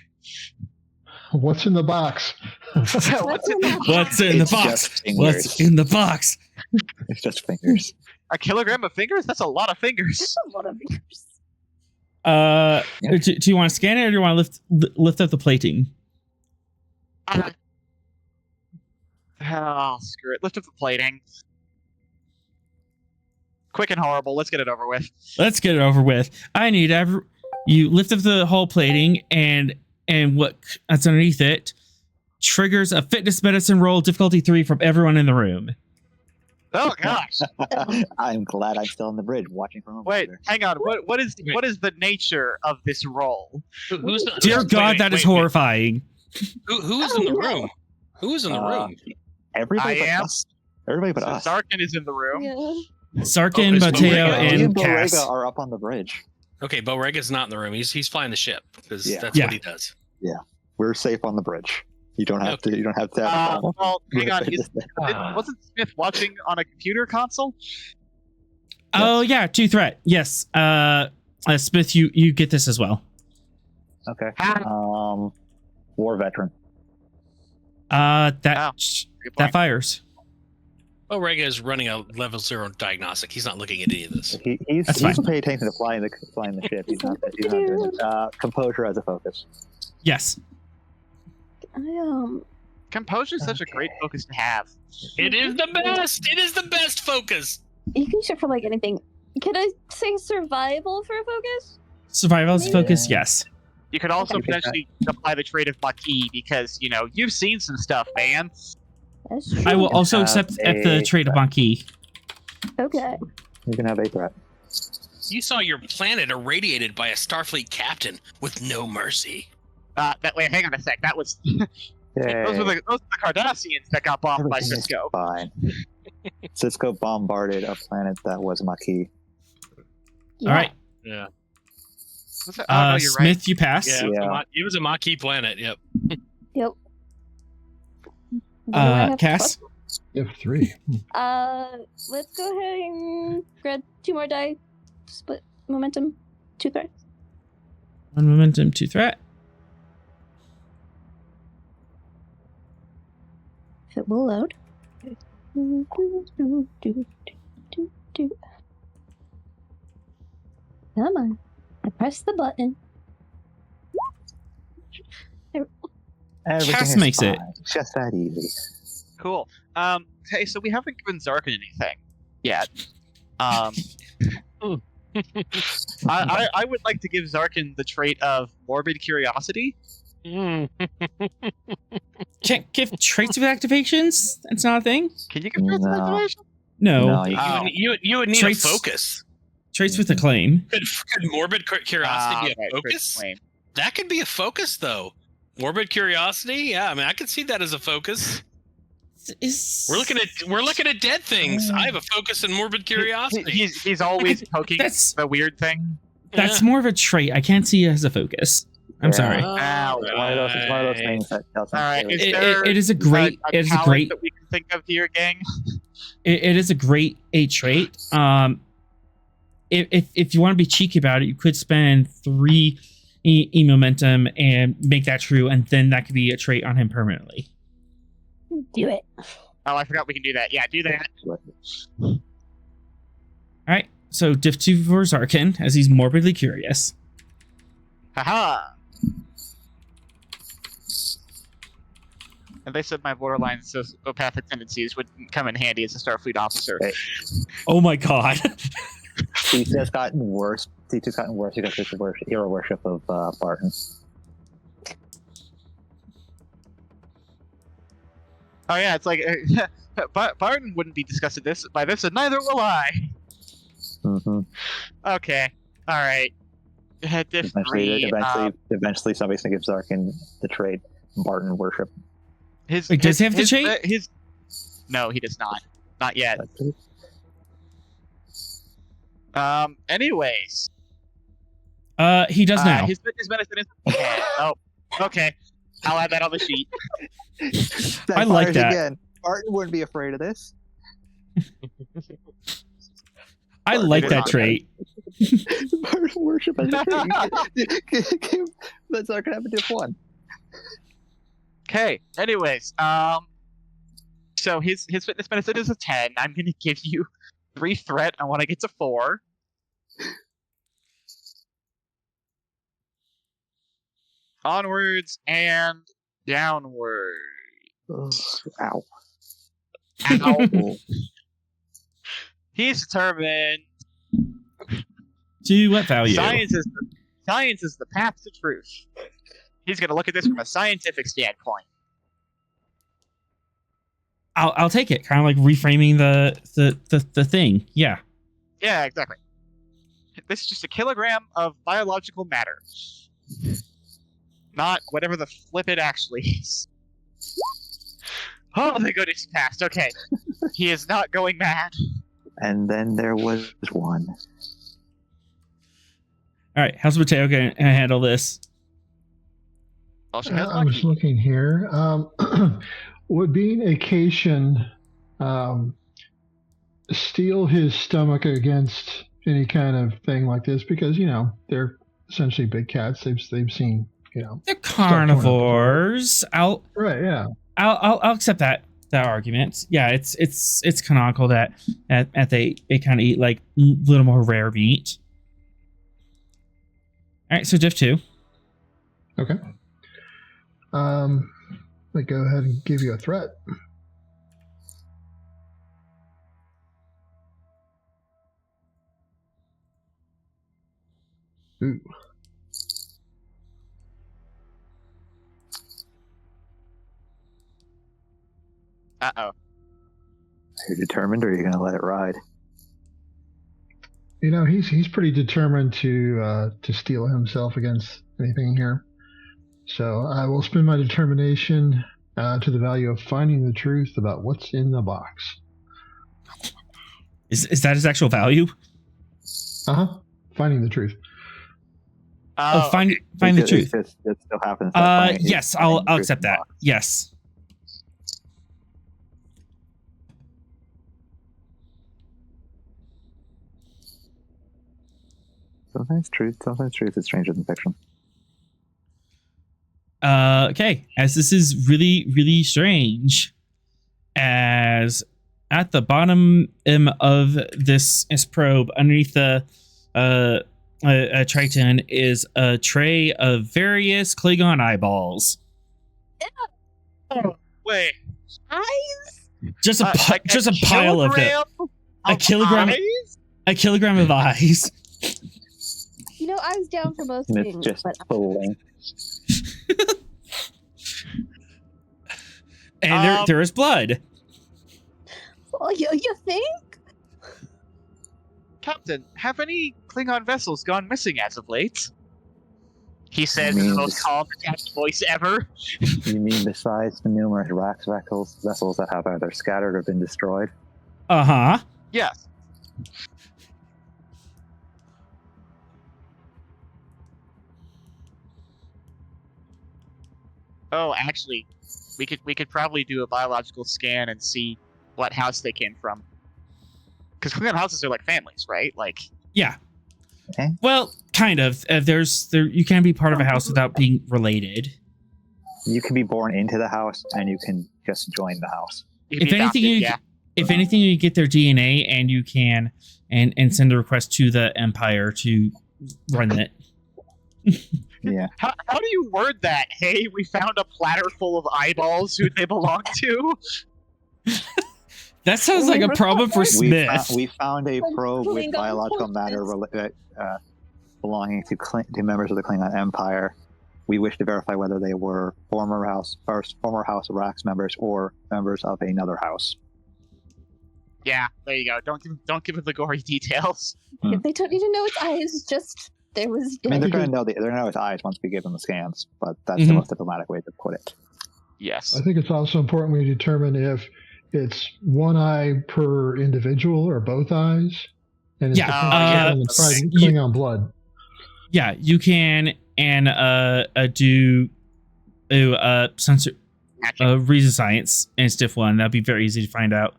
What's in the box? What's in that? what's in the It's box? just fingers. What's in the box? It's just fingers. A kilogram of fingers? That's a lot of fingers. That's a lot of fingers. Yeah. Yeah. Do you want to scan it or do you want to lift up the plating? Oh, screw it. Lift up the plating. Quick and horrible. Let's get it over with. Let's get it over with. I need you lift up the whole plating and what's underneath it triggers a fitness medicine roll difficulty 3 from everyone in the room. Oh gosh! I'm glad I'm still on the bridge watching from over Wait, there. hang on. What is the nature of this role? Who's Dear wait, God, wait, that is wait, wait. horrifying. Who's in the room? Who's in the room? Everybody I but am. us. Everybody but So us. Zarkin is in the room. Yeah. Sarkin, Oh, is Mateo, Borrega- Me and Borrega Cass. are up on the bridge. Okay, Borega's not in the room. He's flying the ship because Yeah. that's Yeah. what he does. We're safe on the bridge. You don't have to. You don't have to. Have a problem. Well, hang on. Ah. Wasn't Smith watching on a computer console? Oh yeah, 2 threat. Yes. Smith, you get this as well. Okay. Ah. War veteran. Good point. That fires. Borega is running a level 0 diagnostic. He's not looking at any of this. He's That's fine. paying attention to flying the ship. He's not doing it. Composure as a focus. Yes. Composure is such a great focus to have. It is the best. It is the best focus. You can use it for like anything. Can I say survival for a focus? Survival as focus. Yes. You could also Okay. potentially apply the trait of Maquis because you've seen some stuff, man. That's true. I will also have accept a- the trade of Monkey. Okay. You can have a threat. You saw your planet irradiated by a Starfleet captain with no mercy. Wait, hang on a sec. That was Yay. those were the Cardassians that got bombed by Everything is Cisco. Fine. Cisco bombarded a planet that was Maquis. Yeah. All right. Yeah. Oh, no, you're Smith, right. you pass. Yeah. It was a Maquis planet. Yep. Yep. What do I have to Cass. You have 3. Let's go ahead and grab 2 more die. Split momentum. 2 threats. 1 momentum, 2 threat. If it will load. Come on. I pressed the button. Everything Cass is makes fine. it. It's just that easy. Cool. Okay, so we haven't given Zarkin anything yet. I would like to give Zarkin the trait of morbid curiosity. Can't give traits of activations? That's not a thing? Can you give traits of No. activation? No. No, you Oh. You would need Traits- a focus. Traits with a claim. Could morbid curiosity be a Right, focus? claim. That could be a focus, though. Morbid curiosity. Yeah, I mean, I could see that as a focus. We're looking at dead things. I have a focus in morbid curiosity. He's always poking That's the weird thing. more of a trait. I can't see it as a focus. I'm Yeah. sorry. Ow. It's one of those things that doesn't. All right, really- It is a great. a It is a talent great. that we can think of here, gang. It is a great trait. If you want to be cheeky about it, you could spend 3 e momentum and make that true, and then that could be a trait on him permanently. Do it. Oh, I forgot we can do that. Yeah, do that. All right. So diff 2 for Zarkin as he's morbidly curious. Haha. And they said my borderline sociopathic tendencies would come in handy as a Starfleet officer. Hey. Oh my god. He's just gotten worse. He's just gotten worse because of the hero worship of Barton. Oh yeah, it's like Barton wouldn't be disgusted by this, and neither will I. Mm-hmm. Okay, all right. Diff 3. Eventually, somebody's gonna give Zarkin the trait Barton worship. Wait, does he have the trait? No, he does not. Not yet. Anyways. He does now. His fitness medicine is. Oh, okay. I'll add that on the sheet. I like fires that. Again. Barton wouldn't be afraid of this. I like that trait. Barton worship as a trait. That's not gonna have a diff 1. Okay. Anyways, so his fitness medicine is a 10. I'm gonna give you 3 threat. I want to get to 4. Onwards and downward. Ow. Ow. He's determined. To what value? Science is the path to truth. He's gonna look at this from a scientific standpoint. I'll take it. Kind of like reframing the thing. Yeah. Yeah, exactly. This is just a kilogram of biological matter. Not whatever the flip it actually is. Oh, the goodness passed. Okay. He is not going mad. And then there was one. All right. How's Mateo going to handle this? Well, she has I'm just lucky. looking here. Would being a Cation steel his stomach against any kind of thing like this? Because, they're essentially big cats. They've seen, They're carnivores. Right, yeah. I'll accept that argument. Yeah, it's canonical that they kind of eat like a little more rare meat. All right, so diff 2. Okay. Let me go ahead and give you a threat. Ooh. Uh-oh. Are you determined, or are you going to let it ride? He's pretty determined to steel himself against anything here. So I will spend my determination to the value of finding the truth about what's in the box. Is that his actual value? Finding the truth. Find the truth. It still happens. Yes, I'll accept that. Yes. Sometimes truth is stranger than fiction. Okay, as this is really, really strange, as at the bottom of this probe, underneath the Triton, is a tray of various Klingon eyeballs. Wait. Eyes? Just a pile of them. A kilogram. Eyes? A kilogram of eyes. I was down for most And things, it's just but full. And there is blood. you think? Captain, have any Klingon vessels gone missing as of late? He says You in the mean most this- calm, detached voice ever. You mean besides the numerous Rax vessels that have either scattered or been destroyed? Uh-huh. Yes. Oh, actually, we could probably do a biological scan and see what house they came from. Because Klingon houses are like families, right? Like, Yeah. Okay. Well, kind of. You can't be part of a house without being related. You can be born into the house, and you can just join the house. you can If be anything, adopted, if anything, you get their DNA, and you can and send a request to the Empire to run it. Yeah. How do you word that? Hey, we found a platter full of eyeballs. Who they belong to? That sounds like a problem for Smith. We found a probe with Klingon biological matter belonging to members of the Klingon Empire. We wish to verify whether they were former House Rax members or members of another house. Yeah, there you go. Don't give it the gory details. They don't need to know its eyes. Just there was. I mean, they're going to know its eyes once we give them the scans, but that's the most diplomatic way to put it. Yes. I think it's also important we determine if it's one eye per individual or both eyes. And it's Klingon blood. Yeah, you can do sensor reason science and stiff one. That'd be very easy to find out.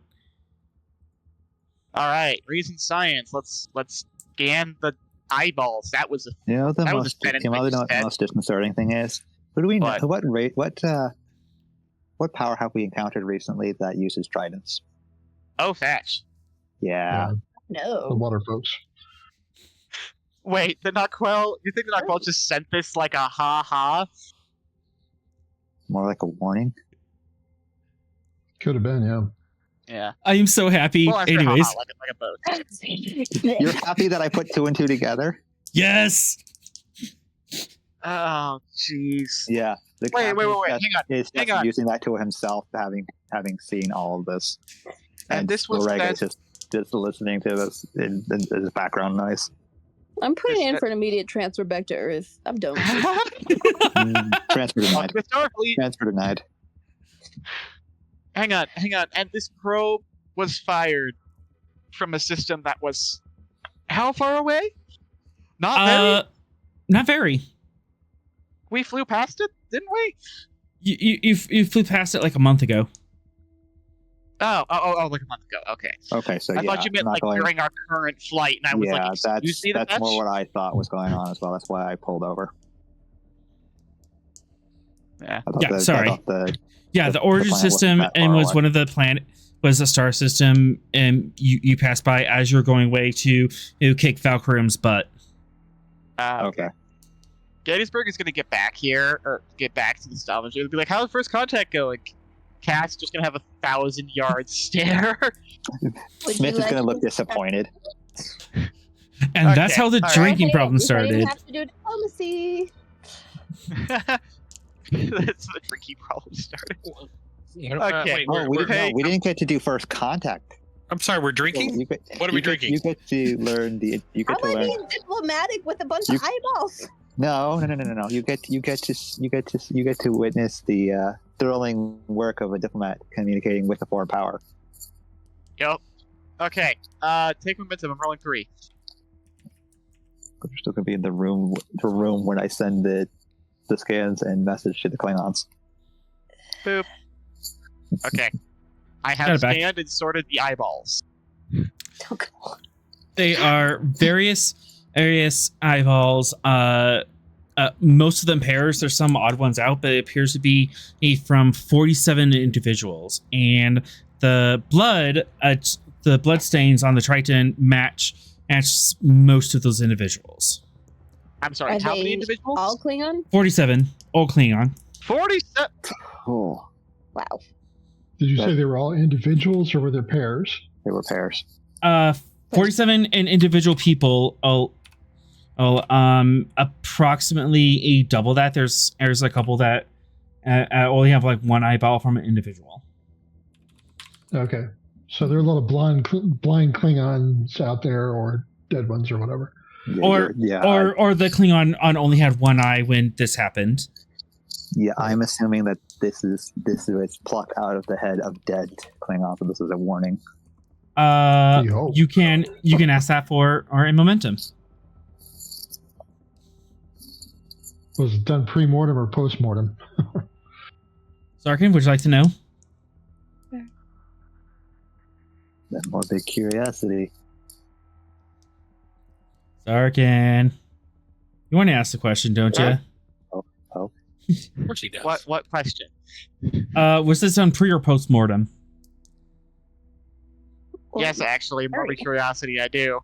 All right, reason science. Let's scan the eyeballs. That was The most disconcerting thing is, who do we know? What power have we encountered recently that uses tridents? Oh, fetch. Yeah. The No. water folks. Wait, the Naquel. You think the Naquel just sent this like a ha? More like a warning. Could have been, yeah. Yeah. I am so happy. Well, after Anyways, ha-ha, like a boat. You're happy that I put 2 and 2 together? yes. Oh, jeez. Yeah. The Wait. captain Hang is just on. using that to himself, having seen all of this. And this was Lorega said- is just listening to this in as background noise. I'm putting This- in for an immediate transfer back to Earth. I'm done with this. Transfer denied. Welcome to Starfleet. Transfer denied. Hang on. And this probe was fired from a system that was how far away? Not very. Not very. We flew past it, didn't we? You flew past it like a month ago. Oh, like a month ago. Okay. Okay, so I thought you meant like during our current flight, and I was like, "Excuse me, that's more what I thought was going on as well. That's why I pulled over. Yeah. Sorry. The The origin planet wasn't system that and far was away. one of the planet was a star system, and you passed by as you were going away to kick Valkyrie's butt. Okay. Gettysburg is going to get back here, or get back to the Stavanger. It'll be like, how's first contact going? Cat's just going to have 1,000-yard stare. Smith is going to look disappointed. And that's Okay, how the all right. drinking problem I didn't started. have to do diplomacy. That's the tricky problem started. Okay. Wait, We didn't get to do first contact. I'm sorry, we're drinking? What are we drinking? You get to learn the. You How get to am I learn. being diplomatic with a bunch You- of eyeballs? No. You get to witness the thrilling work of a diplomat communicating with a foreign power. Yep. Okay. Take momentum. I'm rolling 3. You're still gonna be in the room when I send the scans and message to the Klingons. Boop. Okay. I Got have it back. scanned and sorted the eyeballs. They are various eyeballs. Most of them pairs. There's some odd ones out, but it appears to be from 47 individuals. And the blood stains on the Triton match most of those individuals. I'm sorry. Are How many they individuals? All Klingon? 47, all Klingon. 47. Oh, Wow. Did you say they were all individuals or were they pairs? they were pairs. 47 and individual people. Approximately a double that. There's a couple that only have like one eyeball from an individual. Okay. So there are a lot of blind Klingons out there, or dead ones, or whatever. Or the Klingon only had one eye when this happened. I'm assuming that this is plucked out of the head of dead Klingon. So this is a warning. hope. You can ask that for our momentum. Was it done pre-mortem or post-mortem? Sarkin, would you like to know? That morbid curiosity. Sarkin, you want to ask the question, don't you? Of course he does. What question? Was this done pre or post mortem? Yes, actually, morbid curiosity, I do.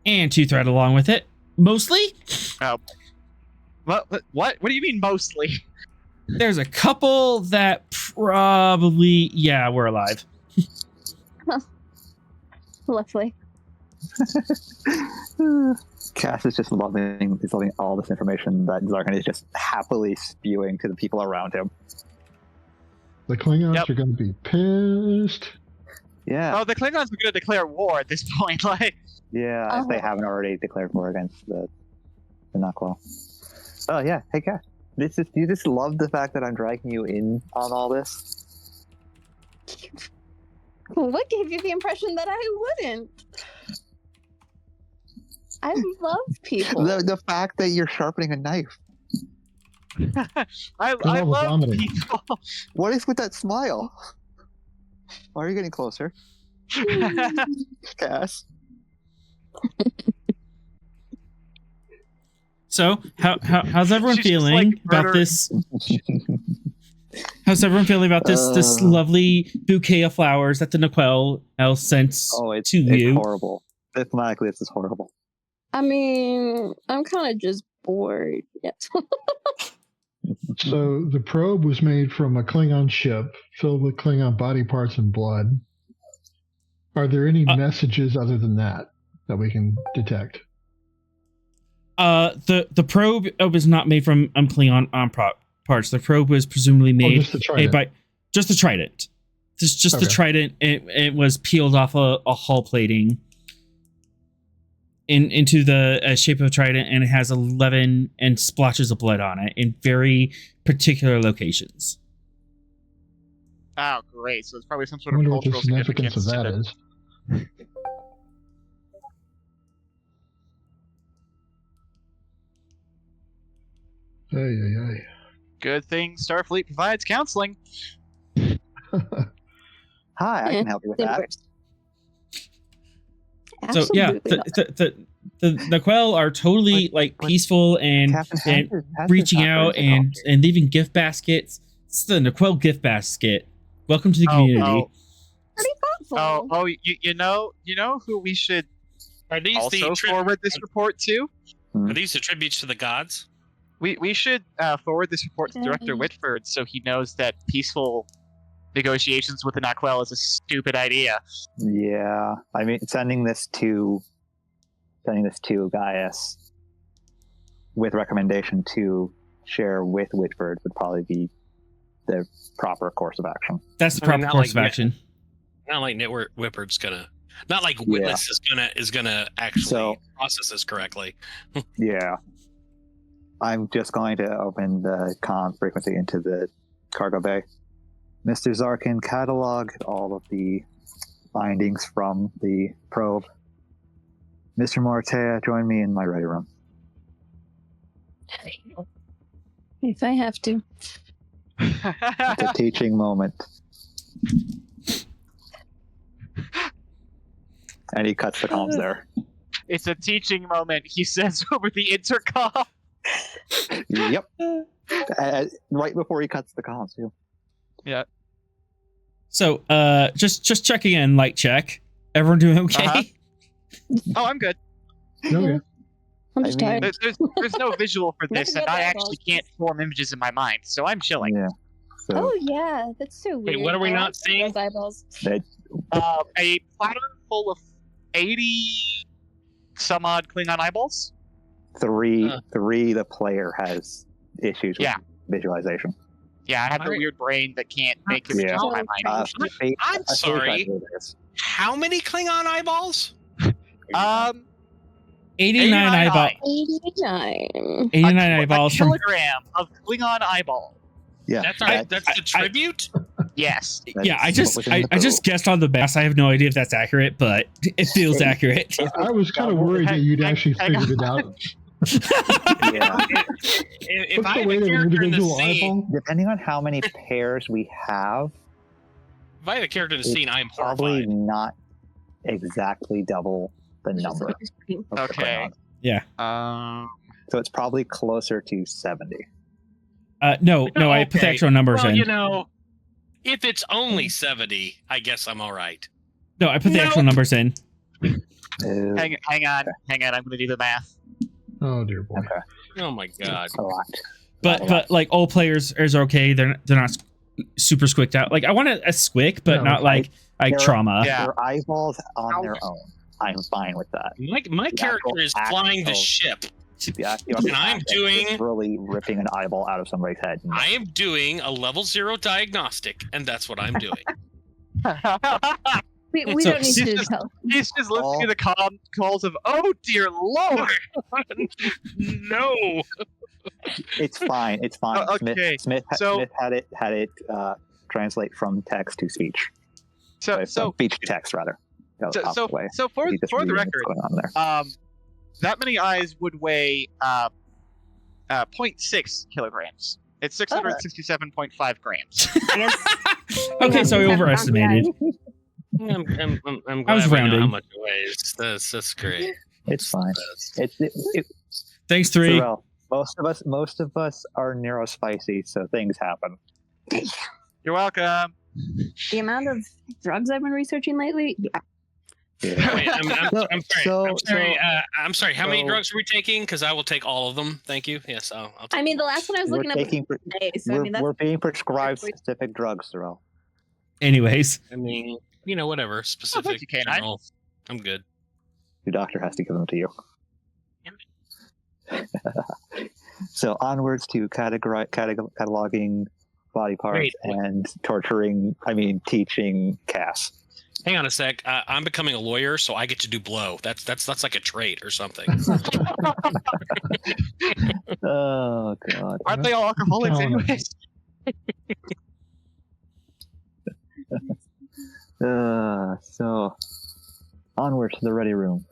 And to thread along with it, mostly. What do you mean mostly? There's a couple that probably, we're alive. Lovely. Cass is just loving all this information that Zarkin is just happily spewing to the people around him. The Klingons are going to be pissed. Yeah. Oh, the Klingons are going to declare war at this point. Like, Yeah, if they haven't already declared war against the Knuckle. Oh yeah, hey Cass. Do you just love the fact that I'm dragging you in on all this? What gave you the impression that I wouldn't? I love people. The fact that you're sharpening a knife. I all love vomiting. people. What is with that smile? Why are you getting closer, Cass? So, how's everyone She's just, feeling like, about murdering- this? How's everyone feeling about this lovely bouquet of flowers that the Noquel sent It's to you? horrible. Diplomatically, this is horrible. I mean, I'm kind of just bored. Yes. So the probe was made from a Klingon ship filled with Klingon body parts and blood. Are there any messages other than that we can detect? The probe was not made from Klingon parts. The probe was presumably made just the Trident. by just the Trident. Just the Okay. Trident. It was peeled off a hull plating into the shape of a Trident, and it has 11 and splotches of blood on it in very particular locations. Oh, great. So it's probably some I sort of wonder what the cultural significance of that significance. is. Ay. Good thing Starfleet provides counseling. Hi, I can help you with It that. works. So yeah, Absolutely not. the Naquel are totally like peaceful and Captain, reaching out and leaving gift baskets. It's the Naquel gift basket. Welcome to the community. Pretty thoughtful. You know who we should Are these also forward this report to? Are these the tributes to the gods? We should forward this report to Director Whitford so he knows that peaceful negotiations with the Naquel is a stupid idea. Yeah, I mean, sending this to Gaius with recommendation to share with Whitford would probably be the proper course of action. That's the I mean, proper not course like of action. Not like Whitford's gonna. Not like Witness is gonna actually process this correctly. Yeah. I'm just going to open the comm frequency into the cargo bay. Mr. Zarkin, catalog all of the findings from the probe. Mr. Mortea, join me in my ready room. If I have to. It's a teaching moment. And he cuts the comms there. It's a teaching moment, he says over the intercom. Yep. Right before he cuts the comms, too. Yeah. So just checking in, light check. Everyone doing okay? Uh-huh. Oh, I'm good. Oh, yeah. I'm just tired. There's no visual for this, and I actually can't form images in my mind, so I'm chilling. Yeah. So, Oh yeah, that's so weird. Wait, what are we I not like seeing? those eyeballs. A platter full of 80 some odd Klingon eyeballs. three, the player has issues with Yeah. visualization. Yeah, I have the Alright. weird brain that can't make images Yeah. in my mind. I'm sorry. How many Klingon eyeballs? 89 eyeball. 89. 89 a eyeballs from. kilogram of Klingon eyeball. Yeah. That's the tribute. Yes. Yeah, I just guessed on the mass. I have no idea if that's accurate, but it feels accurate. I was kind of worried that you'd actually figured it out. Yeah. If What's I the have weight a of an character in the individual scene, eyeball? Depending on how many pairs we have, if I have a character in the it's scene, I'm probably horrified. not exactly double the number. Of the Okay. Klingons. So it's probably closer to 70. No, I put the Okay. actual numbers Well, in. you know, if it's only 70, I guess I'm all right. No, I put the actual numbers in. Hang on. I'm going to do the math. Oh, dear boy. Okay. Oh my god. A lot. But like all players are okay. They're not super squicked out. Like I want a squick, but No, not like they're- trauma. Yeah. Their eyeballs on their own. I'm fine with that. My character is flying the ship. The actual And I'm act doing- is really ripping an eyeball out of somebody's head. I am doing a level 0 diagnostic, and that's what I'm doing. We So- don't need to tell. He's just listening to the calls of, oh dear lord! No. It's fine. It's fine. Okay, Smith had it translate from text to speech. So Speech to text rather. That was so the way. so for He's just the reading what's record, going on there. that many eyes would weigh 0.6 kilograms. It's 667.5 grams. Okay, so we overestimated. I'm glad I was we know rounding. how much it weighs. That's great. It's fine. Thanks, 3. Sorrel, most of us are neurospicy, so things happen. You're welcome. The amount of drugs I've been researching lately. Yeah. Yeah. Wait, I'm sorry. How many so- drugs are we taking? Because I will take all of them. Thank you. Yes, I'll take I mean, the last one I was looking up was today, so I mean that's We're being prescribed specific drugs, Sorrel. Anyways, I mean, whatever. Specific. you, Canine. general. I'm good. Your doctor has to give them to you. So onwards to cataloging body parts Wait. and teaching Cass. Hang on a sec. I'm becoming a lawyer, so I get to do blow. That's like a trait or something. Oh God! Aren't they all alcoholics Telling them. anyways? So onward to the ready room.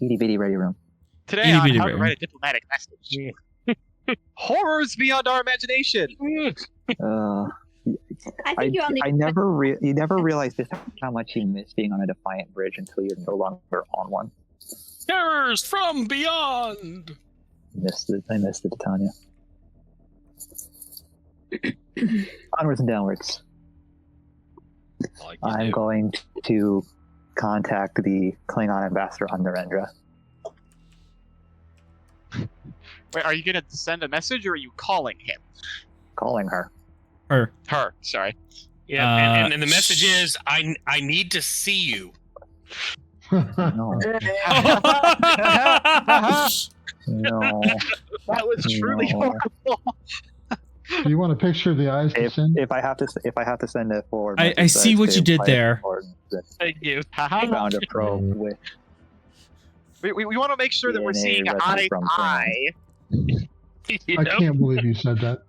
Itty bitty ready room. Today Itty on bitty how to rare. write a diplomatic message. Horrors beyond our imagination. I think you all need. You never realize just how much you miss being on a Defiant bridge until you're no longer on one. Terrors from beyond. I missed it, Tanya. Onwards and downwards. Like I'm going to contact the Klingon ambassador on Narendra. Wait, are you gonna send a message or are you calling him? Calling her. Her. Her, sorry. Yeah, and the message is, I need to see you. No. No. That was truly No. horrible. Do you want a picture of the eyes to send? If I have to send it forward, I see what you did there. Thank you. I found a probe with We want to make sure that we're DNA seeing record eye to from eye. You I know? can't believe you said that.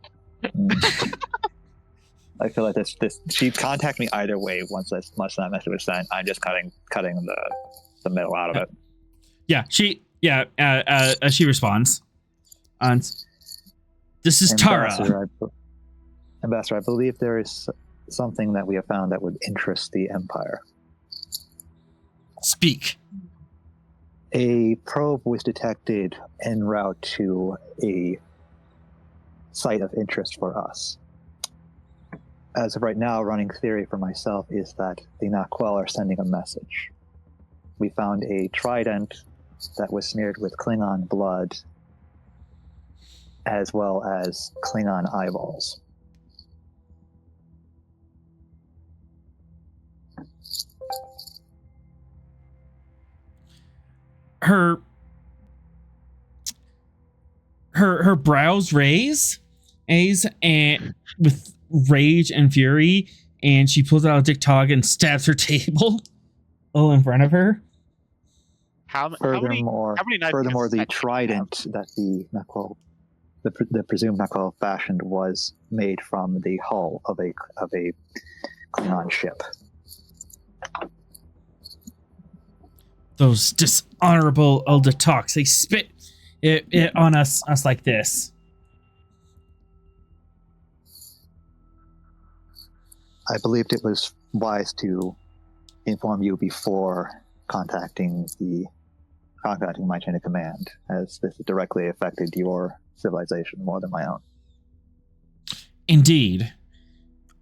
I feel like this she'd contact me either way once that message was sent. I'm just cutting the middle out of it. Yeah, she responds. And this is Tara. Ambassador, I believe there is something that we have found that would interest the Empire. Speak. A probe was detected en route to a site of interest for us. As of right now, running theory for myself is that the Naquel are sending a message. We found a trident that was smeared with Klingon blood, as well as Klingon eyeballs. Her brows raise and with rage and fury, and she pulls out a Dick Tog and stabs her table all in front of her. How many knife Furthermore, cuts the does that trident that the Naquel, the presumed Naquel fashioned, was made from the hull of a Klingon ship. Those dishonorable Eldatox, they spit it on us like this. I believed it was wise to inform you before contacting my chain of command, as this directly affected your civilization more than my own. Indeed.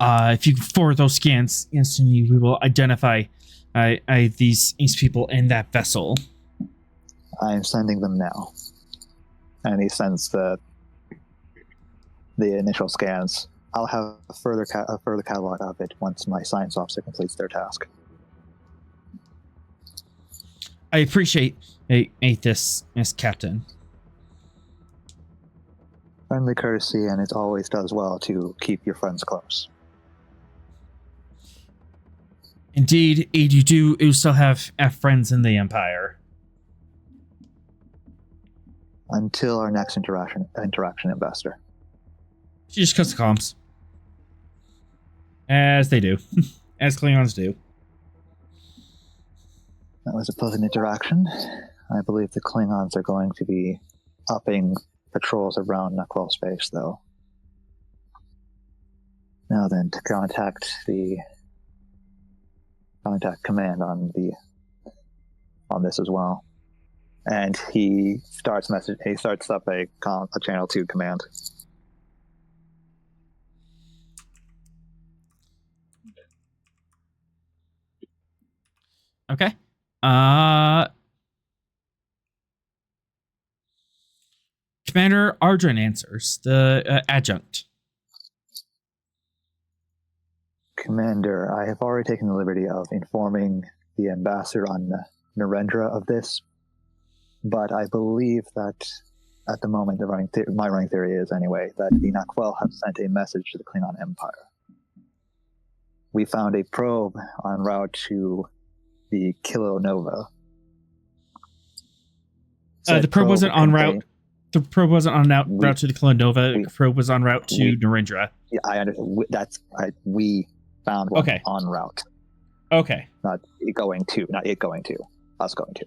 If you forward those scans to me, we will identify these people in that vessel. I am sending them now. And he sends the initial scans. I'll have a further catalog of it once my science officer completes their task. I appreciate this, Miss Captain. Friendly courtesy, and it always does well to keep your friends close. Indeed, you still have friends in the Empire. Until our next interaction, Ambassador. She just cuts the comms. As they do. As Klingons do. That was a pleasant interaction. I believe the Klingons are going to be upping patrols around Naquel space, though. Now then, to contact command on this as well. And he starts up a channel 2 command. Okay. Commander Ardren answers, the adjunct. Commander, I have already taken the liberty of informing the ambassador on Narendra of this. But I believe that at the moment, my running theory is anyway, that the Naquel have sent a message to the Klingon Empire. We found a probe en route to the Kilonova. The probe wasn't en route. The probe wasn't on route to the Kilonova. The probe was en route to Narendra. Yeah, I understand. We found one en route. Okay. Not it going to. Us going to.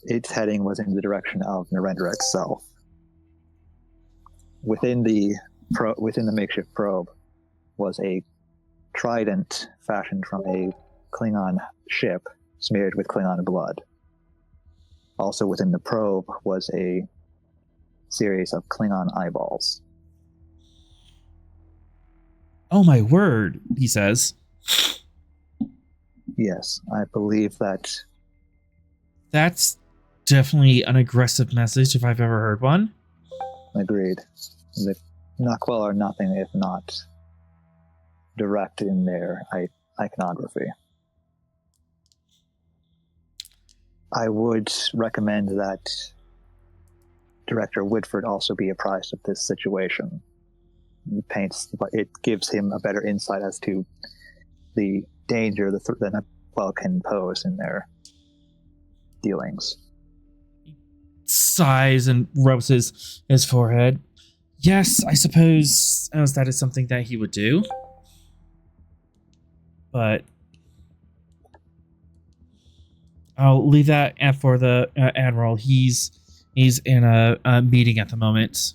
Its heading was in the direction of Narendra itself. Within the makeshift probe was a trident fashioned from a Klingon ship smeared with Klingon blood. Also within the probe was a series of Klingon eyeballs. Oh my word, he says. Yes, I believe that. That's definitely an aggressive message if I've ever heard one. Agreed. The Naquel are nothing if not direct in their iconography. I would recommend that Director Woodford also be apprised of this situation. It gives him a better insight as to the danger the Naquel can pose in their dealings. Sighs and rubs his forehead. Yes, I suppose that is something that he would do. But I'll leave that for the Admiral. He's in a meeting at the moment.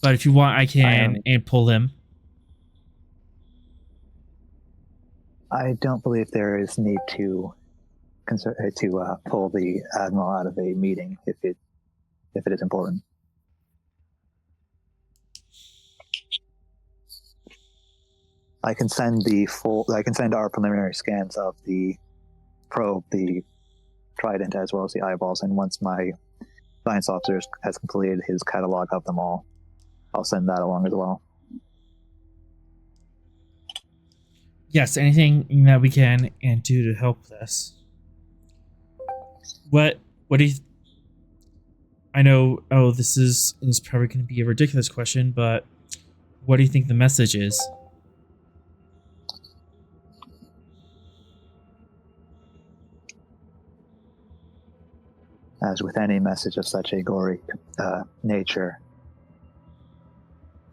But if you want, I can and pull him. I don't believe there is need to pull the Admiral out of a meeting if it is important. I can send our preliminary scans of the probe, the trident, as well as the eyeballs, and once my science officer has completed his catalog of them all, I'll send that along as well. Yes, anything that we can and do to help this. What do you... I know, this is probably going to be a ridiculous question, but what do you think the message is? As with any message of such a gory nature,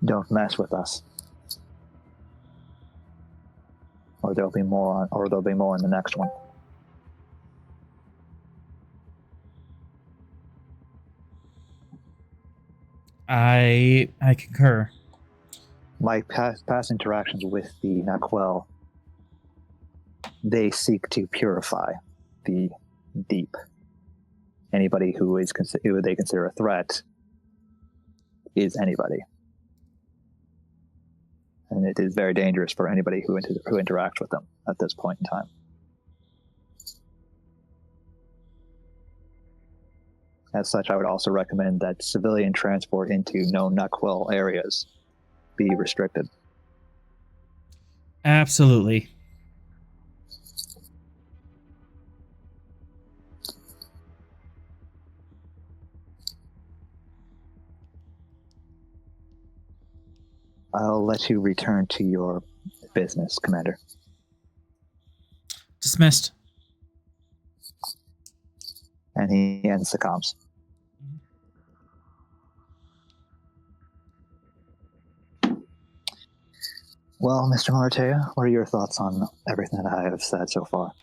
don't mess with us, or there'll be more in the next one. I concur. My past interactions with the Naquel, they seek to purify the deep. Anybody who they consider a threat is anybody. And it is very dangerous for anybody who interacts with them at this point in time. As such, I would also recommend that civilian transport into known Naquel areas be restricted. Absolutely. I'll let you return to your business, Commander. Dismissed. And he ends the comms. Well, Mr. Maratea, what are your thoughts on everything that I have said so far?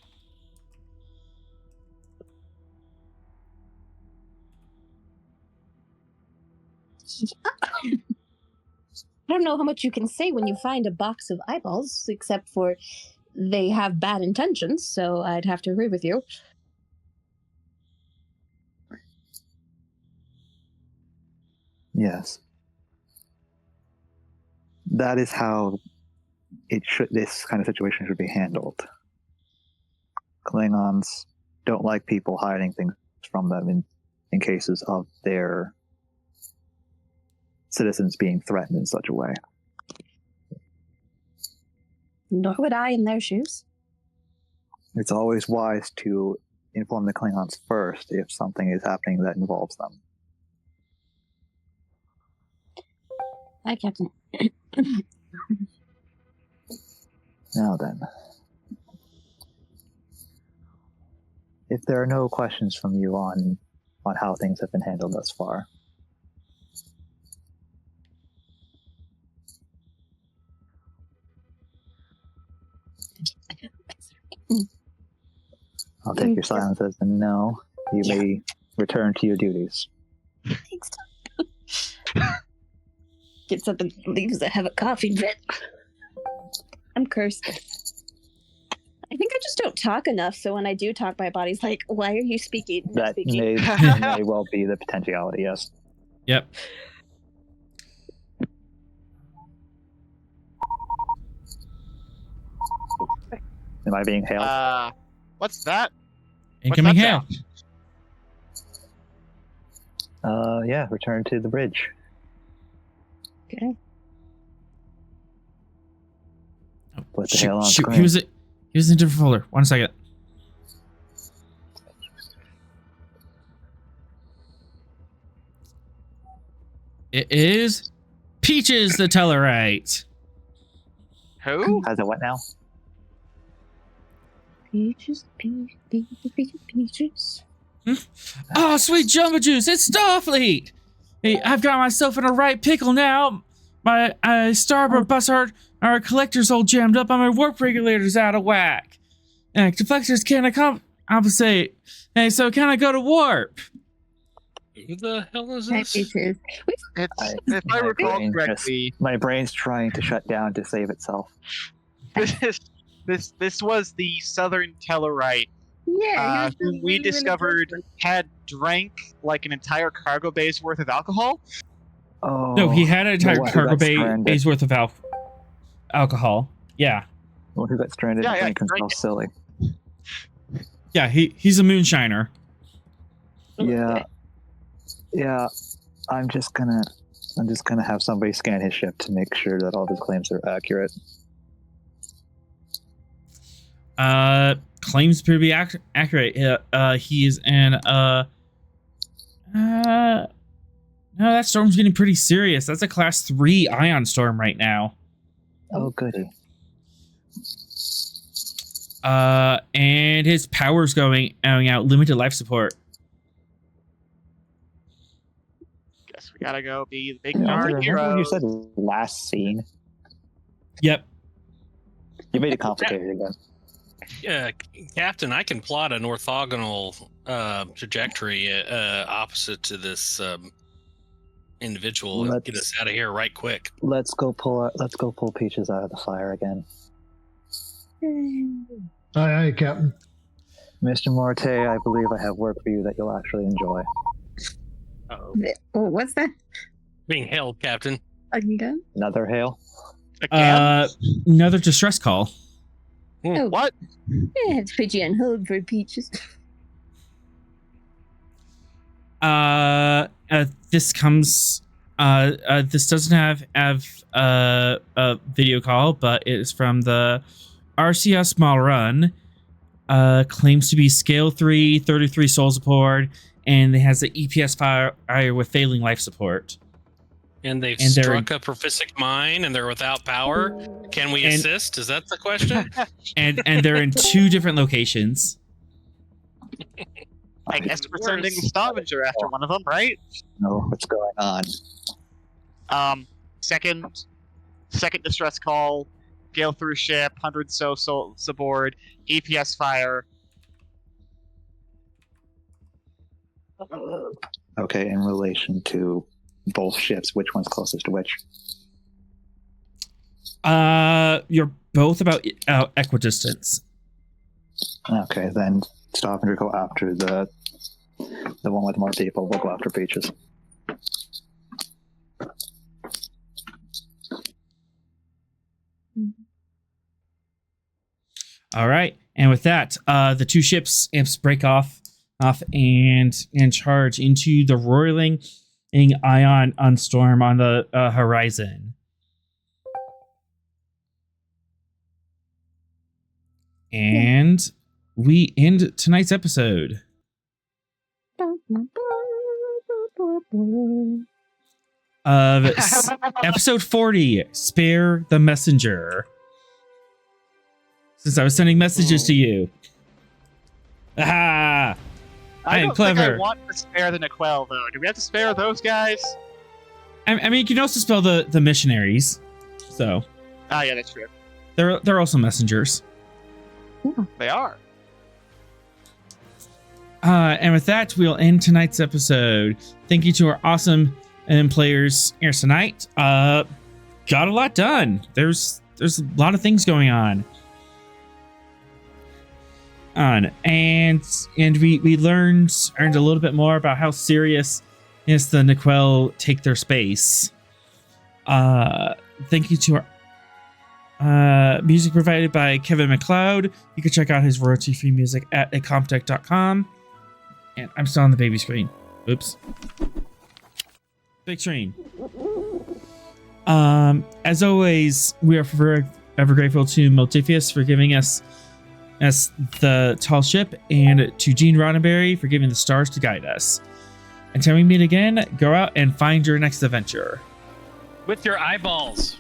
I don't know how much you can say when you find a box of eyeballs, except for they have bad intentions, so I'd have to agree with you. Yes. That is how this kind of situation should be handled. Klingons don't like people hiding things from them in cases of their citizens being threatened in such a way. Nor would I in their shoes. It's always wise to inform the Klingons first if something is happening that involves them. Hi, Captain. Now then, if there are no questions from you on how things have been handled thus far, I'll take your silence as a no. You may return to your duties. Thanks. Gets up and leaves to have a coffee fit. I'm cursed. I think I just don't talk enough, so when I do talk, my body's like, why are you speaking? That speaking? may well be the potentiality, yes. Yep. Am I being hailed? What's that? Incoming What's that hail. sound? Yeah, return to the bridge. Okay. Put the hail on Shoot, screen. he was in a different folder. 1 second. It is Peaches the Tellarite. Who? How's it what now? Peaches, peaches. Oh, sweet Jumbo Juice, it's Starfleet! Hey, I've got myself in a right pickle now. My starboard bus our collectors all jammed up, and my warp regulator's out of whack. Deflectors can't compensate. Hey, so can I go to warp? Who the hell is Hi, this? Peaches. If I recall correctly, My brain's trying to shut down to save itself. this was the Southern Tellarite Yeah, who we discovered had drank like an entire cargo bay's worth of alcohol. Oh, No, he had an entire the one who cargo got bay stranded. bay's worth of alcohol. Yeah. The one who got stranded Yeah, and yeah, drank himself drank it. silly. Yeah, he's a moonshiner. Yeah. I'm just gonna have somebody scan his ship to make sure that all of his claims are accurate. Claims to be accurate. He's an no, that storm's getting pretty serious. That's a class 3 ion storm right now. Oh, goody. And his power's going out, limited life support. Guess we gotta go be the big Yeah, darn remember when you heroes. said last scene? Yep. You made it complicated again. Yeah, Captain, I can plot an orthogonal trajectory opposite to this individual and get us out of here right quick. Let's go pull Peaches out of the fire again. Aye, Captain. Mr. Morte, I believe I have work for you that you'll actually enjoy. Uh-oh. Oh, what's that? Being hailed, Captain. Again? Another hail? Again? Another distress call. Oh, What? I have to put you on hold for Peaches. This comes. This doesn't have a video call, but it is from the RCS Small Run. Claims to be scale 3, 33 soul support, and it has the EPS fire with failing life support. And they've And they're- struck a Proficic mine and they're without power. Can we assist? Is that the question? And they're in 2 different locations. I guess we're sending the Stavanger after one of them, right? No, what's going on? Second distress call, gale through ship, 100 soul aboard, EPS fire. Okay, in relation to both ships, which one's closest to which? You're both about equidistance. Okay, then Stavanger go after the one with more people. We'll go after Peaches. All right, and with that, the 2 ships imps break off and charge into the roiling ion storm on the horizon. And we end tonight's episode. Of episode 40, Spare the Messenger. Since I was sending messages to you. Aha! I am don't think clever. I want to spare the Niquel, though. Do we have to spare those guys? I mean, you can also spell the missionaries. So Ah, yeah, that's true. they're also messengers. They are. And with that, we'll end tonight's episode. Thank you to our awesome players here tonight. Got a lot done. There's a lot of things going on. And we earned a little bit more about how serious is the Niquel take their space. Thank you to our music provided by Kevin Macload. You can check out his royalty-free music at acomptech.com. And I'm still on the baby screen. Oops. Big screen. As always, we are forever grateful to Multifius for giving us the tall ship, and to Gene Roddenberry for giving the stars to guide us. Until we meet again, go out and find your next adventure. With your eyeballs.